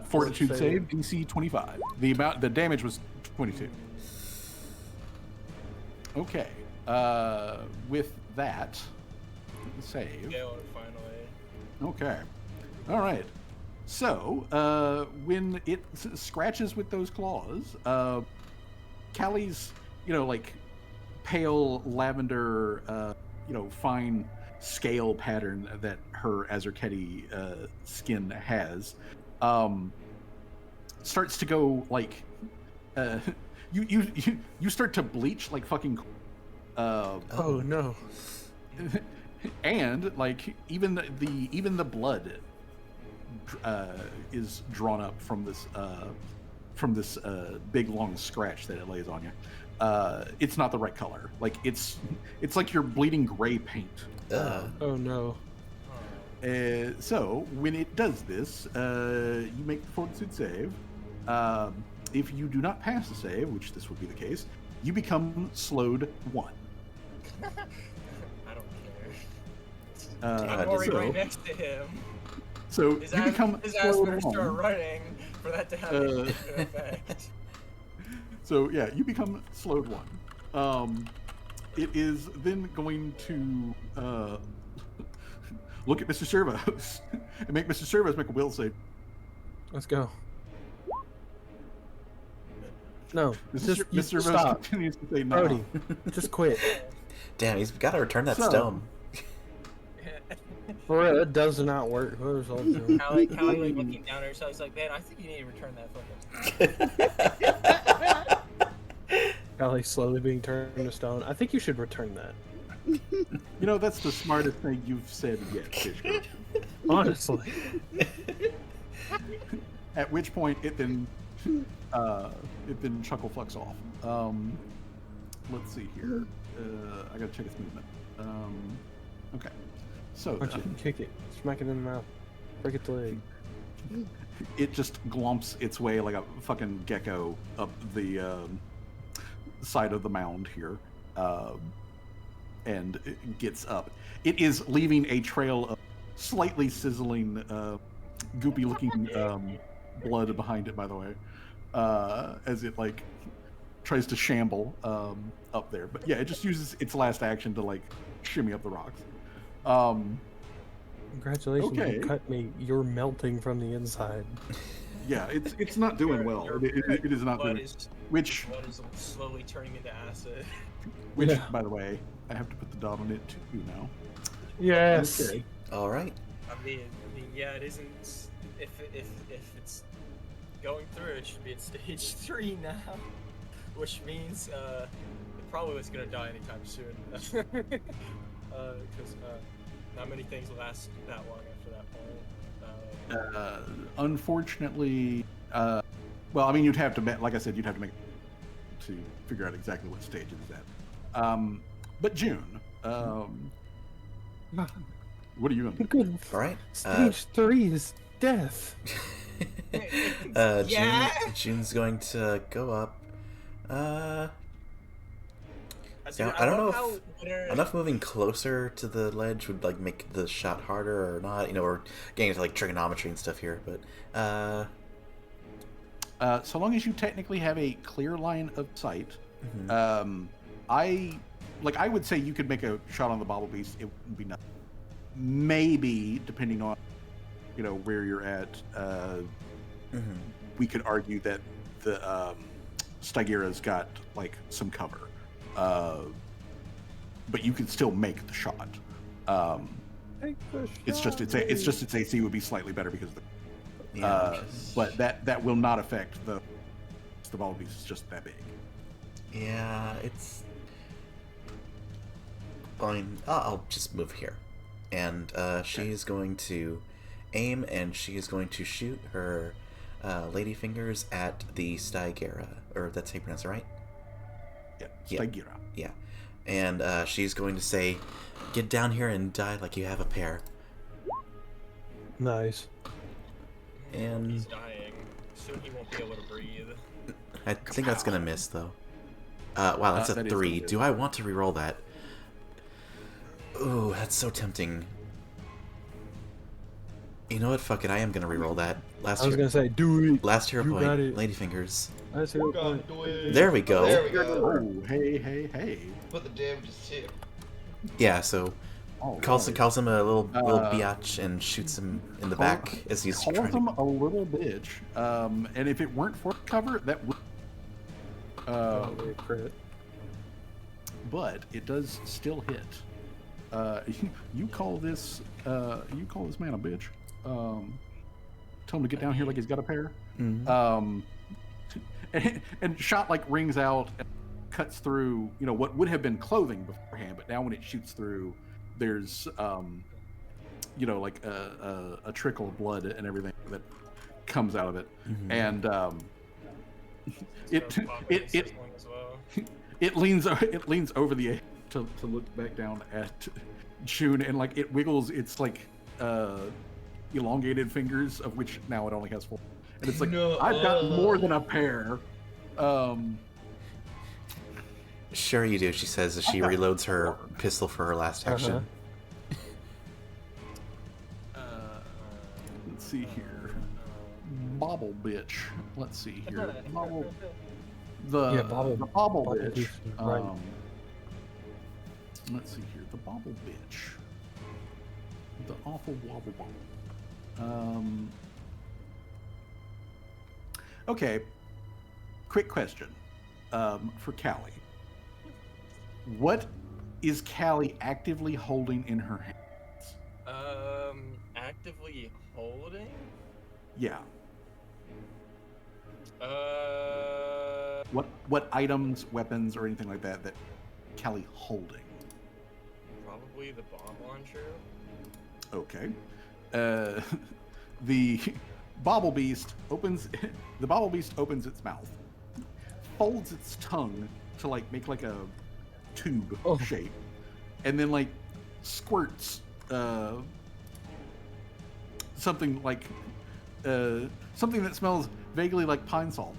Fortitude Save. save DC 25. The damage was 22. Okay. With that save. Galen, finally. Okay. All right. So, when it scratches with those claws, Callie's, like pale lavender, fine scale pattern that her Azerketi skin has, starts to go like, you start to bleach like fucking. Oh no. And like even the blood is drawn up from this big long scratch that it lays on you. It's not the right color. Like it's like you're bleeding gray paint. Oh no. So when it does this, you make the fortitude save. If you do not pass the save, which this would be the case, you become slowed 1. I don't care. I'm already so- right next to him. So His you ass, become his ass better slowed start 1. running for that to have an effect. So yeah, you become slowed 1. It is then going to look at Mr. Servos and make Mr. Servos make a will save. Let's go. No, Mr. just Servos stop. continues to say no. Brody, just quit. Damn, he's got to return that So- stone. For real, it does not work. Whoever's all doing. Callie like looking down at herself. He's like, man, I think you need to return that fucking. Callie slowly being turned to stone. I think you should return that. That's the smartest thing you've said yet, Fishker. Honestly. At which point it then chuckle fucks off. Let's see here. I gotta check its movement. Okay. So Punch it, kick it, smack it in the mouth, break its leg. it just glomps its way like a fucking gecko up the side of the mound here, and it gets up. It is leaving a trail of slightly sizzling, goopy-looking blood behind it. By the way, as it like tries to shamble up there. But yeah, it just uses its last action to like shimmy up the rocks. Congratulations, Okay. you cut me. You're melting from the inside. Yeah, it's not doing well. Your It is not blood doing. is Which blood is slowly turning into acid. Yeah. by the way, I have to put the dot on it too now. Yes. Okay. All right. I mean, yeah, it isn't. If it's going through, it should be at stage 3 now, which means it probably was gonna die anytime soon. Because not many things last that long after that point. Unfortunately, well, I mean, you'd have to, like I said, you'd have to make to figure out exactly what stage it is at. But June, what are you gonna do? Good. All right. Stage 3 is death. Yeah. June's going to go up. Dude, I don't love know how if Winter- enough moving closer to the ledge would like make the shot harder or not. We're getting into like trigonometry and stuff here, but So long as you technically have a clear line of sight, mhm. I would say you could make a shot on the bobble beast. It wouldn't be nothing. Maybe depending on where you're at, Mhm. we could argue that the Stygira's got like some cover, but you could still make the shot. It's just its AC would be slightly better because of Yeah, But that will not affect the ball beast. It's just that big. Yeah, it's fine. I'll just move here, and she's going to aim, and she is going to shoot her lady fingers at the Stygera, or that's how you pronounce it, right? Yeah, Yeah. Stygira. Yeah, and she's going to say, "Get down here and die like you have a pair." Nice. And He's dying. Soon he won't be able to breathe. I think that's gonna miss though. Wow, that's a that is 3. gonna miss. Do I want to re-roll that? Ooh, that's so tempting. You know what? Fuck it. I am gonna re-roll that. I was gonna say, do it. Last hero You point. got it. Ladyfingers. That's your Gonna point. do it. There we go. There we go. Oh, hey. Put the damages too. Yeah. So All calls right. him a little Uh, biatch and shoots him in the Call- back as he's calls trying him to. a little bitch. And if it weren't for cover, that would. Probably a crit. But it does still hit. You call this man a bitch. Tell him to get down here like he's got a pair. Mhm. And shot like rings out, and cuts through. You know what would have been clothing beforehand, but now when it shoots through, there's like a trickle of blood and everything that comes out of it, Mhm. and it So Papa it uses it one as well. it leans over the edge to look back down at June, and like it wiggles its like elongated fingers, of which now it only has 4, and it's like, No. I've got more than a pair. Sure you do, she says as she Okay. reloads her pistol for her last action. Let's see here. Bobble bitch. Let's see here. Bobble. The Bobble- the bobble Bobble bitch. bitch, right. Let's see here. The bobble bitch. The awful wobble bobble. Okay. Quick question. For Callie. What is Callie actively holding in her hands? Actively holding? Yeah. Uh, What items, weapons, or anything like that Callie holding? probably the bomb launcher. Okay. The bobble beast opens its mouth, folds its tongue to like make like a tube Oh. shape, and then like squirts something like something that smells vaguely like pine salt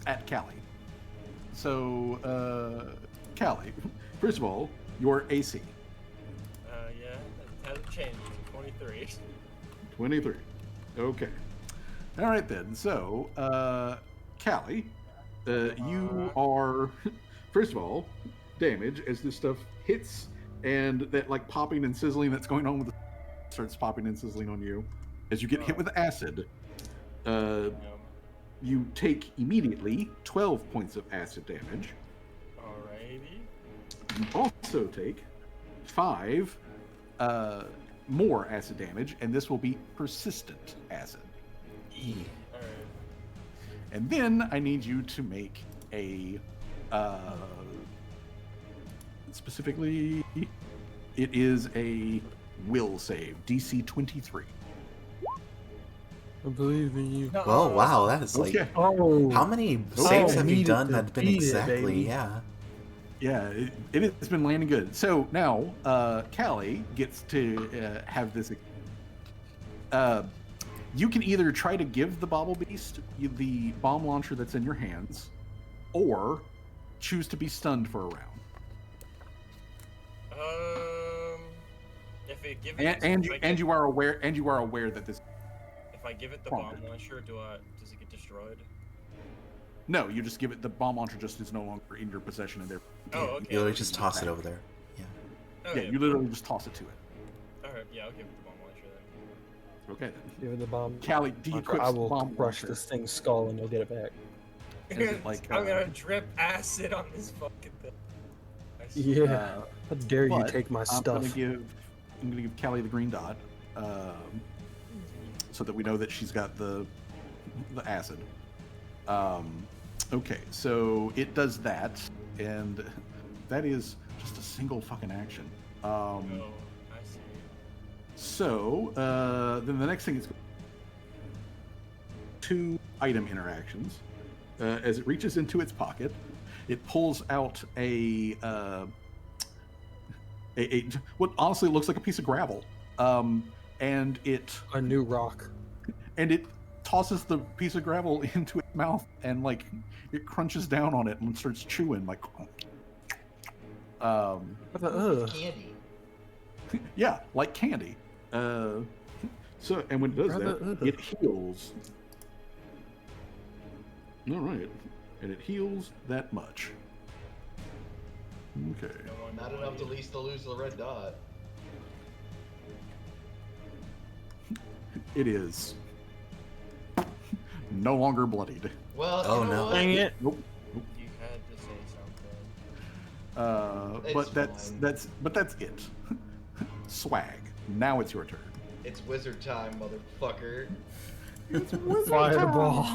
at Callie. So Callie, first of all, your AC. Yeah, it hasn't changed. 23. 23. Okay. All right then. So, Callie, you are first of all damage as this stuff hits, and that like popping and sizzling that's going on with the starts popping and sizzling on you as you get hit with acid. You take immediately 12 points of acid damage. Alrighty. You also take 5 more acid damage, and this will be persistent acid. Alright. And then I need you to make a specifically, it is a will save, DC 23. I believe in you. Well, wow, that is like. Okay. Oh, How many Oh, saves have you needed done to that have been beat it, exactly? baby. Yeah. Yeah, it has been landing good. So now, Callie gets to have this. You can either try to give the Bobble Beast the bomb launcher that's in your hands, or choose to be stunned for a round. If it give it, And you are aware that this. if I give it the prompted. bomb launcher, does it get destroyed? No, you just give it the bomb launcher. Just is no longer in your possession, and there. Oh, okay. You literally just toss it over there. Yeah. Okay. Yeah, you literally just toss it to it. Alright, yeah, I'll give it the bomb launcher then. Okay then. Give it the bomb. Callie, I the will bomb crush launcher. this thing's skull and you'll get it back. Is it like, I'm gonna drip acid on this fucking thing. Yeah. How dare you but take my I'm stuff? gonna give Callie the green dot. so that we know that she's got the acid. Okay, so it does that, and that is just a single fucking action. Oh, I see. So then the next thing is 2 item interactions. As it reaches into its pocket, it pulls out a what honestly looks like a piece of gravel, and it A new rock. tosses the piece of gravel into its mouth, and like it crunches down on it and starts chewing like. What the, ugh. Candy. Yeah, like candy. So, and when it does Rather, that, ugh. it heals. All right, and it heals that much. Okay. No one Not enough to lose the red dot. It is no longer bloodied. Well, Oh, you know no. what? Dang it. Nope. You had to say something. But It's fine. that's it. Swag. Now it's your turn. It's wizard time, motherfucker. Fireball.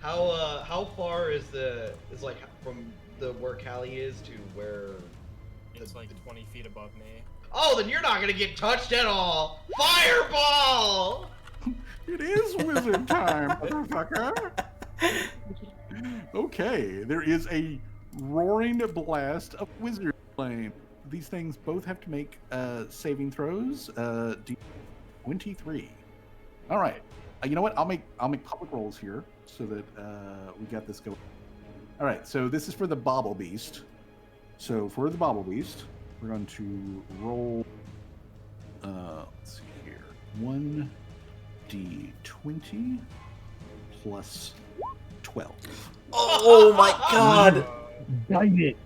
How far is like from the where Callie is to where? It's like 20 feet above me. Oh, then you're not gonna get touched at all. Fireball! It is wizard time, motherfucker. Okay, there is a roaring blast of wizard flame. These things both have to make saving throws. D23. All right. You know what? I'll make public rolls here so that we got this going. All right. So this is for the Bobble Beast. So for the Bobble Beast, we're going to roll. Let's see here. 1d20 plus 12. Oh my god! Bite it.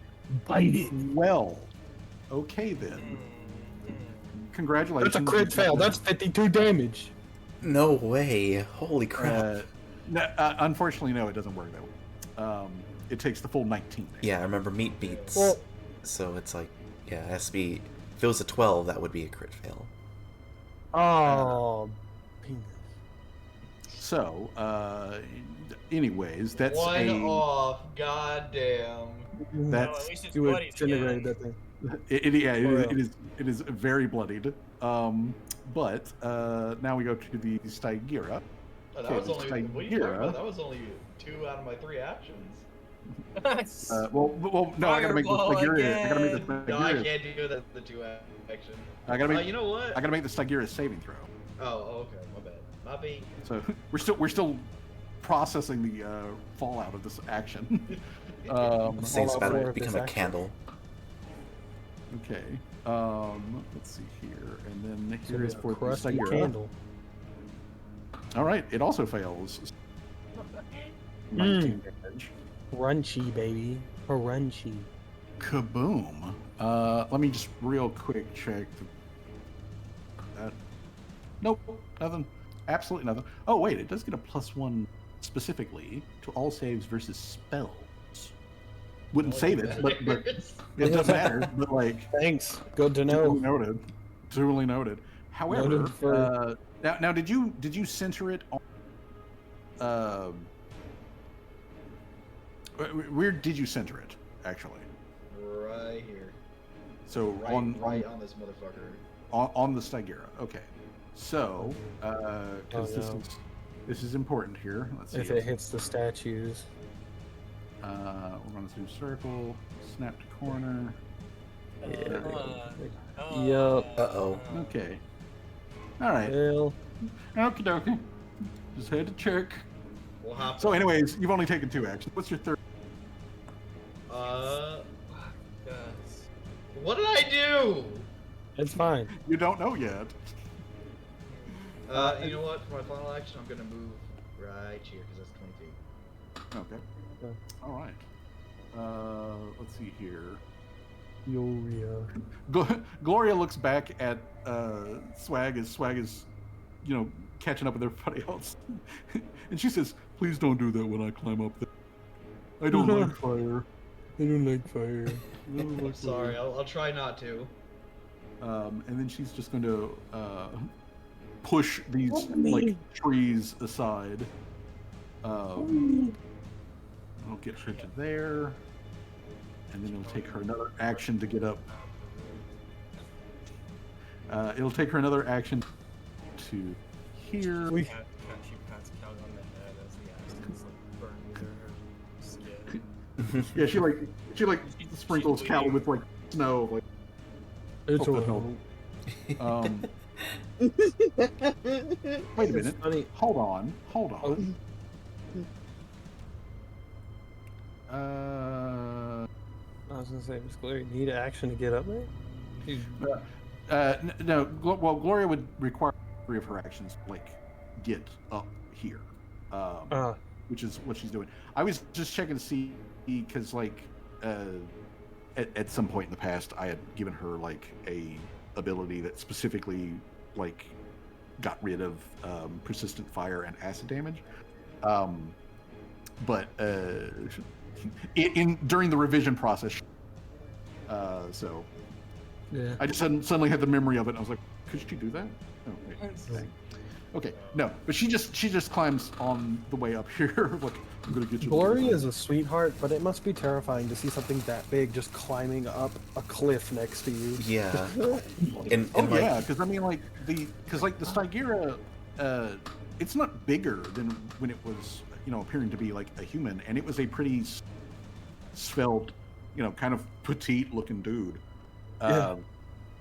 Bite it. Well, okay then. Congratulations. That's a crit fail. That's 52 damage. No way. Holy crap. Unfortunately, no, it doesn't work that way. It takes the full 19. Yeah, I remember meat beats. Well- So it's like, yeah, it has to be. If it was a 12, that would be a crit fail. Oh, penis. So, anyways, that's One a. off. Goddamn. That's No, at least it's You would bloody incinerate again. that thing. it is very bloodied. But now we go to the Stygira. Oh, that Okay, was the only. What are you talking Stygira. about? That was only 2 out of my 3 actions. Well, no, I gotta make the Fireball Stygira. I gotta make the again. No, I Stygira. can't do that. The 2 action. I gotta make. You know what? I gotta make the Stygira saving throw. Oh, okay. My bad. My bad. So we're still processing the fallout of this action. This thing's Fallout about 4 to of become this a action. candle. Okay. Let's see here, and then So here is it's a for the crusty Stygira. candle. All right, it also fails. 19 damage. Crunchy, baby. Crunchy. Kaboom. Let me just real quick check. Nope, nothing. Absolutely nothing. Oh wait, it does get a +1 specifically to all saves versus spells. Wouldn't save it, but it doesn't matter. But like, Thanks. Good to duly know. noted. Duly noted. However, Noted for- now did you center it on? Where did you center it actually? Right here. So Right on this motherfucker. on the Stygira. Okay. So, because Oh, no. this is important here. Let's see. If it hits the statues. We're going to do circle, snap to corner. Yup. Uh-oh. Okay. All right. Well, Okie dokie. Just had to check. We'll hop. So, anyways, you've only taken 2 actions. What's your third? Yes. What did I do? it's fine. You don't know yet. You know what? For my final action, I'm gonna move right here because that's 20 feet. Okay. Okay. All right. Let's see here. Gloria. Gloria looks back at Swag as catching up with everybody else, and she says, "Please don't do that when I climb up there. I don't like fire." I don't like fire. I don't like I'm sorry. fire." I'll try not to. And then she's just going to push these like trees aside. I'll get her to there, and then it'll take her another action to get up. It'll take her another action to here. She pats Callie on the head as the acid is like burning her skin. Yeah, she sprinkles Callie with like snow. Like It's hope that all. helps. Wait a minute. Funny. Hold on. I was gonna say, Miss Gloria, need action to get up there? No. Well, Gloria would require 3 of her actions to like get up here, which is what she's doing. I was just checking to see because like at some point in the past, I had given her like a ability that specifically like got rid of persistent fire and acid damage. But during the revision process, so Yeah. I just suddenly had the memory of it. And I was like, could she do that? Oh, wait. Okay, no, but she just climbs on the way up here. Like, I'm gonna get you. Gloria is a sweetheart, but it must be terrifying to see something that big just climbing up a cliff next to you. Yeah. And Oh like, yeah, because I mean, like the Stygira, it's not bigger than when it was, appearing to be like a human, and it was a pretty svelte, kind of petite-looking dude. Yeah.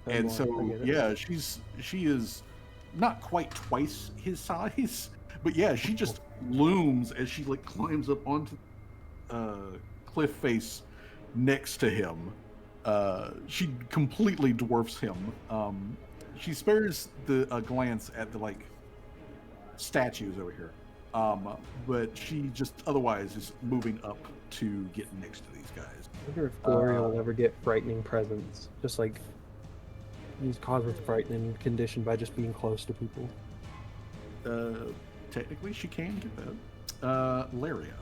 And I so get it. yeah, she is not quite twice his size, but yeah, she just looms as she like climbs up onto cliff face next to him. She completely dwarfs him. She spares a glance at the like statues over here, but she just otherwise is moving up to get next to these guys. I wonder if Gloria will ever get frightening presence. Just like he's caused with frightening condition by just being close to people. Technically, she can get that. Laria.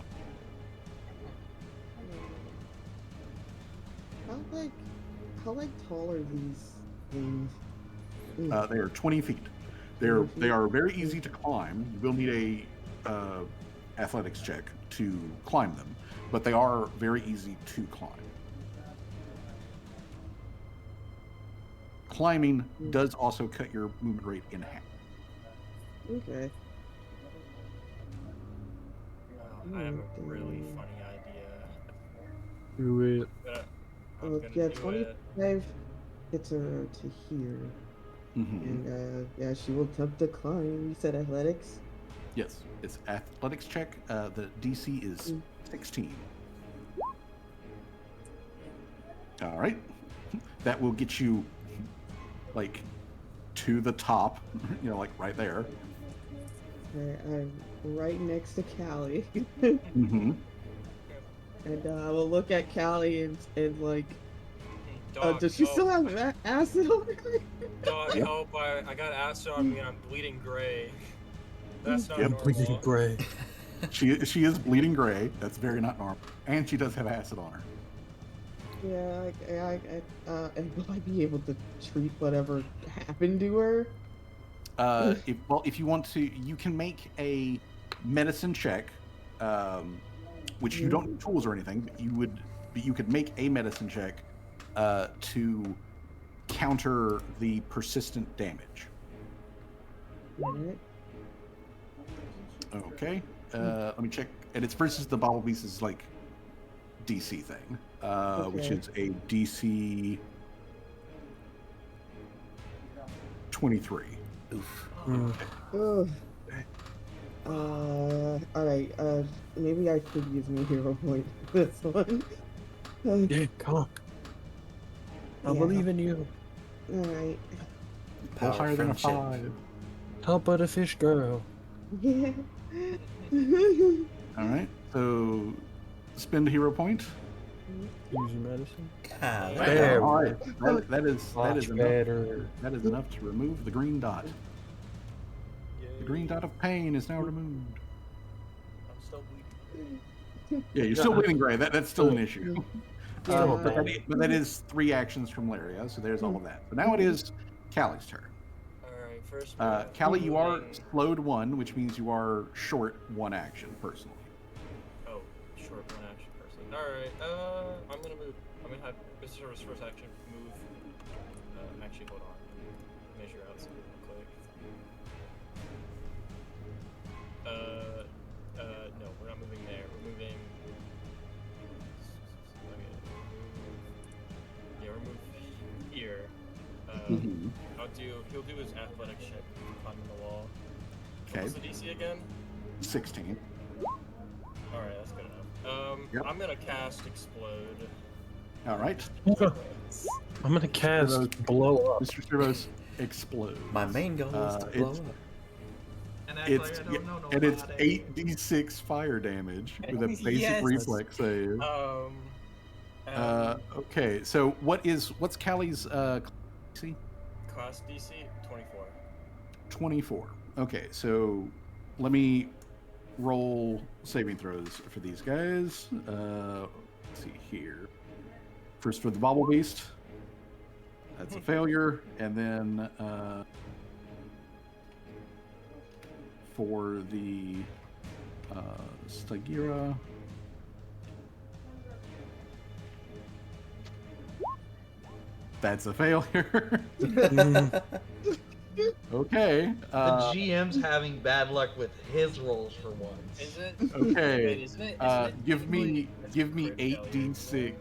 How tall are these things? They are 20 feet. They are very easy to climb. You will need a athletics check to climb them, but they are very easy to climb. Climbing does also cut your movement rate in half. Okay. I have a really funny idea. Do it. I'm gonna Yeah, do 25 gets her to here. Mm-hmm. And yeah, she will attempt to climb. You said athletics? Yes, it's athletics check. The DC is 16. All right, that will get you like to the top. Like right there. I'm right next to Callie. Mm-hmm. And I will look at Callie and like, Dog, does she help. still have acid on her? Dog, Yep. help! I got acid on me and I'm bleeding gray. That's not Yep. normal. Bleeding gray. She is bleeding gray. That's very not normal, and she does have acid on her. Yeah, and will I be able to treat whatever happened to her? If you want to, you can make a medicine check, which you don't need tools or anything. But you could make a medicine check to counter the persistent damage. Alright. Okay. Let me check, and it's versus the Bumblebee's like DC thing, which Okay. is a DC 23. oof. Ugh. Alright, maybe I could use my hero point for this one. Yeah, come on. I Yeah. believe in you. Alright. Roll higher than a friendship. 5. Help but a fish girl. Yeah. All right. So spend a hero point. Use your medicine. Ah, There. All right. That is Much enough. better. That is enough to remove the green dot. The green dot of pain is now removed. I'm still bleeding. Yeah, you're still bleeding gray. That's still an issue. Still But bad. that is 3 actions from Laria, so there's all of that. But now it is Callie's turn. Alright, first. Callie, you are moving- slowed 1, which means you are short 1 action personally. Oh, short 1 action person. Alright, I'm gonna move. I'm gonna have Mr. Service first action move. Actually, hold on. Measure out something real quick. No, we're not moving there. We're moving. Yeah, we're moving here. Mhm. He'll do his athletic check climbing the wall. Okay. What's the DC again? 16. Alright, that's good enough. Yep. I'm gonna cast Explode. All right. I'm gonna cast blow up. Mr. Servos, explode. My main goal is to blow it's- up. And act It's like I don't know nobody. and it's 8d6 fire damage with a basic Yes. reflex save. Okay, so what's Callie's DC? Class DC 24. 24. Okay, so let me roll saving throws for these guys. Let's see here. First for the Bobble Beast. That's a failure, and then for the Stygira. That's a failure. Okay. The GM's having bad luck with his rolls for once. Is it? Okay. Wait, isn't it? Give me That's give me crit failure, isn't it?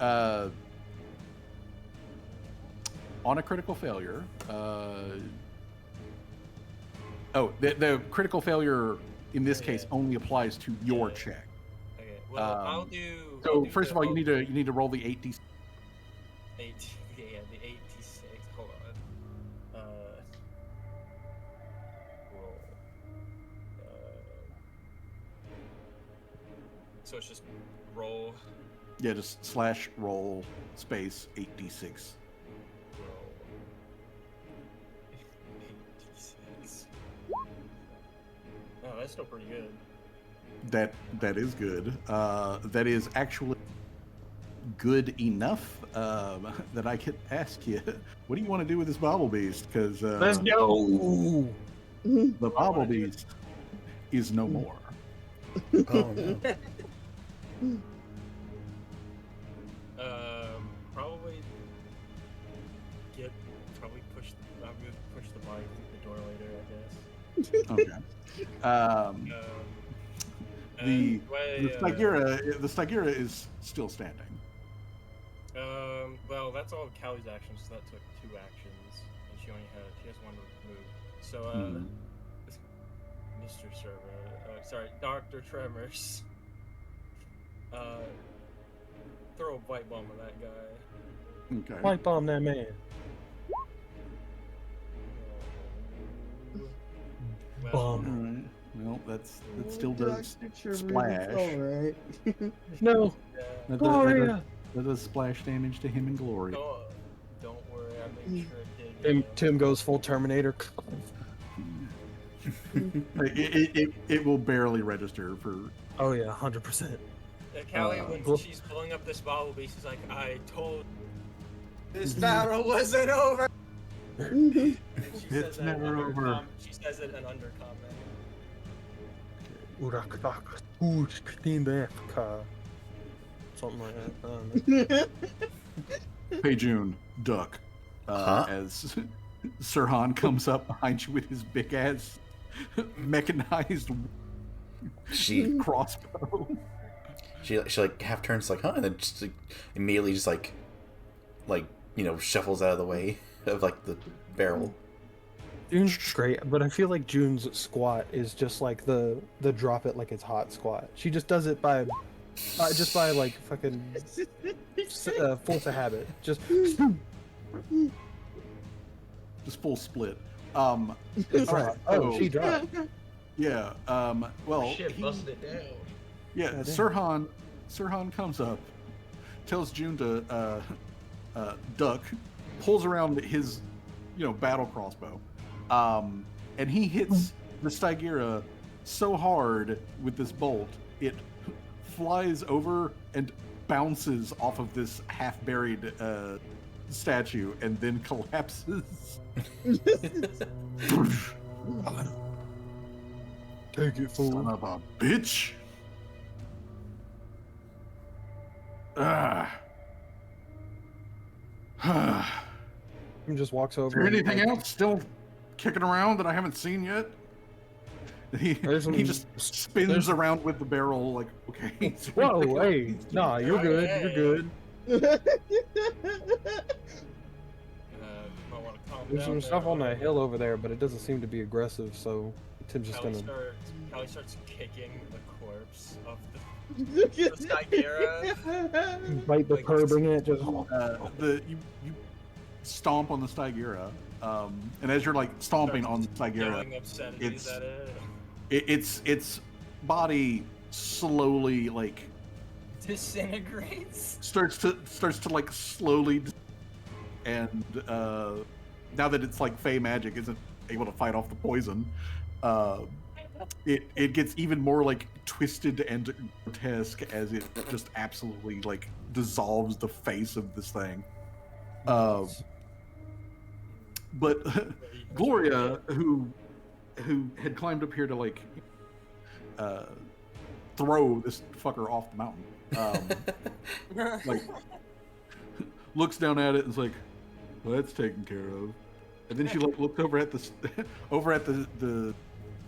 8d6. On a critical failure. The critical failure in this case only applies to your Yeah. check. Okay. Well, I'll do. So I'll do first the- of all, you I'll need to roll the 8d6. 8. Yeah, the 86. Hold on. Roll. So it's just roll. Yeah, just slash roll space 8d6. Roll. 86. Oh, that's still pretty good. That is good. That is actually good enough that I could ask you, what do you want to do with this Bobble Beast? Because Let's go. the Bobble Beast is no more. Oh no. Probably push. I'm gonna push the body through the door later, I guess. Okay. The way, the Stygira is still standing. well, that's all of Callie's actions, so that took 2 actions, and she has 1 move. So, Mhm. Mr. Servo, sorry, Dr. Tremors, throw a white bomb at that guy. Okay. Light bomb that man. Well, All Bomb. right. Well, that still does splash. Alright. No. That Gloria. does splash damage to him in Glory. don't worry, I made sure it did. Tim goes full Terminator. It will barely register for. Oh yeah, 100%. Callie, Uh, when she's blowing up this bottle beast, she's like, I told this battle wasn't over. And she It's says that never under over. She says it an under comment. Something like that. I don't know. Hey June, duck. Huh? As Sirhan comes up behind you with his big ass mechanized She crossbow. she like half turns like huh, and then just like, immediately just like shuffles out of the way of like the barrel. June's great, but I feel like June's squat is just like the drop it like it's hot squat. She just does it by like fucking force of habit. Just Just full split. right. so- Oh, she dropped. Yeah. Well, Shit, he- busted it down. yeah. Goddamn. Sirhan comes up, tells June to duck, pulls around his, battle crossbow, and he hits the Stygira so hard with this bolt it flies over and bounces off of this half-buried statue and then collapses. Take it, Son fool. of a bitch. Ah. He just walks Is over. there and, anything like, else still kicking around that I haven't seen yet? He There's just spins there's- around with the barrel like, okay. is there Whoa, anything else hey, he's doing? nah, you're good. You're good. Might want to calm There's down some stuff there, on that whatever. hill over there, but it doesn't seem to be aggressive. So Tim's just Callie gonna. starts kicking the corpse of the Skygera. Bite the Like, curbing it. Just. You stomp on the Stygira, and as you're like stomping on the Stygira, Yelling obscenities it's- at it. its body slowly like Disintegrates. starts to like slowly, and now that it's like Fey magic isn't able to fight off the poison, it gets even more like twisted and grotesque as it just absolutely like dissolves the face of this thing. But Gloria, who had climbed up here to like throw this fucker off the mountain, like looks down at it and is like, well, that's taken care of. And then she like looked over at the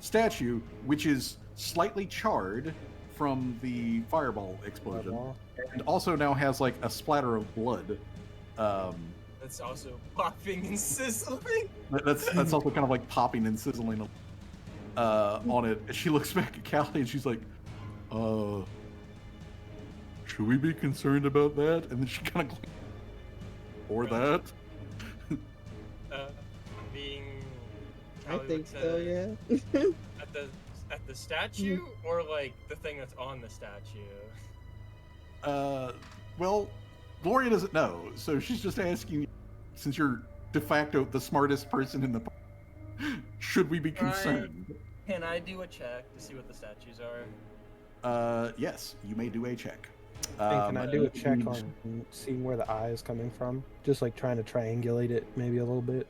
statue, which is slightly charred from the fireball explosion, and also now has like a splatter of blood. That's also popping and sizzling. That's also kind of like popping and sizzling on it. She looks back at Callie and she's like, should we be concerned about that? And then she kind of or that. Being I Callie think looks so, at- yeah. At the statue, or like the thing that's on the statue. Well, Gloria doesn't know, so she's just asking you, since you're de facto the smartest person in the should we be concerned? Can I do a check to see what the statues are? Yes, you may do a check. Hey, can I do a check you- on seeing where the eye is coming from? Just like trying to triangulate it maybe a little bit.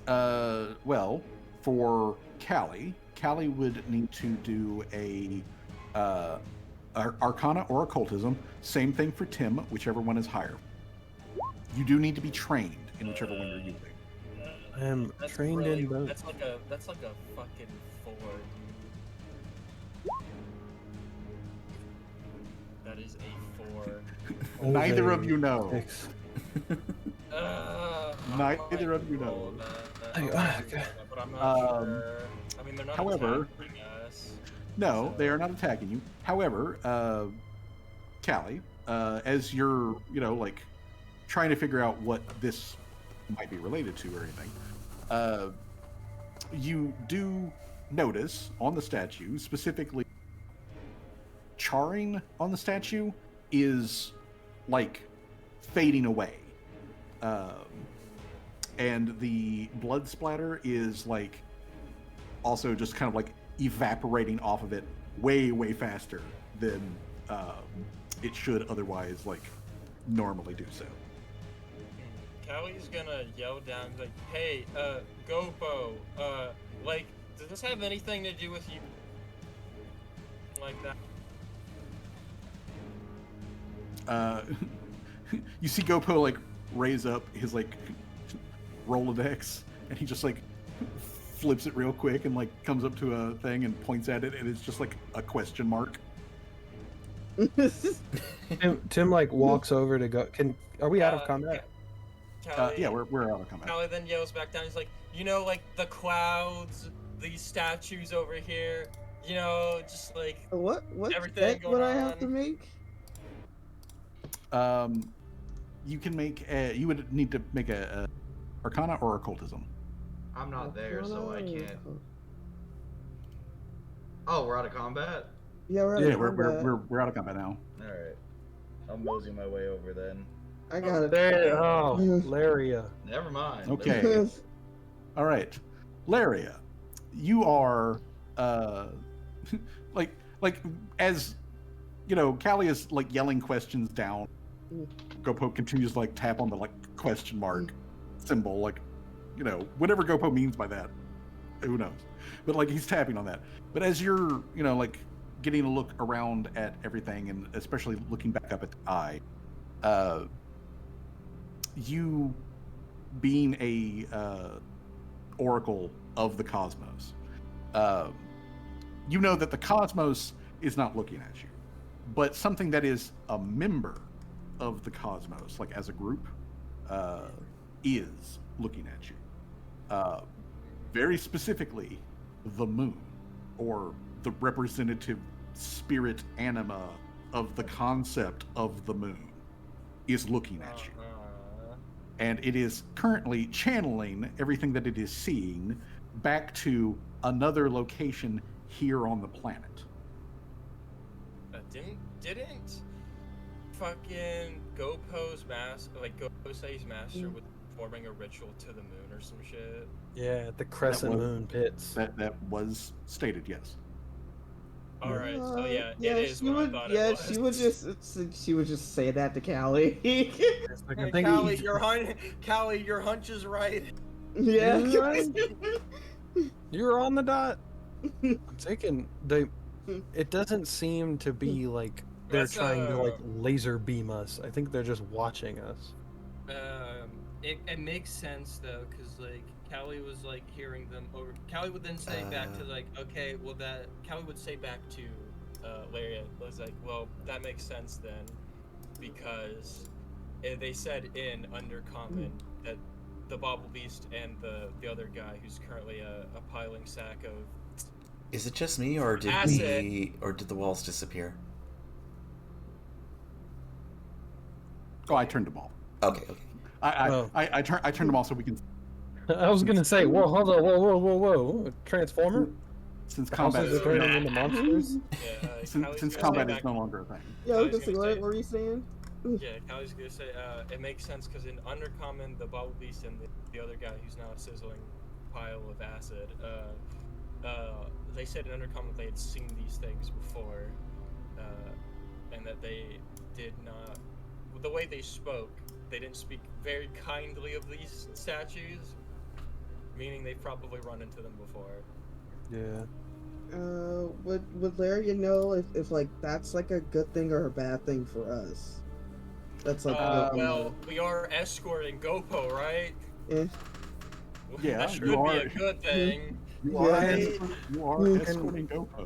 Well, for Callie would need to do a Arcana or Occultism. Same thing for Tim, whichever one is higher. You do need to be trained in whichever one you're using. I am That's trained really, in both. That's like a fucking 4, dude. That is a 4. Neither of you know. Six. Neither of you know. But I'm not sure. I mean, they're not However, attacking us. no, So- they are not attacking you. However, Callie, as you're, like trying to figure out what this might be related to or anything, you do notice on the statue, specifically charring on the statue is like fading away. And the blood splatter is like also just kind of like evaporating off of it way, way faster than it should otherwise like normally do so. Callie's gonna yell down like, "Hey, Gopo, like, does this have anything to do with you?" Like that. You see Gopo like raise up his like Rolodex, and he just like flips it real quick and like comes up to a thing and points at it, and it's just like a question mark. Tim like walks over to go. Are we out of combat? Callie, Yeah, we're out of combat. Callie then yells back down. He's like, like the clouds, these statues over here. Just like What Everything check going would I have on. to make? You can make you would need to make a Arcana or Occultism. I'm not there, so I Arcana. can't. Oh, we're out of combat? Yeah, we're out Yeah, of we're combat. out of combat now. Alright. I'll mosey my way over then. I got it. There. Oh, Laria. Never mind. Okay. All right, Laria, you are like as Callie is like yelling questions down. Gopo continues to like tap on the like question mark symbol, like, you know, whatever Gopo means by that, who knows? But like he's tapping on that. But as you're, you know, like getting a look around at everything, and especially looking back up at the eye, you being a oracle of the cosmos, you know that the cosmos is not looking at you, but something that is a member of the cosmos, like as a group, is looking at you. Very specifically, the moon, or the representative spirit anima of the concept of the moon, is looking at you. And it is currently channeling everything that it is seeing back to another location here on the planet. Didn't fucking Gopo's Gopo's master with performing a ritual to the moon or some shit? Yeah, the crescent moon pits. That was stated, yes. All right, so yeah, yeah, it is she what would. I thought Yeah, it was. she would just say that to Callie. It's like, I Hey, think Callie, your hunch is right. Yeah. you're on the dot. I'm thinking it doesn't seem to be like they're That's, trying to like laser beam us. I think they're just watching us. It makes sense though, because like Callie was like hearing them over. Callie would then say back to like, okay, well that Callie would say back to Lariat was like, well that makes sense then, because they said in Undercommon that the Bobble Beast and the other guy who's currently a piling sack of. Is it just me, or did the walls disappear? Oh, I turned them off. Okay. I turned them off so we can. I was gonna say, whoa, hold on, whoa, Transformer. Since combat is turning into monsters. Yeah, since combat is no longer a thing. Yeah, I was gonna say, what were you saying? Yeah, Callie's gonna say it makes sense because in Undercommon, the Bubble Beast and the other guy who's now a sizzling pile of acid, they said in Undercommon they had seen these things before, and that they did not. The way they spoke, they didn't speak very kindly of these statues, meaning they've probably run into them before. Yeah. Would Larry know if like that's like a good thing or a bad thing for us? That's like well, we are escorting Gopo, right? Yeah. Yeah, that should you be are. a good thing. You are Yeah. escorting Gopo.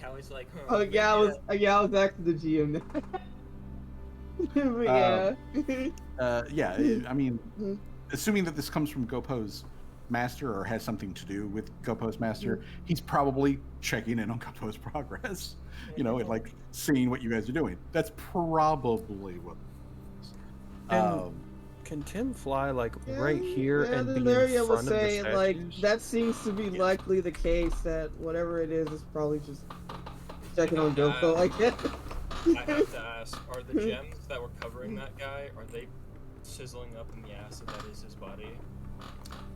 Callie's like, huh? Oh yeah, I was back to the GM now. But yeah. I mean, assuming that this comes from Gopo's master or has something to do with Gopo's master, he's probably checking in on Gopo's progress. You know, and like seeing what you guys are doing. That's probably what. Can Tim fly like right here and be Laria in front was of the saying statues? like that seems to be likely the case, that whatever it is probably just checking on Gopo like that. I have to ask, are the gems that were covering that guy, are they sizzling up in the acid that is his body?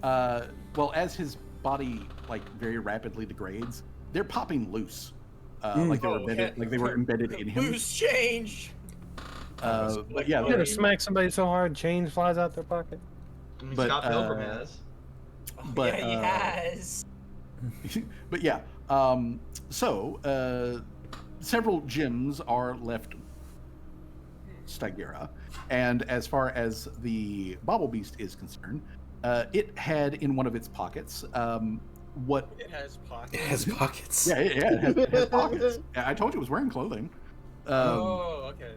Well, as his body like very rapidly degrades, they're popping loose. Like they were embedded in him. Loose change. But yeah, You gotta smack somebody so hard, change flies out their pocket. But, Scott Pilgrim has. But, yeah, he has. But yeah, so several gems are left Stygira, and as far as the Bobble Beast is concerned, it had in one of its pockets what It has pockets. It has pockets. Yeah, it has pockets. I told you it was wearing clothing. Okay.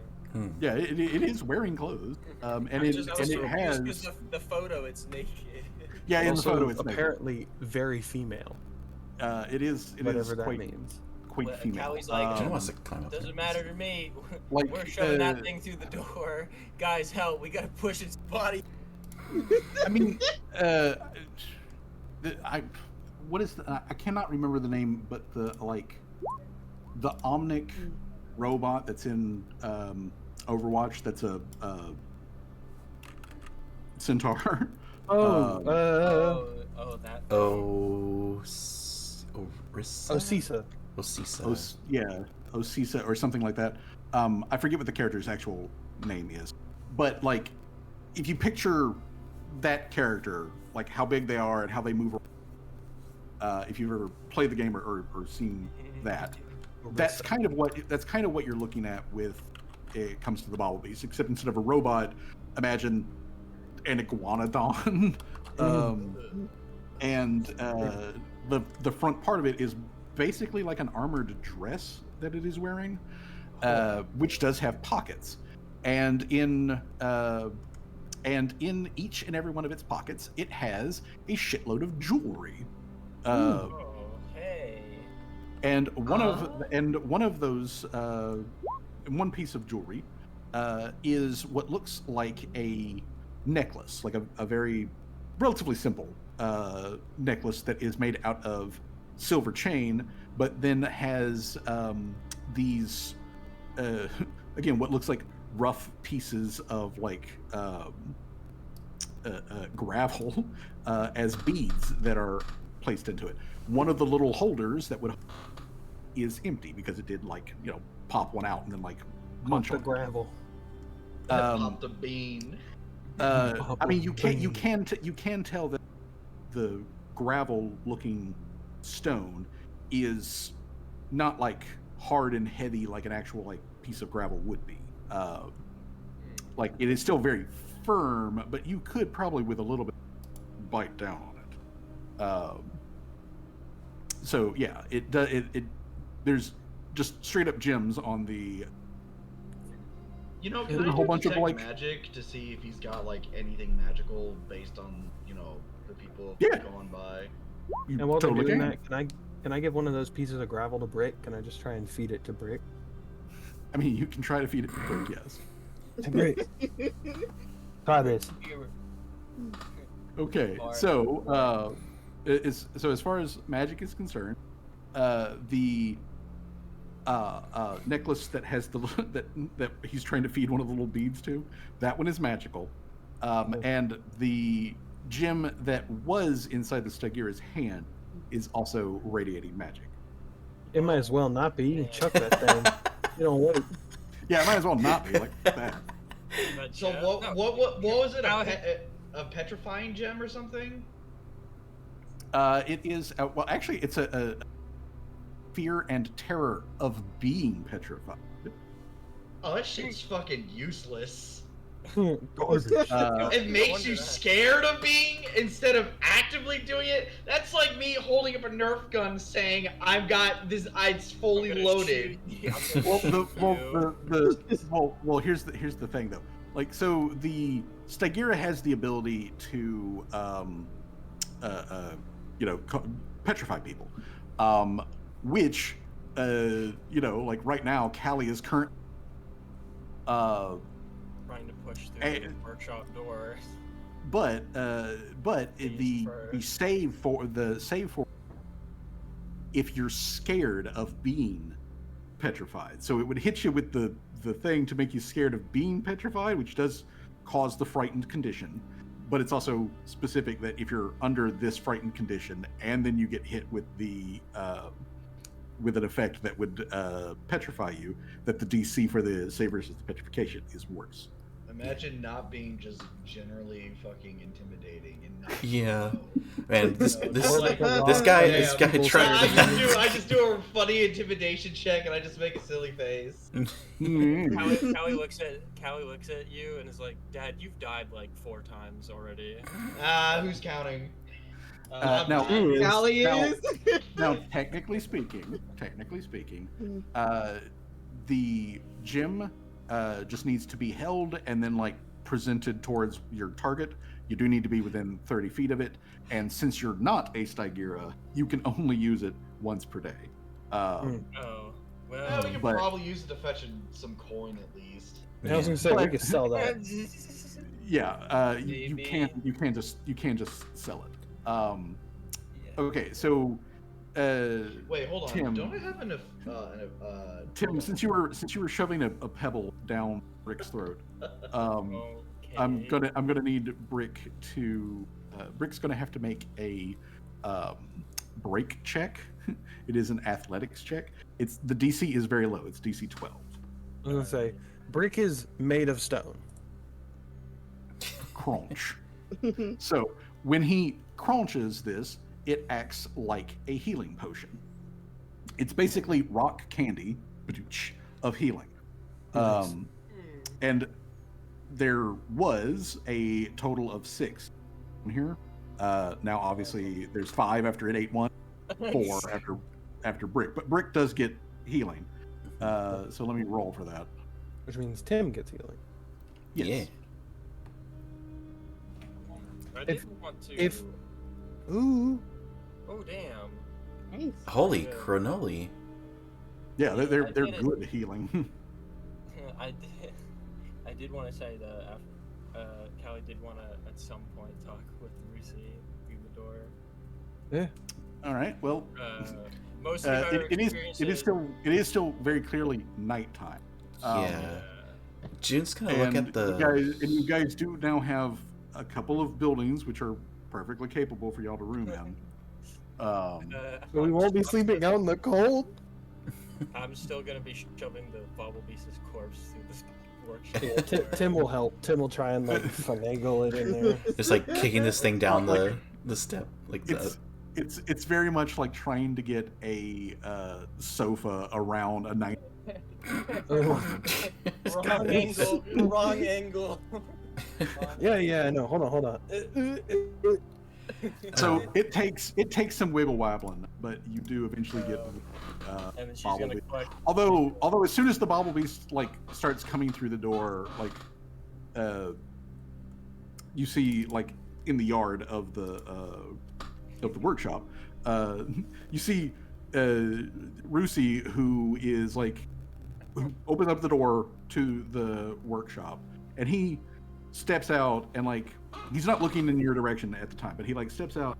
Yeah, it is wearing clothes, and it has because the photo, it's naked. Yeah, in the Also, photo it's naked. apparently very female. It is Whatever that quite means. quite female. Callie's like, Jen wants to climb up doesn't there. matter to me. Like, We're shoving that thing through the door. Guys, help! We gotta push its body. I mean, what is I cannot remember the name, but the Omnic robot that's in Overwatch. That's a centaur. That. Osisa. Osisa or something like that. I forget what the character's actual name is, but like, if you picture that character, like how big they are and how they move, if you've ever played the game or seen that, that's kind of what you're looking at with it comes to the Bumblebees, except instead of a robot, imagine an iguanodon. And the front part of it is basically like an armored dress that it is wearing, which does have pockets, and in each and every one of its pockets, it has a shitload of jewelry. Hey. And one of those one piece of jewelry is what looks like a necklace, like a very relatively simple necklace that is made out of silver chain, but then has these again what looks like rough pieces of like gravel as beads that are placed into it. One of the little holders that is empty because it did like pop one out and then like munch the on gravel. Pop the bean. I mean, you can tell that the gravel looking stone is not like hard and heavy like an actual like piece of gravel would be. Like it is still very firm, but you could probably with a little bit bite down on it. So yeah, it does. There's just straight up gems on the. Can There's I a whole do bunch of, detect like- magic to see if he's got like anything magical based on the people Yeah. going by? You And while totally they're doing can. that, can I give one of those pieces of gravel to Brick? Can I just try and feed it to Brick? I mean, you can try to feed it to Brick, yes. Brick, try this. Okay, so as far as magic is concerned, the necklace that has the that he's trying to feed one of the little beads to, that one is magical, and the gem that was inside the Stagira's hand is also radiating magic. It might as well not be. You can chuck that thing. You don't wait. Yeah, it might as well not be like that. So what was it? A petrifying gem or something? It is well, actually, it's a fear and terror of being petrified. Oh, that shit's fucking useless. Garbage. It makes wonder you that. scared of being instead of actively doing it. That's like me holding up a Nerf gun saying, "I've got this. It's fully loaded." Well, here's the thing though. Like, so the Stagira has the ability to, petrify people, which, like right now, Callie is current. Trying to push through the workshop door. But the save for if you're scared of being petrified, so it would hit you with the thing to make you scared of being petrified, which does cause the frightened condition, but it's also specific that if you're under this frightened condition and then you get hit with the with an effect that would petrify you, that the DC for the save versus the petrification is worse. Imagine not being just generally fucking intimidating and not. Yeah. Man, this like, guy tried. I just do a funny intimidation check and I just make a silly face. Callie looks at you and is like, "Dad, you've died like 4 times already." Who's counting? Callie is. Now, technically speaking, the gem just needs to be held and then like presented towards your target. You do need to be within 30 feet of it, and since you're not a Stygira, you can only use it once per day. Oh, well. We could but- probably use it to fetch some coin at least. I was gonna say we could sell that. Yeah, you can just sell it. Okay, so Wait, hold on. Tim. Don't I have enough? Tim, since you were shoving a pebble down Brick's throat, I'm gonna need Brick to. Brick's gonna have to make a break check. It is an athletics check. The DC is very low. It's DC 12. I was gonna say, Brick is made of stone. crunch. So when he crunches this, it acts like a healing potion. It's basically rock candy of healing. Nice. And there was a total of 6 in here. Now, obviously, there's 5 after it ate 1, 4 after Brick. But Brick does get healing. So let me roll for that. Which means Tim gets healing. Yes. Yeah. I did want to. Ooh. Oh damn. Nice. Holy Yeah. cronoli. Yeah, they're I did it. good at healing. I did want to say that Callie did want to at some point talk with Lucy through the door. Yeah. All right. Well, Mostly about her it is still very clearly nighttime. Yeah. June's gonna look And at the. you guys do now have a couple of buildings which are perfectly capable for y'all to room in. So we won't be sleeping out in the cold? I'm still gonna be shoving the Bobblebeast's corpse through this workshop. Yeah, Tim will help. Tim will try and like finagle it in there. Just like kicking this thing down the step. Like It's very much like trying to get a sofa around a night. Wrong angle. Wrong angle. Yeah, no, hold on. So it takes some wiggle wobbling, but you do eventually get And then she's gonna Bobblebee. collect. Although as soon as the Bobblebeast like starts coming through the door, like you see like in the yard of the workshop, you see Rusi, who opens up the door to the workshop, and he steps out and like he's not looking in your direction at the time, but he like steps out,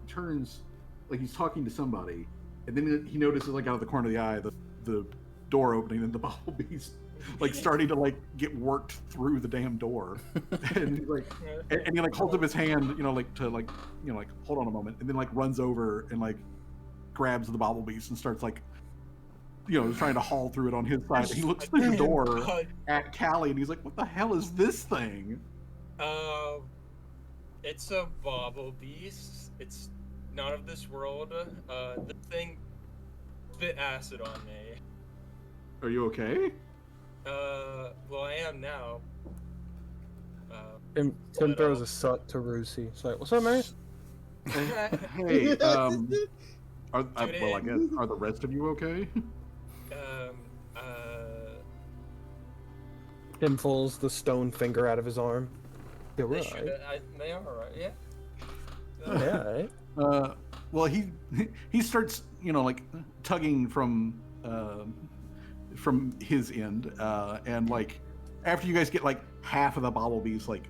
turns like he's talking to somebody, and then he notices like out of the corner of the eye the door opening and the Bobblebeast like starting to like get worked through the damn door, and he's like and he like holds up his hand, like to like like hold on a moment, and then like runs over and like grabs the Bobblebeast and starts like trying to haul through it on his side. He looks through the door at Callie and he's like, "What the hell is this thing?" It's a Bobblebeast. It's not of this world. The thing spit acid on me. Are you okay? Well, I am now. Tim throws a sut to Rusi. It's like, what's up, man? Hey, I guess are the rest of you okay? Tim pulls the stone finger out of his arm. You're They right. they are right. Yeah. Yeah, right? Well, he starts, like tugging from his end, and like after you guys get like half of the Bobblebeast like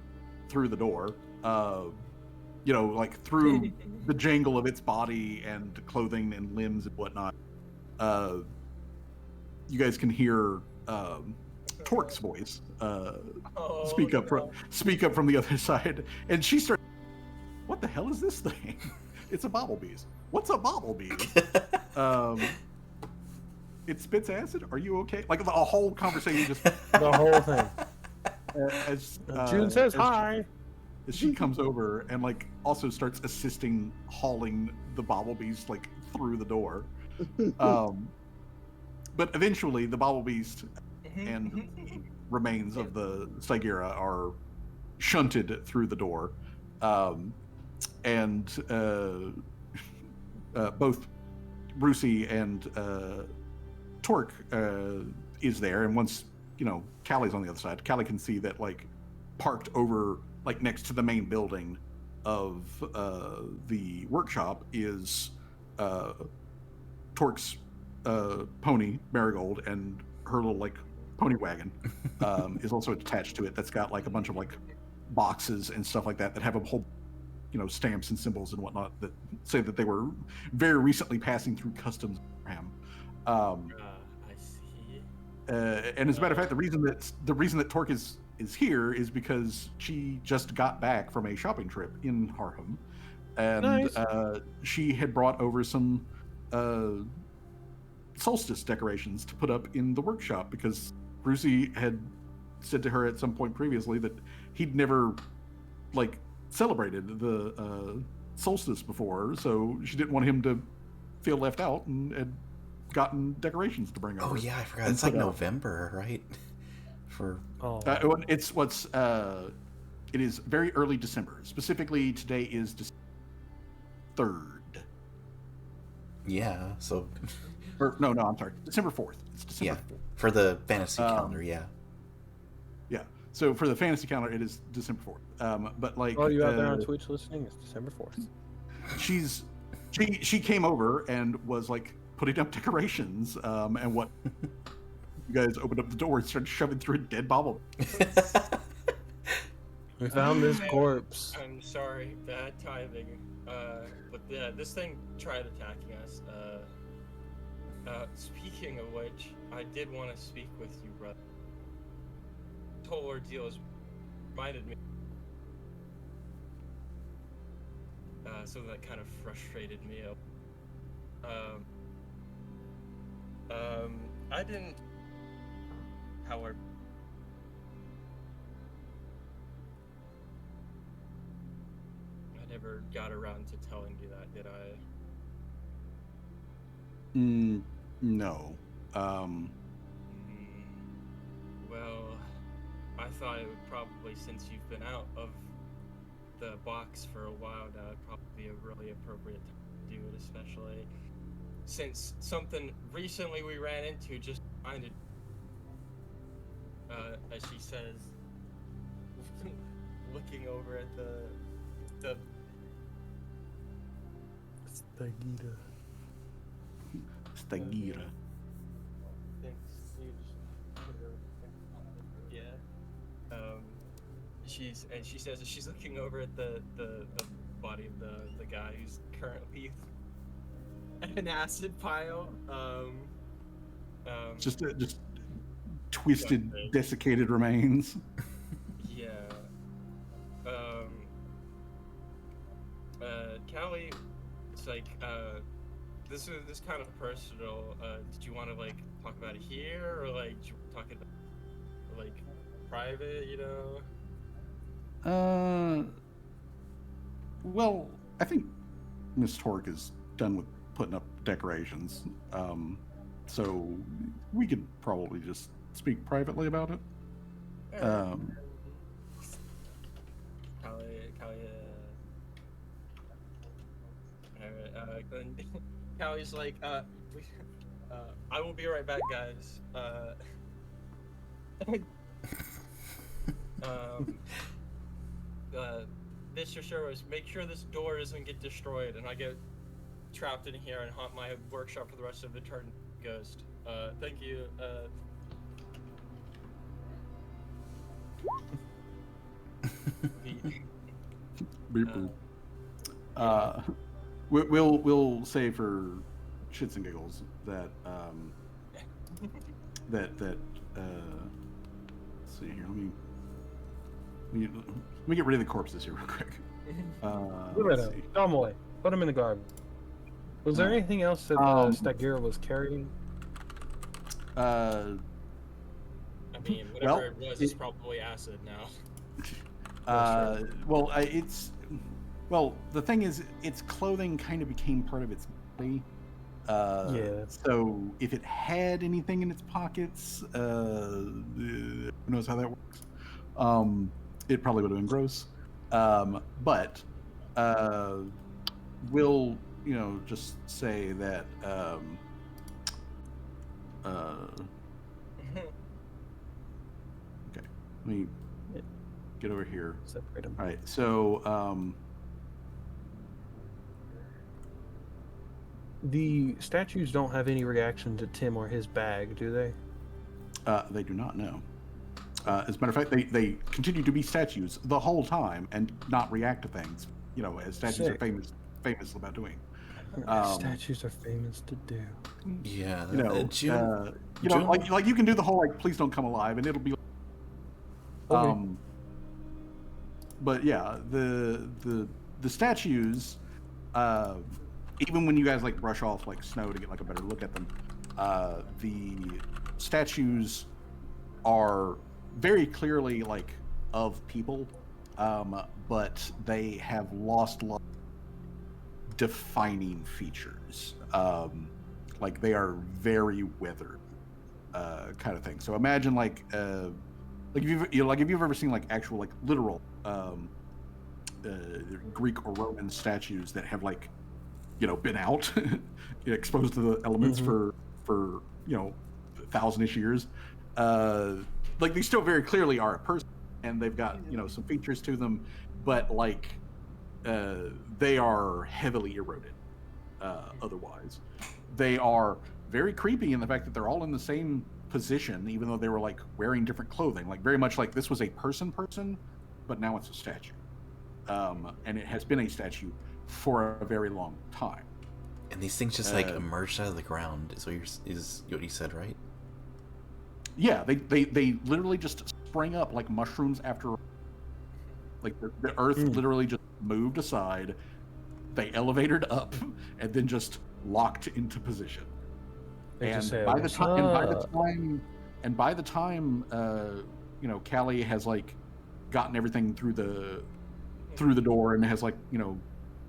through the door, like through the jangle of its body and clothing and limbs and whatnot, you guys can hear Torque's voice speak up from the other side, and she starts, "What the hell is this thing? It's a Bobblebeast. What's a Bobblebeast? It spits acid. Are you okay?" Like a whole conversation, just The whole thing. as June says hi. As she comes over and like also starts assisting hauling the Bobblebeast like through the door. But eventually, the Bobblebeast and remains of the Stygira are shunted through the door, and both Rusi and Torque is there. And once Callie's on the other side, Callie can see that like parked over like next to the main building of the workshop is Torque's pony Marigold, and her little like pony wagon is also attached to it. That's got like a bunch of like boxes and stuff like that have a whole stamps and symbols and whatnot that say that they were very recently passing through customs. I see. And as a matter of fact, the reason that Torque is here is because she just got back from a shopping trip in Harham, and Nice. She had brought over some solstice decorations to put up in the workshop, because Brucey had said to her at some point previously that he'd never like celebrated the solstice before, so she didn't want him to feel left out and had gotten decorations to bring over. Oh yeah, I forgot. and It's like put up. November, right? For Oh, It's what's it is very early December. Specifically, today is December 3rd. yeah, so Or no, I'm sorry, December 4th. It's yeah, December 4th. for the fantasy calendar, yeah. Yeah. So for the fantasy calendar, it is December 4th. But like, all you out there on Twitch listening, it's December 4th. she came over and was like putting up decorations. And what you guys opened up the door and started shoving through a dead bobble. We found this corpse. I'm sorry, bad timing. But yeah, this thing tried attacking us. Speaking of which, I did want to speak with you, brother. This whole ordeal has reminded me. Something that kind of frustrated me. I didn't. However. I never got around to telling you that, did I? No. Well, I thought it would probably, since you've been out of the box for a while now, it'd probably be a really appropriate time to do it, especially since something recently we ran into just reminded, as she says, looking over at the Stagita. Stagira. Yeah. She says she's looking over at the body of the guy who's currently an acid pile. Just twisted, desiccated remains. Yeah. Callie, it's like this is kind of personal. Did you want to like talk about it here, or like did you talk about like private? You know. Well, I think Miss Torque is done with putting up decorations. So we could probably just speak privately about it. Callie's like, I will be right back, guys. Mr. Sherwood, make sure this door doesn't get destroyed and I get trapped in here and haunt my workshop for the rest of the turn. Ghost. Thank you. Beep boop. We'll say for shits and giggles that let's see here. Let me get rid of the corpses here real quick. Let's see. Throw them away. Put them in the garbage. Was there anything else that Stagira was carrying? I mean, whatever it was, it's probably acid now. Well, the thing is, its clothing kind of became part of its body. Yeah. So if it had anything in its pockets, who knows how that works? It probably would have been gross. But we'll, just say that. Okay, let me get over here. Separate them. All right, so the statues don't have any reaction to Tim or his bag, do they? they do not know. As a matter of fact, they continue to be statues the whole time and not react to things. As statues Sick. are famous about doing. Statues are famous to do. Yeah. June, June- like you can do the whole please don't come alive, and it'll be. Okay. But yeah, the statues, even when you guys brush off snow to get a better look at them, the statues are very clearly of people, but they have lost a lot of defining features. Like they are very weathered, kind of thing. So imagine like if you've ever seen like actual like literal Greek or Roman statues that have like been out, exposed to the elements for 1,000-ish years. Like they still very clearly are a person, and they've got some features to them, but like they are heavily eroded. Otherwise, they are very creepy in the fact that they're all in the same position, even though they were like wearing different clothing. Like very much like this was a person, but now it's a statue, and it has been a statue for a very long time. And these things just like emerged out of the ground. Is what you said, right? Yeah, they literally just sprang up like mushrooms after. Like the earth literally just moved aside. They elevated up and then just locked into position. And by the time Callie has like gotten everything through the door and has like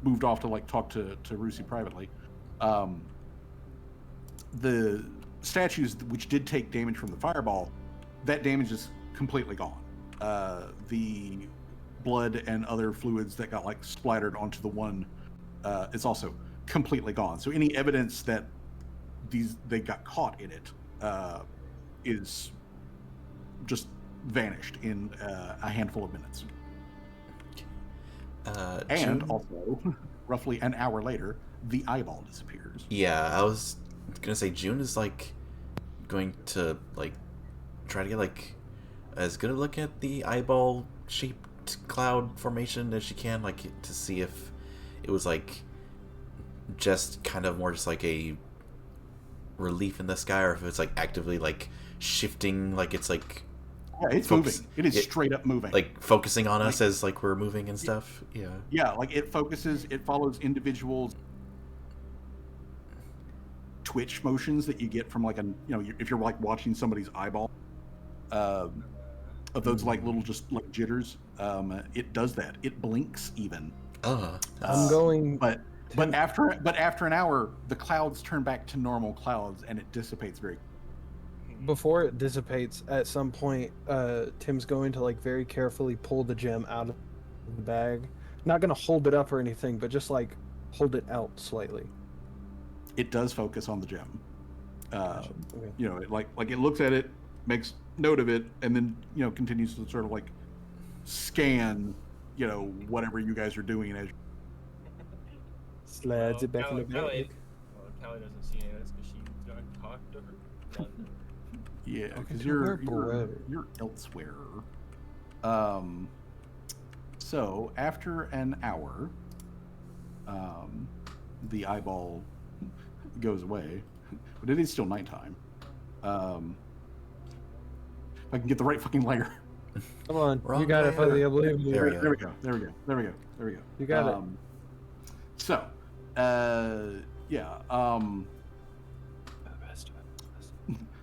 moved off to like talk to Rusi privately, the statues which did take damage from the fireball, that damage is completely gone. The blood and other fluids that got like splattered onto the one is also completely gone. So any evidence that they got caught in it is just vanished in a handful of minutes. And also, roughly an hour later, the eyeball disappears. Yeah, I was gonna say June is like going to like try to get like as good a look at the eyeball shaped cloud formation as she can, like to see if it was like just kind of more just like a relief in the sky, or if it's like actively like shifting, like it's like it's moving. It is straight up moving, like focusing on us as like we're moving and stuff. Yeah, like it follows individuals twitch motions that you get from like if you're like watching somebody's eyeball, of those like little just like jitters. It does that. It blinks even. I'm going. But after an hour, the clouds turn back to normal clouds, and it dissipates very. Before it dissipates, at some point, Tim's going to like very carefully pull the gem out of the bag. Not gonna hold it up or anything, but just like hold it out slightly. It does focus on the gem. Okay. It looks at it, makes note of it, and then continues to sort of like scan whatever you guys are doing as slides it back in the bag. Callie doesn't see any of this because she got talked to her. Yeah, because you're elsewhere. So after an hour, the eyeball goes away, but it is still nighttime. If I can get the right fucking layer. Come on, Wrong you got it, buddy. I believe in you. There we go. You got it. So,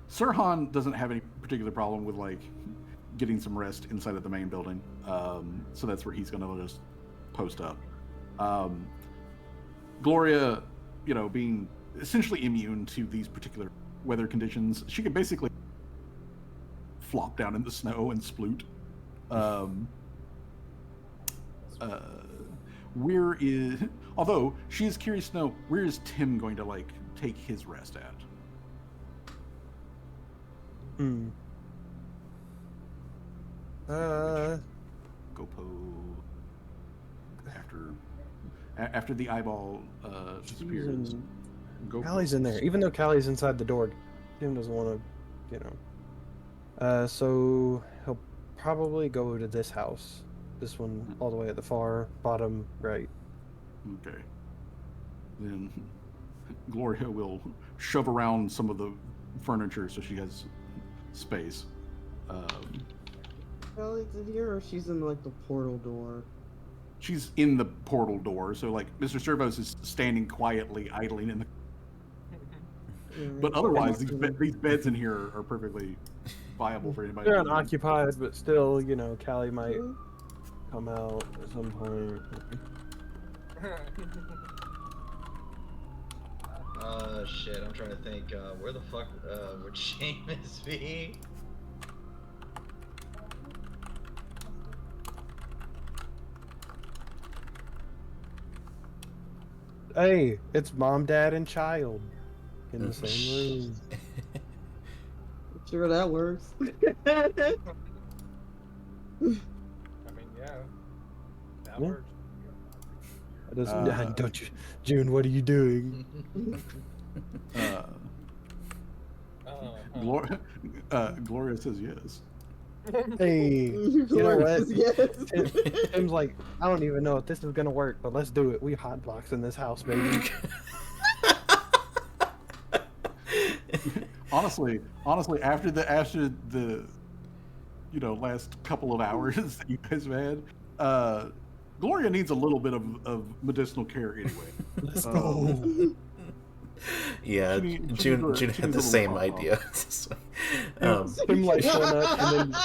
Sirhan doesn't have any particular problem with like getting some rest inside of the main building, so that's where he's going to just post up. Gloria, being essentially immune to these particular weather conditions, she could basically flop down in the snow and sploot. Although she is curious to know, where is Tim going to like take his rest at? Gopo. After the eyeball disappears. Callie's in there. Even though Callie's inside the door, Tim doesn't want to, so he'll probably go to this house. This one all the way at the far bottom right. Okay. Then Gloria will shove around some of the furniture so she has space. Callie's in here, or she's in like the portal door? She's in the portal door, so like Mr. Servos is standing quietly, idling in the. But otherwise, these beds in here are perfectly viable for anybody. They're unoccupied, but still, Callie might come out at some point. Shit, I'm trying to think, where the fuck, would Seamus be? Hey, it's mom, dad, and child in the same room. Sure, that works. I mean, yeah. That Yeah. works. Don't you, June? What are you doing? Gloria says yes. Hey, you know what? Yes. Tim's like, I don't even know if this is gonna work, but let's do it. We hotbox in this house, baby. honestly, after the last couple of hours that you guys have had, Gloria needs a little bit of medicinal care anyway. Let's go. Yeah, She needs June a had the little same hot dog. idea. Tim lights one up, and then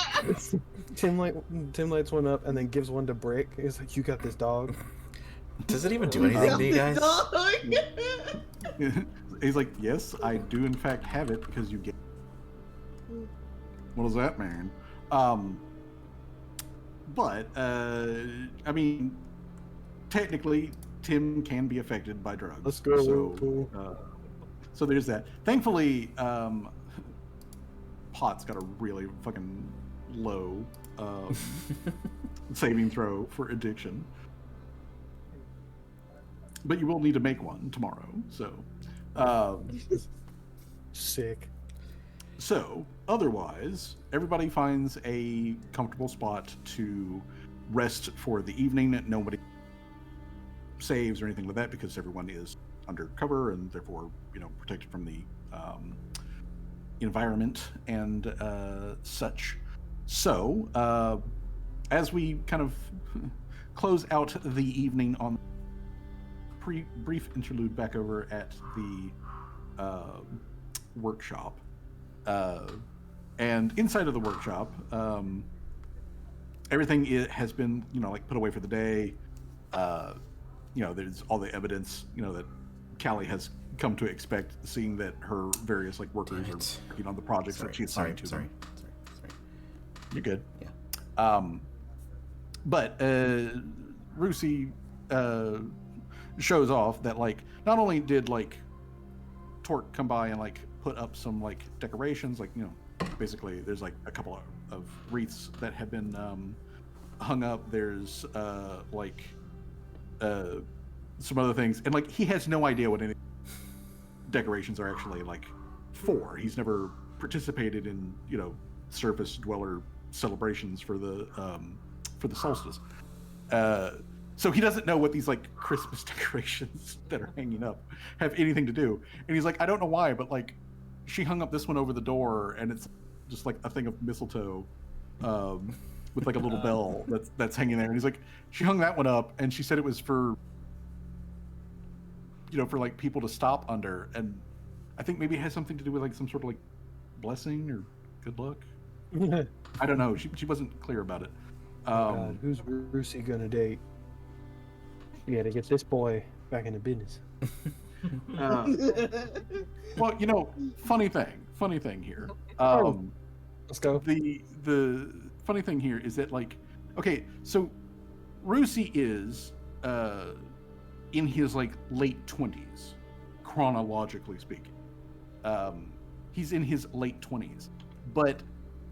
Tim lights one up, and then gives one to Brick. He's like, "You got this, dog." Does it even do anything to you guys? He's like, yes, I do in fact have it because you get. What does that mean? But I mean, technically, Tim can be affected by drugs. Let's go. So there's that. Thankfully, Pot's got a really fucking low saving throw for addiction. But you will need to make one tomorrow. So, Sick. so otherwise, everybody finds a comfortable spot to rest for the evening. Nobody saves or anything like that because everyone is under cover and therefore, protected from the environment and such. So, as we kind of close out the evening on brief interlude back over at the workshop, and inside of the workshop, everything has been put away for the day. There's all the evidence that Callie has come to expect, seeing that her various workers are working on the projects that she assigned to them. Sorry. You're good. Yeah. But Rusi shows off that not only did Torque come by and put up some decorations, basically there's a couple of wreaths that have been hung up. There's some other things, and he has no idea what any decorations are actually for. He's never participated in surface dweller celebrations for the solstice, so he doesn't know what these Christmas decorations that are hanging up have anything to do. And he's like, I don't know why, but she hung up this one over the door, and it's just a thing of mistletoe with a little bell that's hanging there. And he's like, she hung that one up, and she said it was for for people to stop under, and I think maybe it has something to do with some sort of blessing or good luck. I don't know. She wasn't clear about it. God, who's Rusi gonna date? You gotta get this boy back into business. Well, funny thing here. Let's go. The funny thing here is that okay, so Rusi is in his late 20s, chronologically speaking. He's in his late 20s, but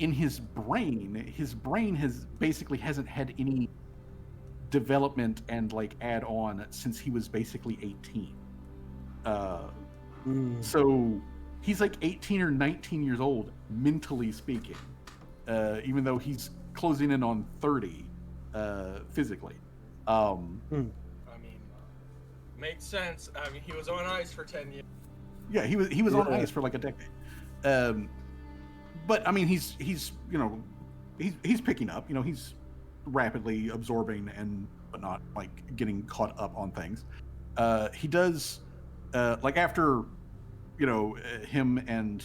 in his brain hasn't had any development and add on since he was basically 18. So he's 18 or 19 years old, mentally speaking, even though he's closing in on 30 physically. I mean, makes sense. I mean, he was on ice for 10 years. Yeah, he was on ice for a decade. But I mean, he's picking up. He's rapidly absorbing and whatnot, getting caught up on things. He does after him and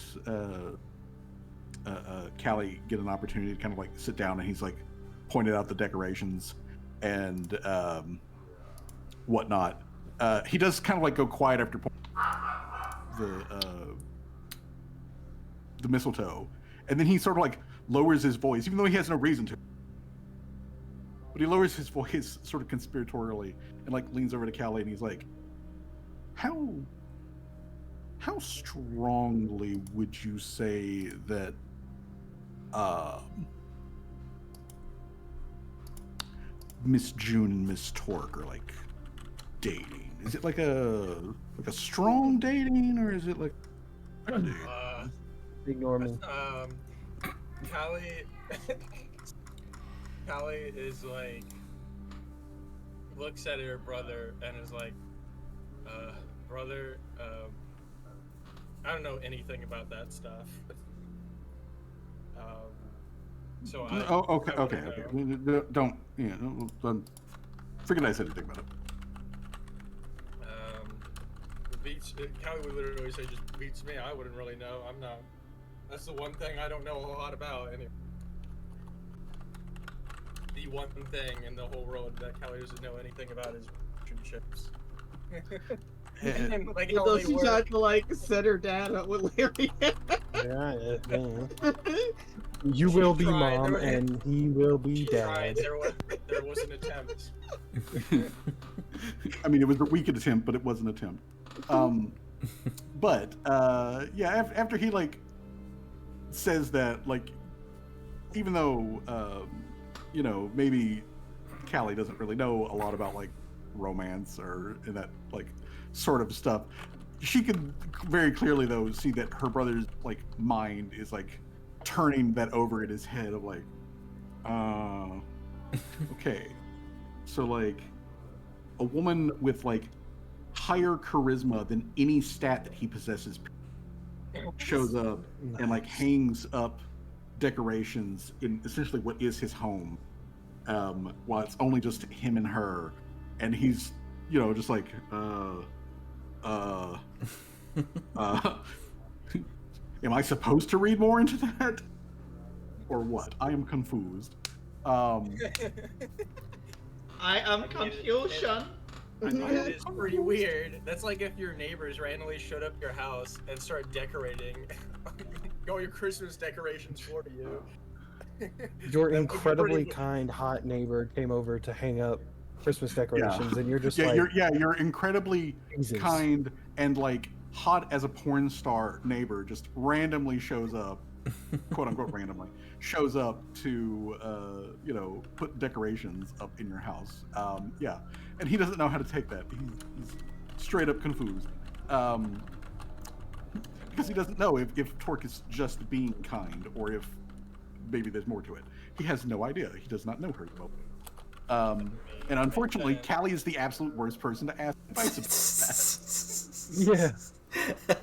Callie get an opportunity to kind of sit down, and he's pointed out the decorations. and whatnot. He does kind of like go quiet after the mistletoe, and then he sort of like lowers his voice, even though he has no reason to. But he lowers his voice sort of conspiratorially and like leans over to Callie and he's like, How strongly would you say that Miss June and Miss Torque are like dating? Is it like a strong dating, or is it like Ignore me. Callie Callie is like looks at her brother and is like, brother, I don't know anything about that stuff. So I okay. I wouldn't know. Don't forget I said anything about it. Callie would literally say just beats me. I wouldn't really know. I'm not. That's the one thing I don't know a lot about. Anyway. The one thing in the whole world that Callie doesn't know anything about is relationships. And, like, how Although they she work. tried to like set her dad up with Larry. Yeah. You will be tried, mom, there- and he will be She tried. dad. There was an attempt. I mean, it was a weekend attempt, but it was an attempt. But yeah, after he like says that, like, even though you know, maybe Callie doesn't really know a lot about like romance or that like sort of stuff, she could very clearly though see that her brother's like mind is like turning that over in his head of like, okay, so like a woman with like higher charisma than any stat that he possesses shows up and like hangs up decorations in essentially what is his home, while it's only just him and her, and he's, you know, just like am I supposed to read more into that or what? I am confused. I am confusion. I mean, it is pretty weird. That's like if your neighbors randomly showed up at your house and started decorating all your Christmas decorations for you. Your That would be incredibly pretty- kind, hot neighbor came over to hang up Christmas decorations, and you're just like, you're incredibly Jesus. kind and like hot as a porn star neighbor just randomly shows up, quote unquote randomly shows up to you know, put decorations up in your house. Yeah, and he doesn't know how to take that. He's straight up confused, because he doesn't know if Torque is just being kind or if maybe there's more to it. He has no idea. He does not know her well. And unfortunately, Callie is the absolute worst person to ask advice about that. yeah.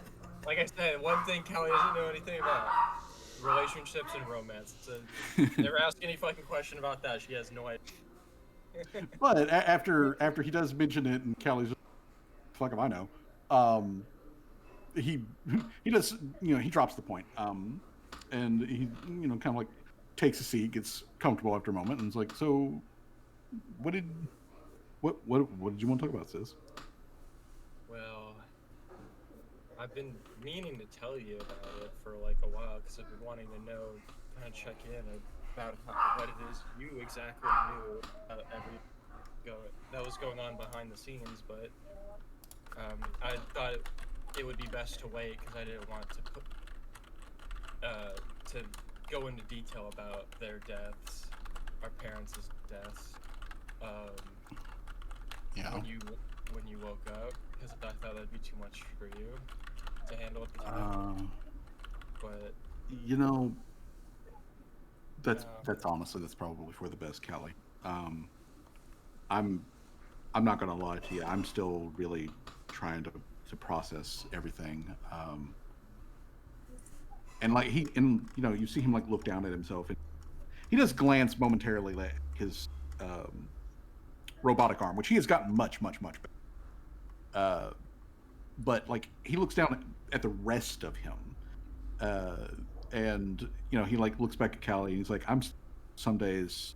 Like I said, one thing Callie doesn't know anything about: relationships and romance. So never ask any fucking question about that. She has no idea. But after he does mention it, and Callie's just, fuck if I know, he does, you know, he drops the point, and he, you know, kind of like takes a seat, gets comfortable after a moment, and is like, so what did you want to talk about, sis? Well, I've been meaning to tell you about it for like a while because I've been wanting to know, kind of check in about what it is you exactly knew about that was going on behind the scenes, but I thought it would be best to wait because I didn't want to to go into detail about their deaths, our parents' deaths. Yeah. When you woke up, because I thought that'd be too much for you to handle at the time. But you know, that's honestly, that's probably for the best, Callie. I'm not gonna lie to you. I'm still really trying to process everything. And like you know, you see him like look down at himself, and he does glance momentarily at his robotic arm, which he has gotten much better. But like he looks down at the rest of him, and you know, he like looks back at Callie and he's like, some days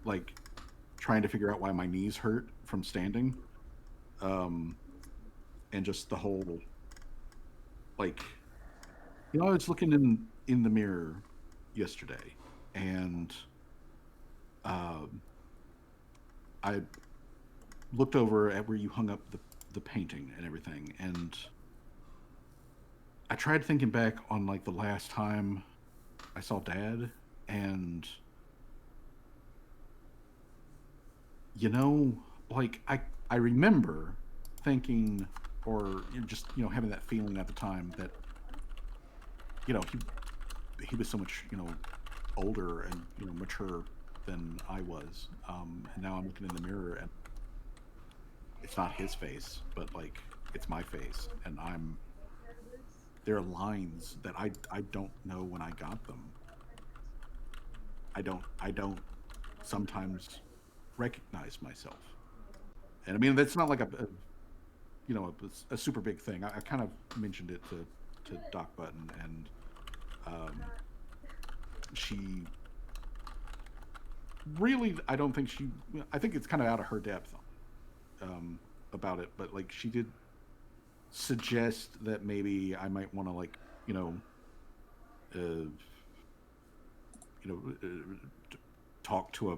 like trying to figure out why my knees hurt from standing, and just the whole like, I was looking in the mirror yesterday, and I looked over at where you hung up the painting and everything, and I tried thinking back on like the last time I saw Dad, and like I remember thinking, or just having that feeling at the time that he was so much older and mature than I was, and now I'm looking in the mirror and it's not his face, but like it's my face, and there are lines that I don't know when I got them. I don't sometimes recognize myself, and I mean that's not like a super big thing. I kind of mentioned it to Doc Button, and she really, I don't think she, I think it's kind of out of her depth about it, but like she did suggest that maybe I might want to like uh, talk to a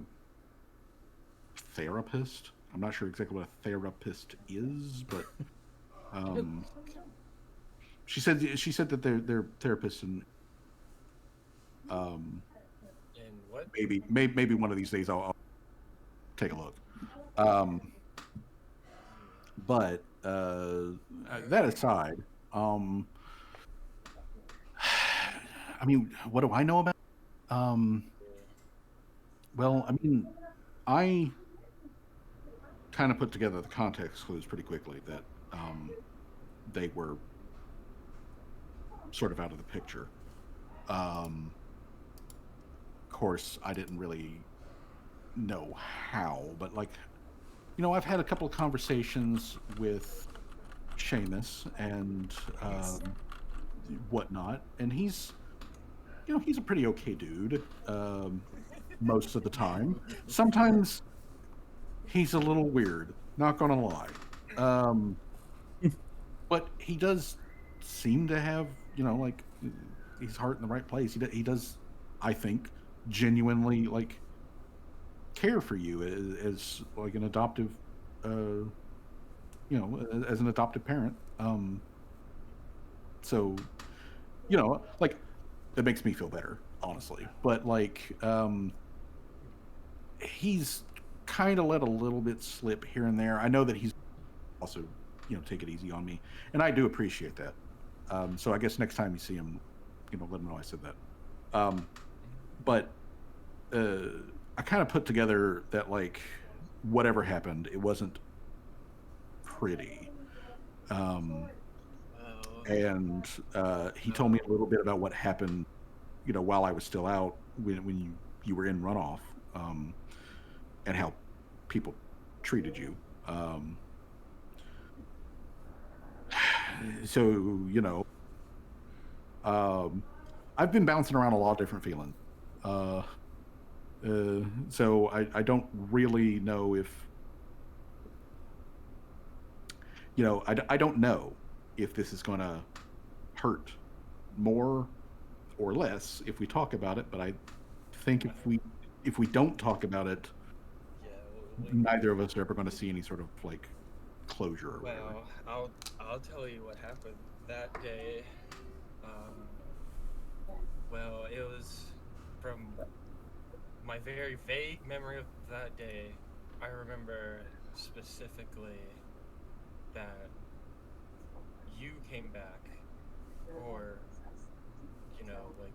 therapist. I'm not sure exactly what a therapist is, but she said that they're therapists, and And what? maybe one of these days I'll take a look. Um, but that aside, I mean, what do I know about? Um, well, I mean, I kind of put together the context clues pretty quickly that they were sort of out of the picture. Of course, I didn't really know how, but like, I've had a couple of conversations with Seamus and whatnot, and he's a pretty okay dude most of the time. Sometimes he's a little weird, not gonna lie. Um, but he does seem to have, like his heart in the right place. He does, I think, genuinely like care for you as like an adoptive, as an adoptive parent. So like that makes me feel better, honestly. But like, he's kind of let a little bit slip here and there. I know that he's also, take it easy on me, and I do appreciate that. So I guess next time you see him, let him know I said that. But I kind of put together that like whatever happened, it wasn't pretty. And he told me a little bit about what happened, while I was still out when you were in runoff, and how people treated you. So I've been bouncing around a lot of different feelings. Uh, so I don't really know if I don't know if this is going to hurt more or less if we talk about it. But I think if we don't talk about it, neither of us are ever going to see any sort of like closure or whatever. Well, I'll tell you what happened that day. Well, it was from my very vague memory of that day. I remember specifically that you came back, or like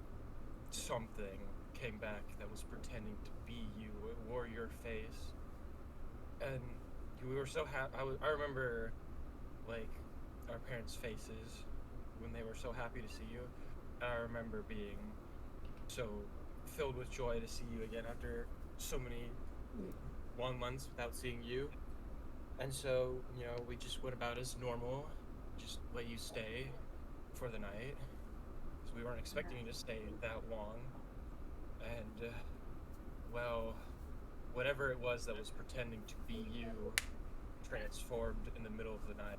something came back that was pretending to be you. It wore your face, and we were so happy. I remember like our parents' faces when they were so happy to see you. And I remember being so filled with joy to see you again after so many long months without seeing you. And so, we just went about as normal, just let you stay for the night, because we weren't expecting you to stay that long. And, well, whatever it was that was pretending to be you transformed in the middle of the night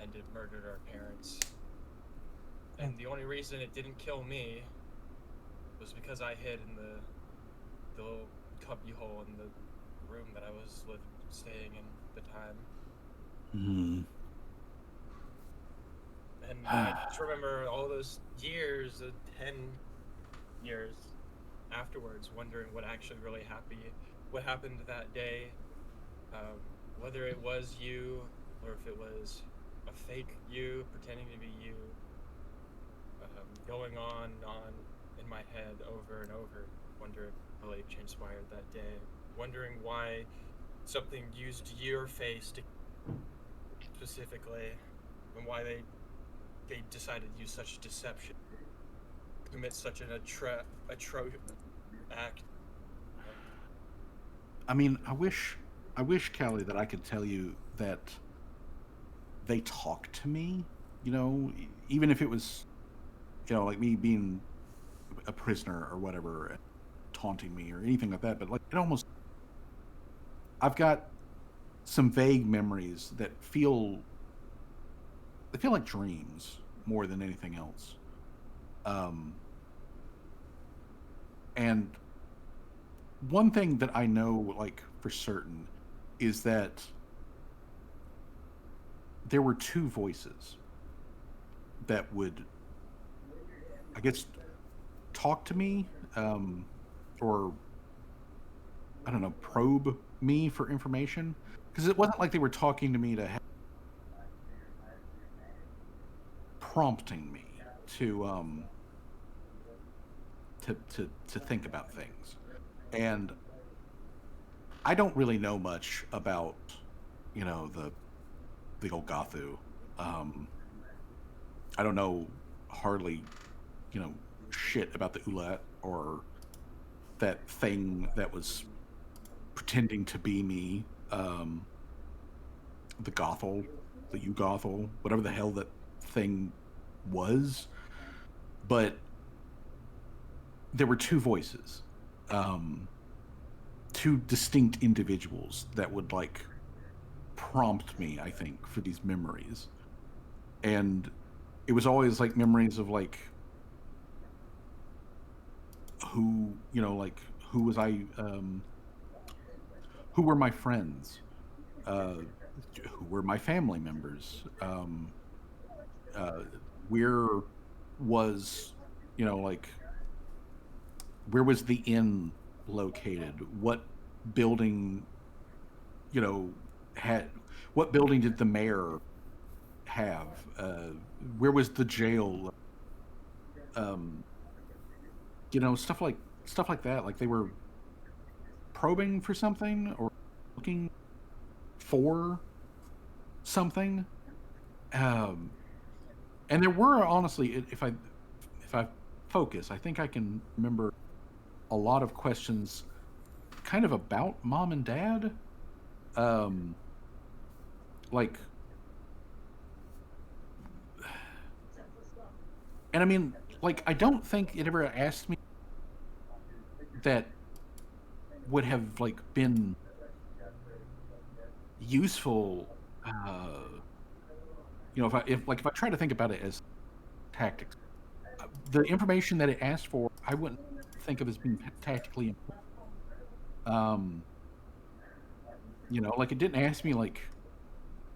and it murdered our parents. And the only reason it didn't kill me was because I hid in the little cubby hole in the room that I was staying in at the time. Hmm. And I just remember all those years, 10 years afterwards, wondering what actually really what happened that day, whether it was you or if it was a fake you pretending to be you, going on and on in my head over and over, wonder if really transpired that day, wondering why something used your face to specifically, and why they decided to use such deception, commit such an atrocious act. I mean, I wish, Callie, that I could tell you that they talked to me. You know, even if it was, like me being a prisoner or whatever, taunting me or anything like that. But like, I've got some vague memories that feel like dreams more than anything else. And one thing that I know, like for certain, is that there were two voices that would, I guess, talk to me, or I don't know, probe me for information. Because it wasn't like they were talking to me to prompting me to to think about things. And I don't really know much about, the old Gothu. I don't know hardly, shit about the Ulat or that thing that was pretending to be me. The Gothel, the Ugothel, whatever the hell that thing was. But there were two voices, two distinct individuals that would like prompt me, I think, for these memories. And it was always like memories of like who, like who was I, who were my friends, who were my family members, where was, like where was the inn located? What building, had, what building did the mayor have? Where was the jail? Um, stuff like that. Like they were probing for something or looking for something. And there were honestly, if I focus, I think I can remember a lot of questions, kind of about mom and dad. Like, and I mean, like, I don't think it ever asked me that would have like been useful. If I try to think about it as tactics, the information that it asked for, I wouldn't think of as being tactically important. Like it didn't ask me like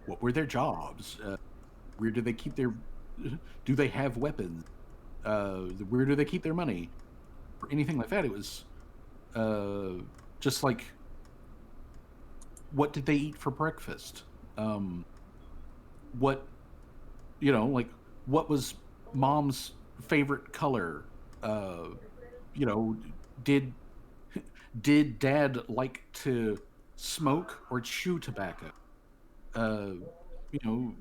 what were their jobs, where do they keep their, do they have weapons, where do they keep their money, or anything like that. It was just like, what did they eat for breakfast? What, like, what was mom's favorite color? You know, did did dad like to smoke or chew tobacco? Uh, you know,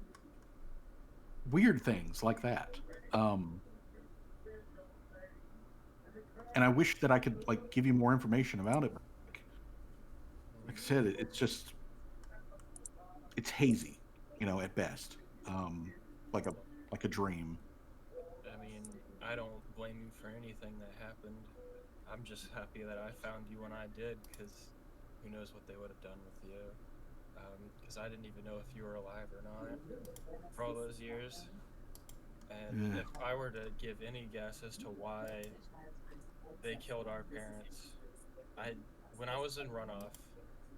weird things like that. And I wish that I could like give you more information about it. But like I said, it's just it's hazy, at best. Like a dream. I mean, I don't blame you for anything that happened. I'm just happy that I found you when I did, because who knows what they would have done with you. Because I didn't even know if you were alive or not for all those years. And Yeah. if I were to give any guess as to why they killed our parents, I when I was in runoff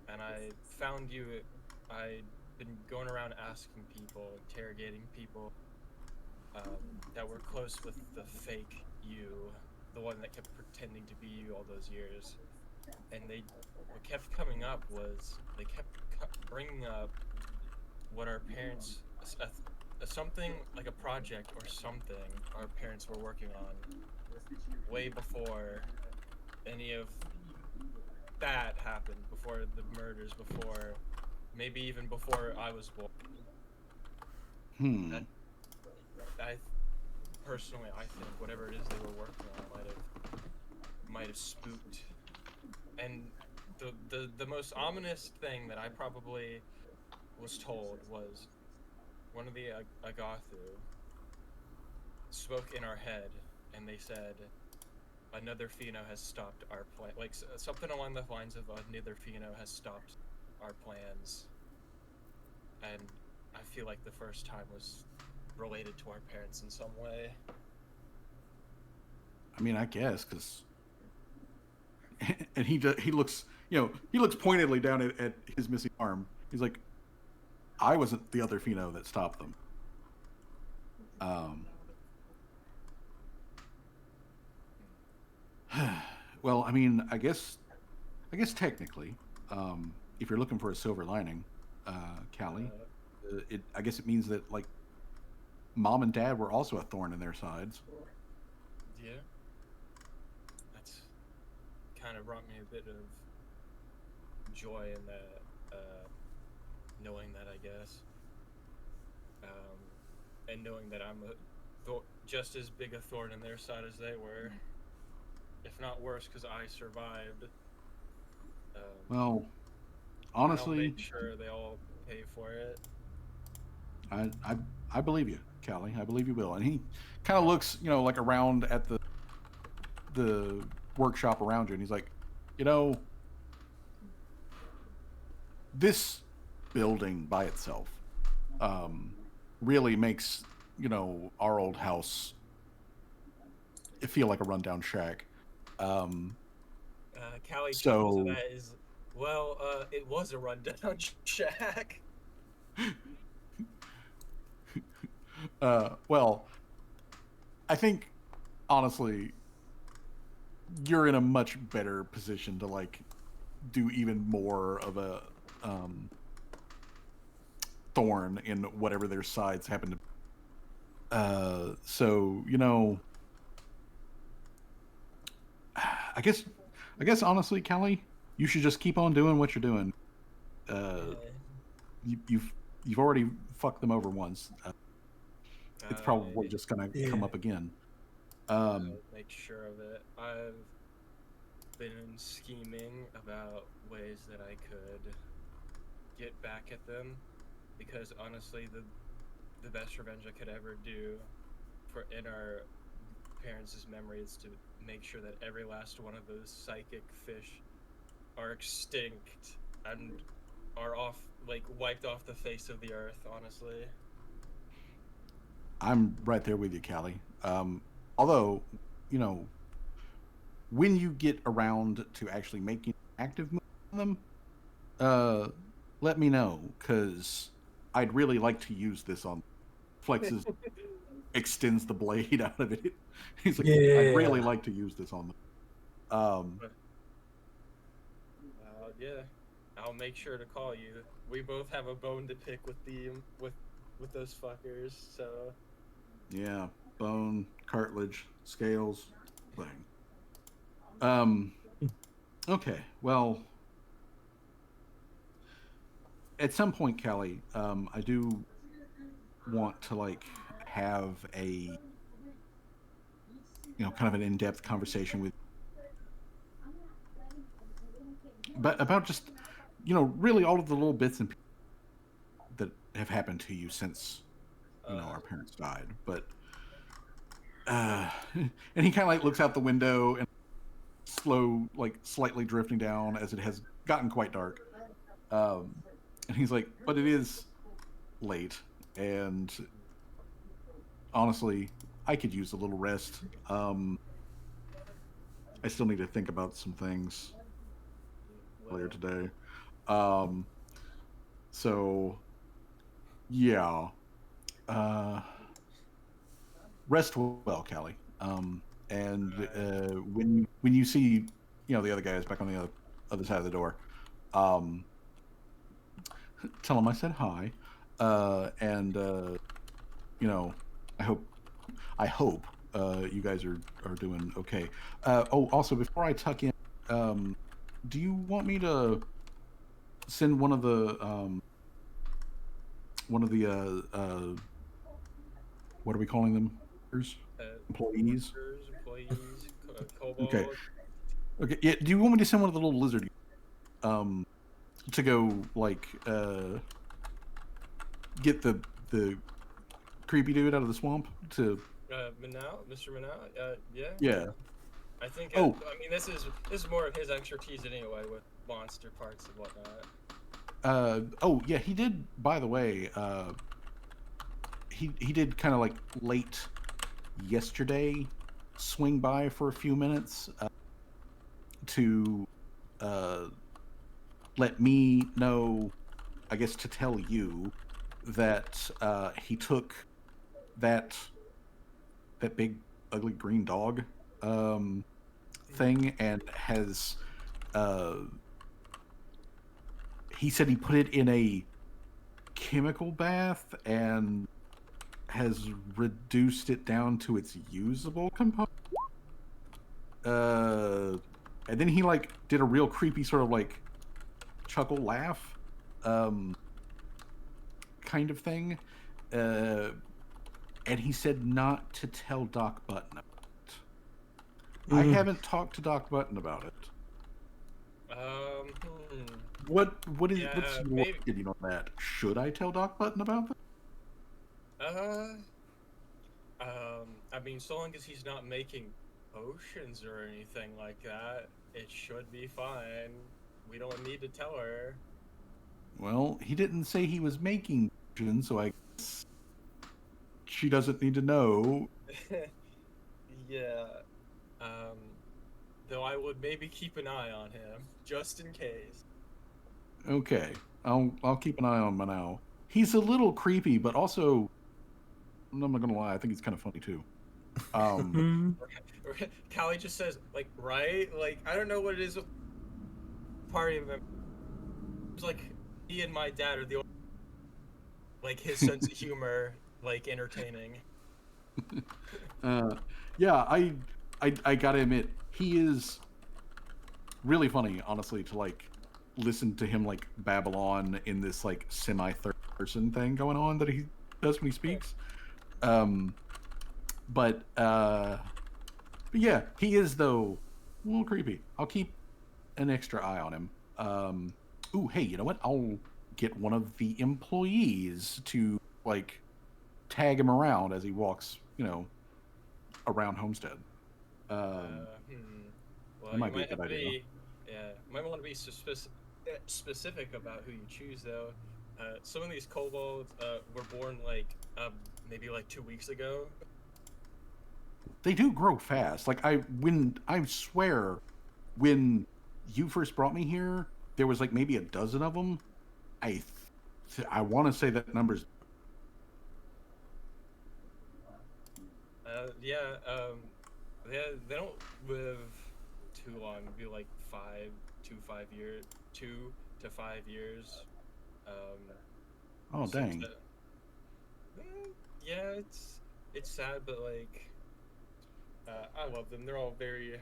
and I found you, I'd been going around asking people, interrogating people that were close with the fake you, the one that kept pretending to be you all those years. And what kept coming up was they kept bringing up what our parents, something like a project or something our parents were working on way before any of that happened, before the murders, before maybe even before I was born. Hmm. That I personally, I think whatever it is they were working on might have spooked. And the most ominous thing that I probably was told was one of the Agathu spoke in our head, and they said another Pheno has stopped our plan, like something along the lines of another Pheno has stopped our plans. And I feel like the first time was related to our parents in some way. I mean, I guess because, and he looks, he looks pointedly down at his missing arm. He's like, I wasn't the other Pheno that stopped them. Well, I mean, I guess technically, if you're looking for a silver lining, Callie, I guess it means that like mom and dad were also a thorn in their sides. Yeah, that's kind of brought me a bit of joy in that, knowing that, I guess, and knowing that I'm just as big a thorn in their side as they were, if not worse, because I survived. Well, I'll honestly, make sure they all pay for it. I, I I believe you, Callie. I believe you will. And he kind of looks, like around at the workshop around you, and he's like, you know, this building by itself really makes our old house feel like a rundown shack. Callie chuckles So at that. It was a rundown shack. well, I think honestly, you're in a much better position to like do even more of a thorn in whatever their sides happen to be. So I guess honestly, Callie, you should just keep on doing what you're doing. You've already fucked them over once. It's probably just gonna come up again. I'll make sure of it. I've been scheming about ways that I could get back at them, because honestly, the best revenge I could ever do in our parents' memory is to make sure that every last one of those psychic fish are extinct and are wiped off the face of the earth, honestly. I'm right there with you, Callie. Although, when you get around to actually making active move on them, let me know, because I'd really like to use this on Flex's extends the blade out of it. He's like, I'd really like to use this on them. Yeah, I'll make sure to call you. We both have a bone to pick with with those fuckers, so. Yeah, bone, cartilage, scales, thing. Okay, well, at some point, Callie, I do want to like have a kind of an in-depth conversation with, but about just really all of the little bits and pieces that have happened to you since our parents died. But and he kind of like looks out the window and slow, like slightly drifting down as it has gotten quite dark. And he's like, but it is late, and honestly, I could use a little rest. I still need to think about some things later today. Um, so yeah, uh, rest well, Callie. And when you see, the other guys back on the other side of the door, um, tell them I said hi, and you know, I hope you guys are doing okay. Oh, also before I tuck in, do you want me to send one of the what are we calling them? Employees. Workers, employees, Okay. kobold. Okay. Yeah. Do you want me to send one of the little lizard um to go like get the creepy dude out of the swamp to Manal, Mr. Manal. Yeah. yeah. I think. Oh. I mean, this is more of his expertise anyway, with monster parts and whatnot. Oh yeah, he did, by the way, he did kind of like late yesterday swing by for a few minutes to let me know, I guess to tell you that he took that big ugly green dog thing and has he said he put it in a chemical bath and has reduced it down to its usable component. And then he like did a real creepy sort of like chuckle laugh, kind of thing. And he said not to tell Doc Button about it. I haven't talked to Doc Button about it. What's your maybe. opinion on that? Should I tell Doc Button about that? I mean, so long as he's not making potions or anything like that, it should be fine. We don't need to tell her. Well, he didn't say he was making potions, so I guess she doesn't need to know. Yeah. Though I would maybe keep an eye on him, just in case. Okay, I'll keep an eye on Manao. He's a little creepy, but also, I'm not gonna lie, I think he's kind of funny too. Callie just says, like, right? Like, I don't know what it is with party of him. It's like he and my dad are the only, like, his sense of humor, like, entertaining. Yeah, I gotta admit, he is really funny, honestly, to like listen to him like babble on in this like semi third person thing going on that he does when he speaks. But yeah, he is though a little creepy. I'll keep an extra eye on him. Ooh, hey, you know what? I'll get one of the employees to like tag him around as he walks, around Homestead. Well, that might be a might good have to idea. be, yeah, might want to be specific about who you choose, though. Some of these kobolds were born like maybe like 2 weeks ago. They do grow fast. Like I swear, when you first brought me here, there was like maybe a dozen of them. I want to say that number's. Yeah, they don't live too long. It'd be like 2 to 5 years. Oh dang. Yeah, it's sad, but like, I love them. They're all very,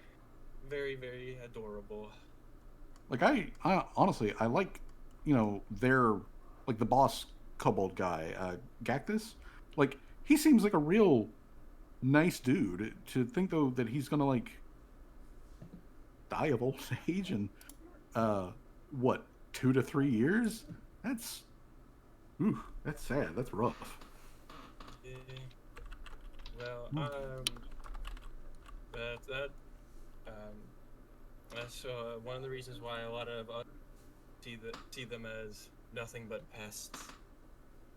very, very adorable. Like I honestly I like, their like the boss kobold guy, Gactus. Like he seems like a real nice dude. To think though that he's gonna like die of old age in what 2 to 3 years? That's sad. That's rough. Yeah. Well, that That's one of the reasons why a lot of us see them as nothing but pests.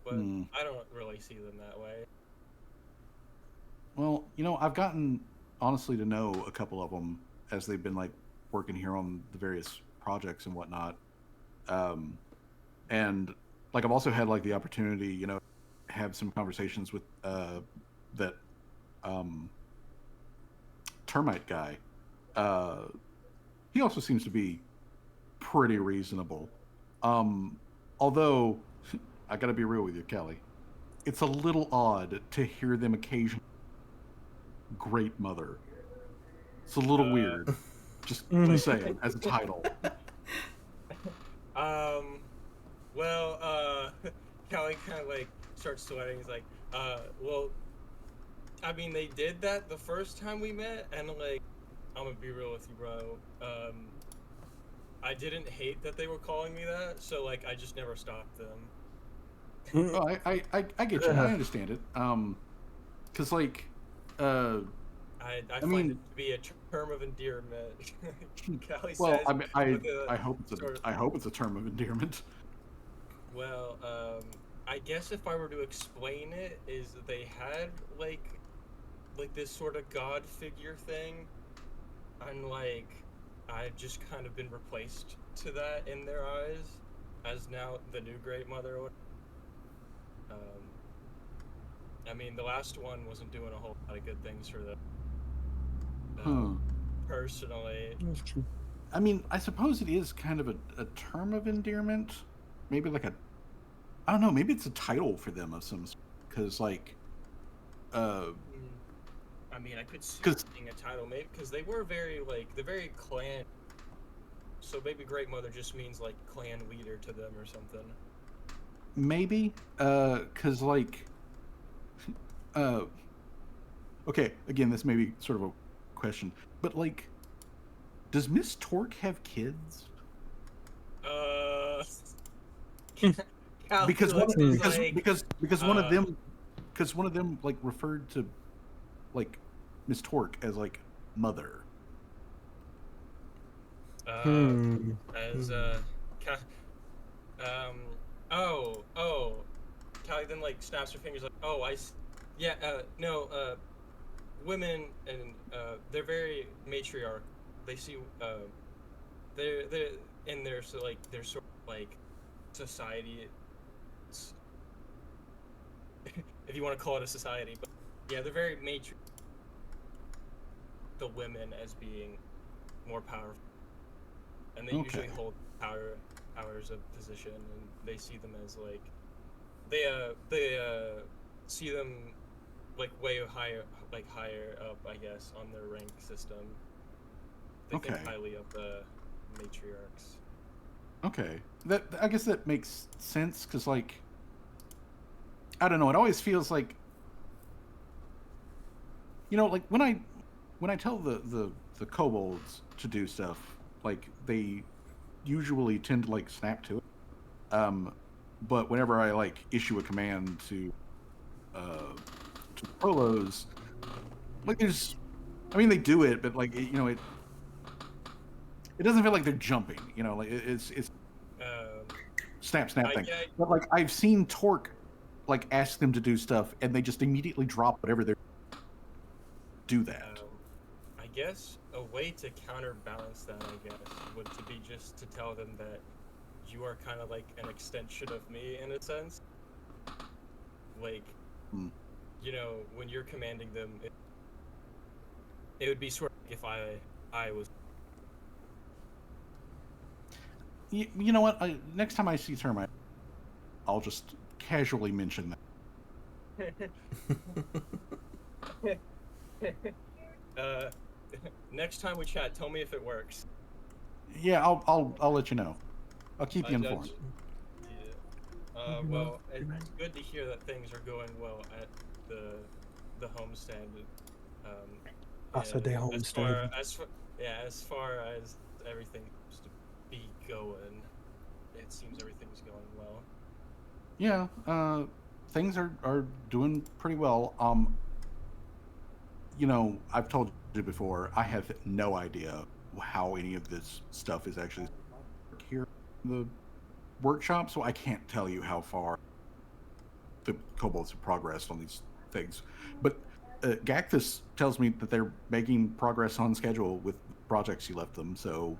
But I don't really see them that way. Well, I've gotten honestly to know a couple of them as they've been like working here on the various projects and whatnot. And like I've also had like the opportunity, have some conversations with that um, termite guy. He also seems to be pretty reasonable. Although I got to be real with you, Kelly, it's a little odd to hear them occasionally Great Mother. It's a little weird. Just saying, as a title. Well, Callie kind of like starts sweating. He's like, well, I mean, they did that the first time we met, and like, I'm gonna be real with you, bro. I didn't hate that they were calling me that, so like, I just never stopped them. Oh, I get you. I understand it. Cause like, I find mean, it to be a term of endearment. Callie well, says. I hope it's a term of endearment. Well, I guess if I were to explain it, is they had like this sort of god figure thing, and like I've just kind of been replaced to that in their eyes as now the new Great Mother. I mean, the last one wasn't doing a whole lot of good things for them. Personally. That's true. I mean, I suppose it is kind of a term of endearment. Maybe like I don't know, maybe it's a title for them of some sort. Because, like, I mean, I could see it being a title, maybe, because they were very, like, they're very clan. So maybe Great Mother just means, like, clan leader to them or something. Maybe. Because, like, okay, again, this may be sort of a question, but, like, does Miss Torque have kids? Because one of them like referred to like Miss Torque as like mother. Callie then like snaps her fingers like, women and they're very matriarch. They see they're in their so like they're sort of like society. If you want to call it a society, but yeah, they're very matriarch. The women as being more powerful, and they usually hold powers of position, and they see them as like they see them like way higher up, I guess, on their rank system. They think highly of the matriarchs. Okay, I guess that makes sense because like I don't know, it always feels like like when I tell the kobolds to do stuff, like they usually tend to like snap to it. But whenever I like issue a command to Polos, like they do it, but like it doesn't feel like they're jumping. Like it's snap thing. But like I've seen Torque like ask them to do stuff, and they just immediately drop whatever they're do that. I guess a way to counterbalance that, I guess, would to be just to tell them that you are kind of like an extension of me in a sense. Like, when you're commanding them, it would be sort of like if I was. You know what? Next time I see Termite, I'll just casually mention that. Next time we chat, tell me if it works. Yeah, I'll let you know. I'll keep you informed. Yeah. Well, it's good to hear that things are going well at the homestead. As far as everything seems to be going, it seems everything's going well. Yeah, things are doing pretty well. I've told you before, I have no idea how any of this stuff is actually here in the workshop, so I can't tell you how far the kobolds have progressed on these things. But Gacthus tells me that they're making progress on schedule with projects you left them, so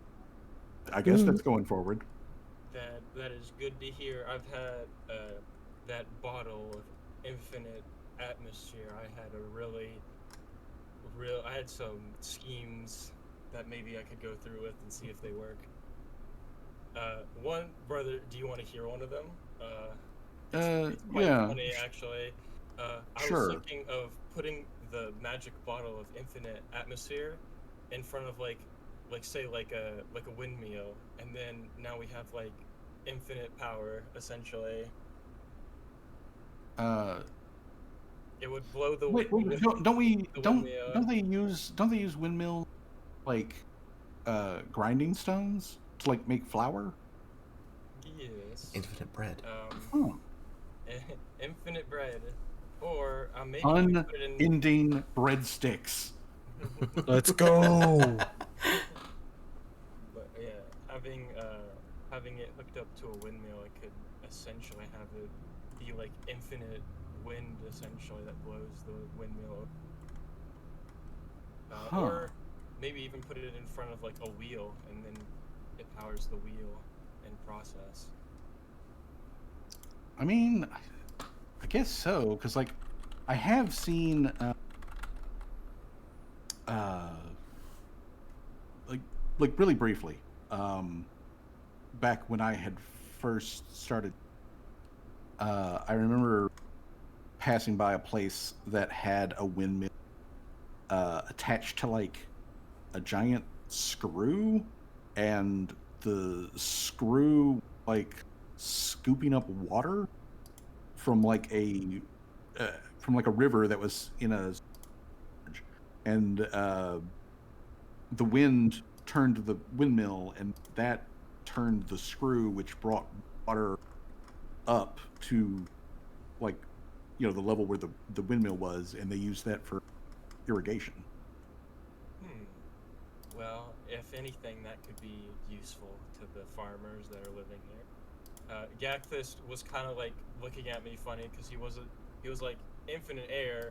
I guess that's going forward. That is good to hear. I've had that bottle of infinite atmosphere. I had I had some schemes that maybe I could go through with and see if they work. One, brother, do you want to hear one of them? It's quite Yeah, funny, actually. I was sure. thinking of putting the magic bottle of infinite atmosphere in front of like say like a windmill, and then now we have like infinite power essentially. It would blow the Wait, the windmill. don't they use windmill like grinding stones to like make flour? Yes. Infinite bread. Huh. Infinite bread, or maybe we put it in. Unending breadsticks. Let's go. But yeah, having it hooked up to a windmill, I could essentially have it be like infinite wind, essentially, that blows the windmill up. Or maybe even put it in front of like a wheel, and then it powers the wheel in process. I mean, I guess so, because like I have seen like really briefly back when I had first started. I remember passing by a place that had a windmill attached to like a giant screw, and the screw like scooping up water from like a river that was in a, and the wind turned the windmill, and that turned the screw, which brought water up to like the level where the windmill was, and they used that for irrigation. Well, if anything, that could be useful to the farmers that are living there. Gakthis was kind of like looking at me funny because he was like, infinite air,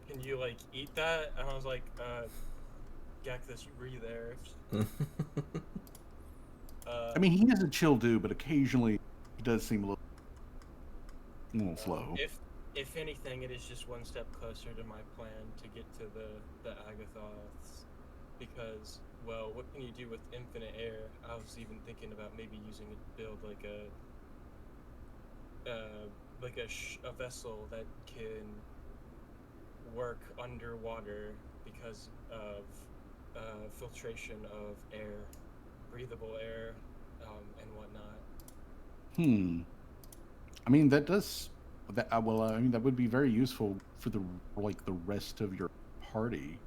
can you like eat that? And I was like, Gakthis, you breathe air. I mean, he is a chill dude, but occasionally he does seem a little slow. If anything, it is just one step closer to my plan to get to the Agathoths. Because, well, what can you do with infinite air? I was even thinking about maybe using it to build like a vessel that can work underwater because of filtration of air, breathable air, and whatnot. I mean, that does that. Well, I mean, that would be very useful for the rest of your party.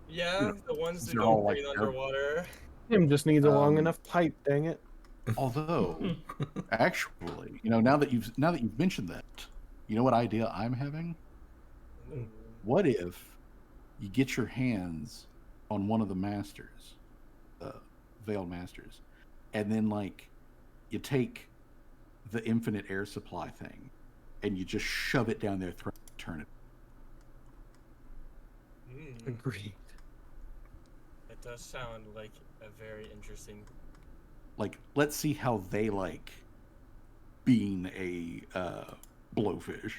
Yeah, the ones that they're don't all, like, breathe underwater. Him just needs a long enough pipe. Dang it. Although, actually, now that you've mentioned that, you know what idea I'm having? What if you get your hands on one of the masters, Veiled Masters, and then like you take the infinite air supply thing, and you just shove it down their throat and turn it. Agreed. That does sound like a very interesting. Like, let's see how they like being a blowfish.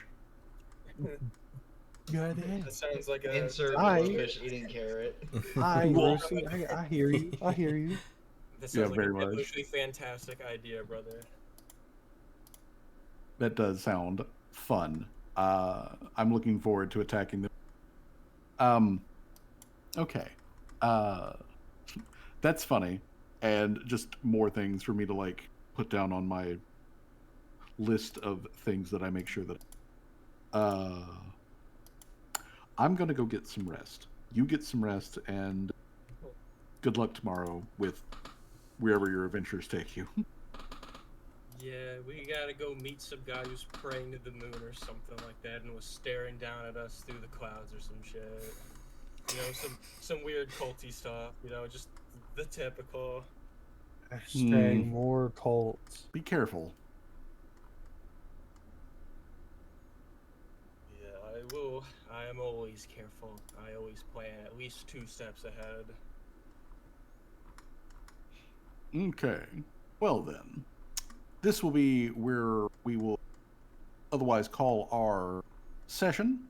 That sounds like a Insert I- fish eating carrot. I Well- hear you. I hear you. That sounds like very a much. biblically fantastic idea, brother. That does sound fun. I'm looking forward to attacking them. Okay. That's funny. And just more things for me to like put down on my list of things that I make sure that I'm gonna go get some rest. You get some rest, and good luck tomorrow with wherever your adventures take you. Yeah, we gotta go meet some guy who's praying to the moon or something like that and was staring down at us through the clouds or some shit. You know, some weird culty stuff. You know, just the typical. Hashtag more cults. Be careful. Yeah, I will. I am always careful. I always plan at least 2 steps ahead. Okay. Well then, this will be where we will otherwise call our session.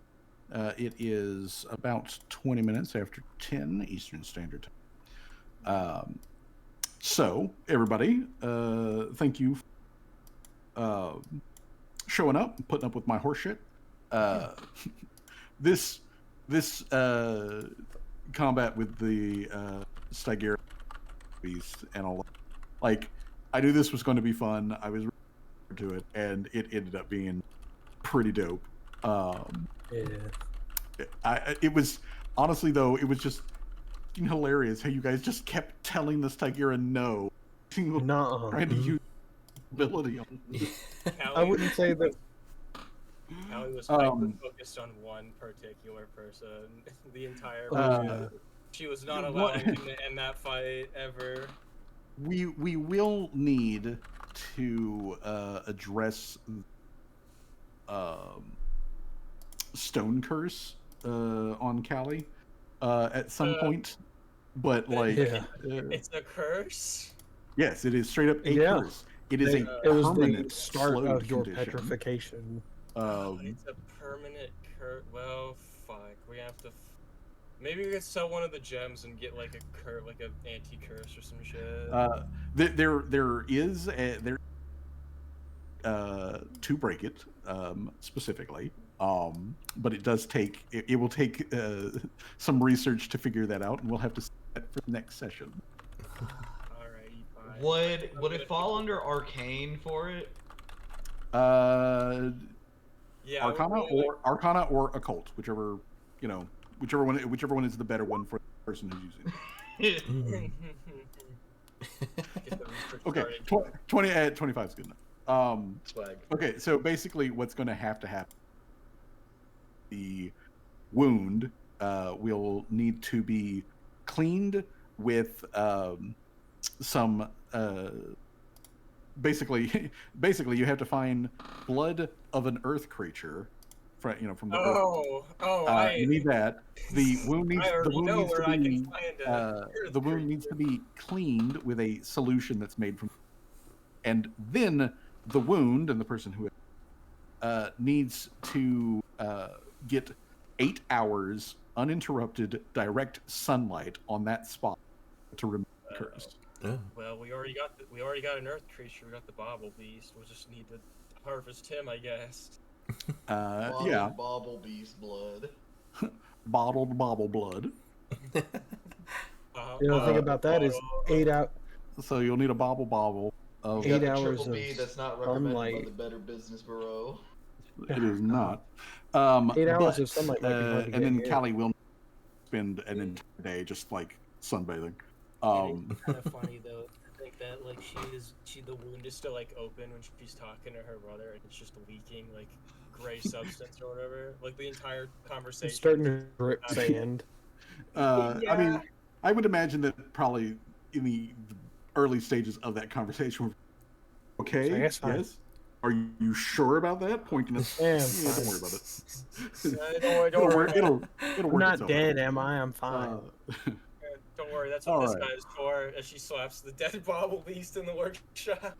It is about 20 minutes after 10 Eastern Standard Time. So, everybody, thank you for showing up and putting up with my horse shit. This combat with the Stygear beast and all, like, I knew this was going to be fun. I was really looking forward to it, and it ended up being pretty dope. It was honestly though, it was just hilarious how you guys just kept telling the Stygear no, trying to use ability on. I wouldn't say that. Callie was hyper focused on one particular person the entire fight. She was not allowing him to end that fight ever. We will need to address Stone Curse on Callie at some point, but like it's a curse. Yes, it is straight up a curse. It is a permanent start slowed of your condition. petrification. It's a permanent curse. Well, fuck. We have to. Maybe we could sell one of the gems and get like a like an anti-curse or some shit. There is to break it specifically, but it does take it will take some research to figure that out, and we'll have to see that for the next session. Alright, Would it fall under arcane for it? Yeah, Arcana or occult, whichever one is the better one for the person who's using it. Okay, 25 is good enough. Swag. Okay, so basically what's going to happen, the wound will need to be cleaned with some basically you have to find blood of an earth creature from the earth. You need that. The wound needs to be cleaned with a solution that's made from, and then the wound and the person who needs to get 8 hours uninterrupted direct sunlight on that spot to remove the curse. Well, we already got an earth creature. We got the Bobble Beast. We'll just need to harvest him, I guess. Yeah. Bobble Beast blood. Bottled bobble blood. The thing about that is 8 out. So you'll need a bobble of 8 hours Triple of B that's not recommended sunlight. by the Better Business Bureau. It is not. 8 hours of sunlight might be hard to and then get Callie will spend an entire day just like sunbathing. It's kind of funny though to think that like the wound is still like open when she's talking to her brother, and it's just leaking like gray substance or whatever. Like the entire conversation. It's starting to drip sand. I mean, I would imagine that probably in the early stages of that conversation. Okay. So I guess yes. Are you sure about that? Pointing at. Yeah, don't worry about it. Don't worry. It'll I'm work not itself dead, out. am I? I'm fine. Don't worry, that's what this guy is for. As she slaps the dead Bobble Beast in the workshop.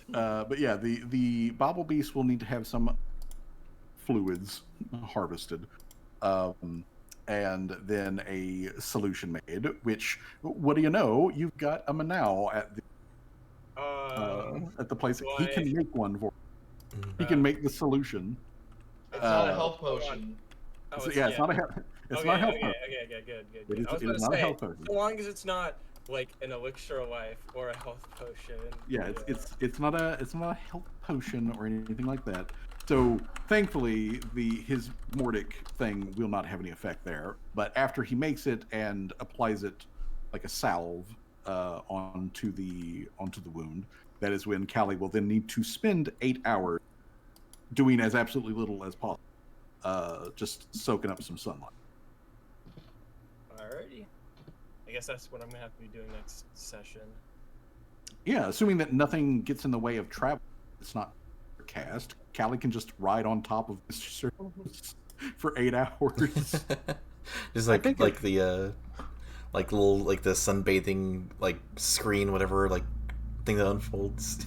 But yeah, the Bobble Beast will need to have some fluids harvested, and then a solution made. Which, what do you know? You've got a Manau at the place. He can make one for. He can make the solution. It's not a health potion. It's not a health. It's not health potion. Okay, good. It is not a health potion. So long as it's not like an elixir of life or a health potion. Yeah, it's not a health potion or anything like that. So thankfully, his Mordic thing will not have any effect there. But after he makes it and applies it like a salve onto the wound, that is when Callie will then need to spend 8 hours doing as absolutely little as possible, just soaking up some sunlight. I guess that's what I'm gonna have to be doing next session. Yeah, assuming that nothing gets in the way of travel, it's not cast. Callie can just ride on top of Mr. Circus for 8 hours. Just I like think the like little like the sunbathing like screen whatever like thing that unfolds.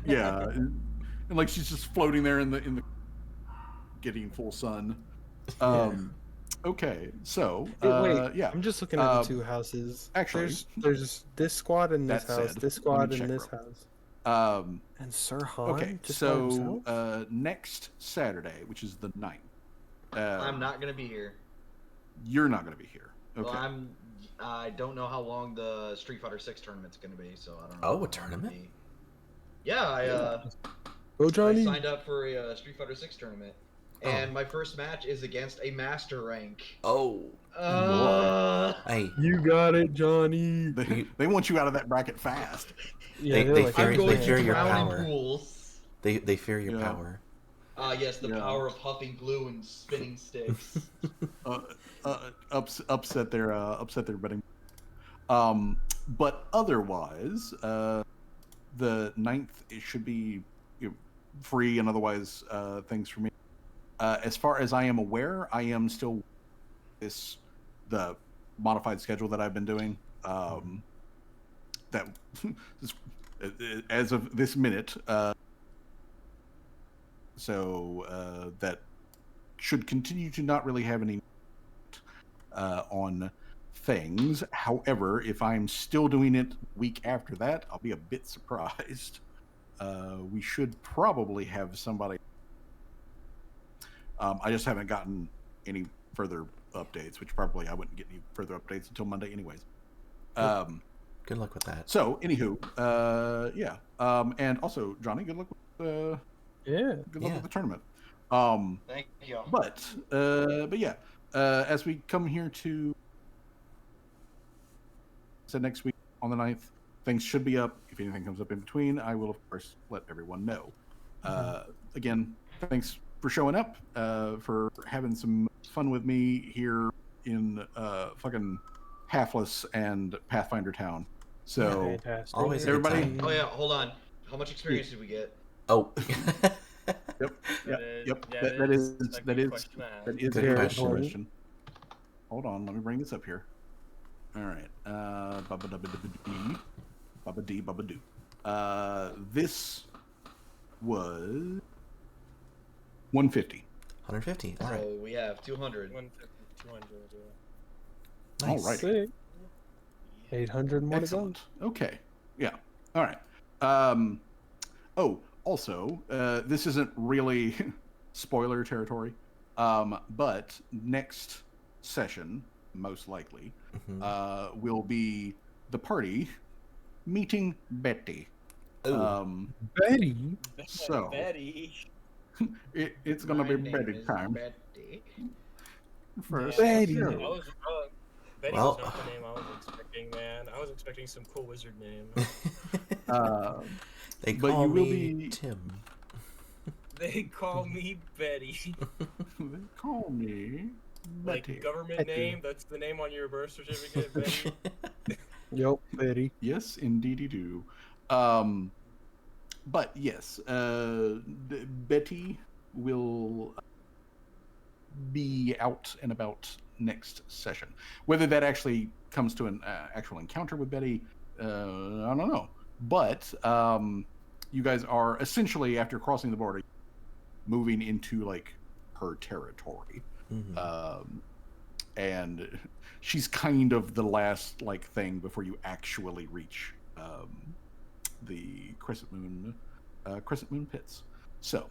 Yeah, and like she's just floating there in the getting full sun. Okay, so Wait, yeah. I'm just looking at the two houses. Actually, there's this squad in this that house, said, this let me squad in check this real- house, Um, and Sir Han okay, just by so himself. next Saturday, which is the 9th, I'm not gonna be here. you're not going to be here. Okay. Well, I don't know how long the Street Fighter 6 tournament's gonna be, so I don't know. Oh, a how long tournament? it'll be. Yeah, Go I Johnny. signed up for a Street Fighter 6 tournament, and my first match is against a master rank. Oh, hey, You got it, Johnny. They want you out of that bracket fast. Yeah, they like, fear- I'm they going fear to your drown in power. pools. they fear your Yeah. power. Yes, the Yeah. power of huffing glue and spinning sticks. Upset their betting. But otherwise, the 9th it should be free, and otherwise things for me. As far as I am aware, I am still the modified schedule that I've been doing. That as of this minute, so that should continue to not really have any on things. However, if I'm still doing it week after that, I'll be a bit surprised. We should probably have somebody. I just haven't gotten any further updates, which probably I wouldn't get any further updates until Monday, anyways. Good luck with that. So, anywho, yeah, and also Johnny, good luck with good luck with the tournament. Thank you. But yeah, as we come here to next week on the 9th, things should be up. If anything comes up in between, I will of course let everyone know. Again, thanks for showing up, for having some fun with me here in fucking Halfus and Pathfinder Town. So Fantastic. Always a good everybody. time. Oh yeah, hold on. How much experience did we get? Oh, Yep. That is a good question to ask. a Good good question. question. Hold on, let me bring this up here. All right. Baba doo. This was 150. 150. All right. So we have 200. 150, 200. Yeah. Nice. Alrighty. Sick. 800 more Excellent. to go. Okay. Yeah. All right. Oh, also, this isn't really spoiler territory, but next session, most likely, will be the party meeting Betty. Ooh. Betty. So Betty. it's gonna be My name Betty is time. Betty. First. Betty. Sure. Betty Well- was not the name I was expecting, man. I was expecting some cool wizard name. They but call you will me be- Tim. They call me Betty. They call me Like Betty. government Betty. name, that's the name on your birth certificate, Betty. Yep, Betty. Yes, indeedy do. But yes, Betty will be out and about next session. Whether that actually comes to an actual encounter with Betty, I don't know. But you guys are essentially, after crossing the border, moving into like her territory. And she's kind of the last like thing before you actually reach the Crescent Moon pits. So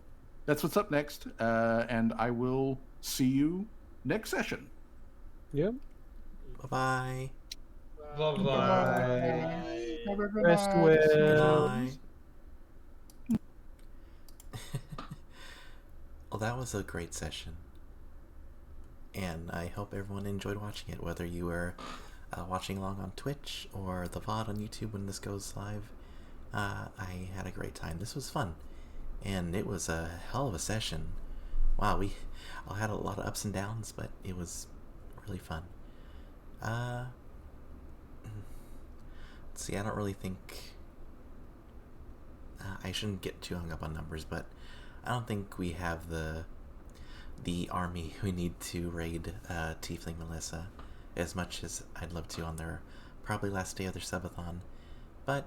that's what's up next, and I will see you next session. Yep. Bye-bye. Bye-bye. Have a good Rest night. well. Bye. Well, that was a great session. And I hope everyone enjoyed watching it, whether you were watching along on Twitch or the VOD on YouTube when this goes live. I had a great time. This was fun. And it was a hell of a session. Wow, I had a lot of ups and downs, but it was really fun. see, I don't really think I shouldn't get too hung up on numbers, but I don't think we have the army we need to raid Tiefling Melissa as much as I'd love to on their probably last day of their subathon. But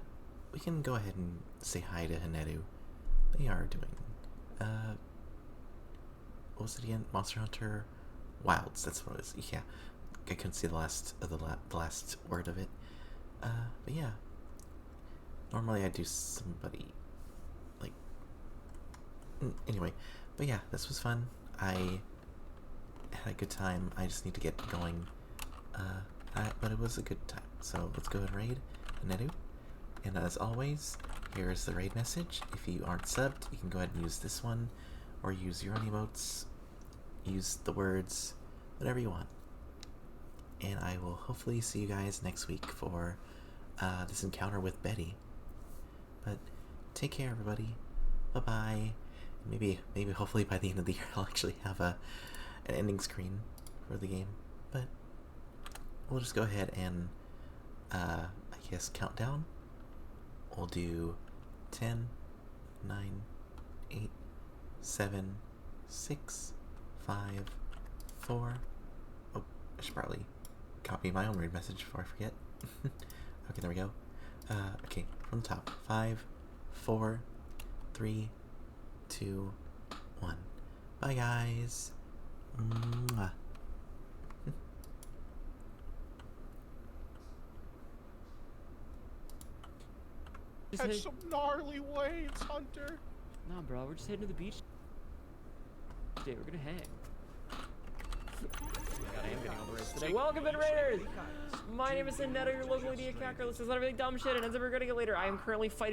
we can go ahead and say hi to Hanedu. They are doing what was it again? Monster Hunter Wilds. That's what it was. Yeah, I couldn't see the last word of it. But yeah, normally I do somebody like anyway. But yeah, this was fun. I had a good time. I just need to get going. But it was a good time. So let's go and raid Hanedu. And as always, here is the raid message. If you aren't subbed, you can go ahead and use this one, or use your own emotes, use the words, whatever you want. And I will hopefully see you guys next week for this encounter with Betty. But take care, everybody. Bye-bye. Maybe hopefully by the end of the year I'll actually have an ending screen for the game. But we'll just go ahead and I guess count down. We'll do 10, 9, 8, 7, 6, 5, 4. Oh, I should probably copy my own weird message before I forget. Okay, there we go. Okay, from the top. 5, 4, 3, 2, 1. Bye, guys. Mwah. Catch some gnarly waves, Hunter. Nah, bro, we're just heading to the beach. Today we're gonna hang. God, I am getting all the races today. Welcome in, Raiders! My name is Neto, your local idiot cacker. This is literally dumb shit, and ends up regretting it later. I am currently fighting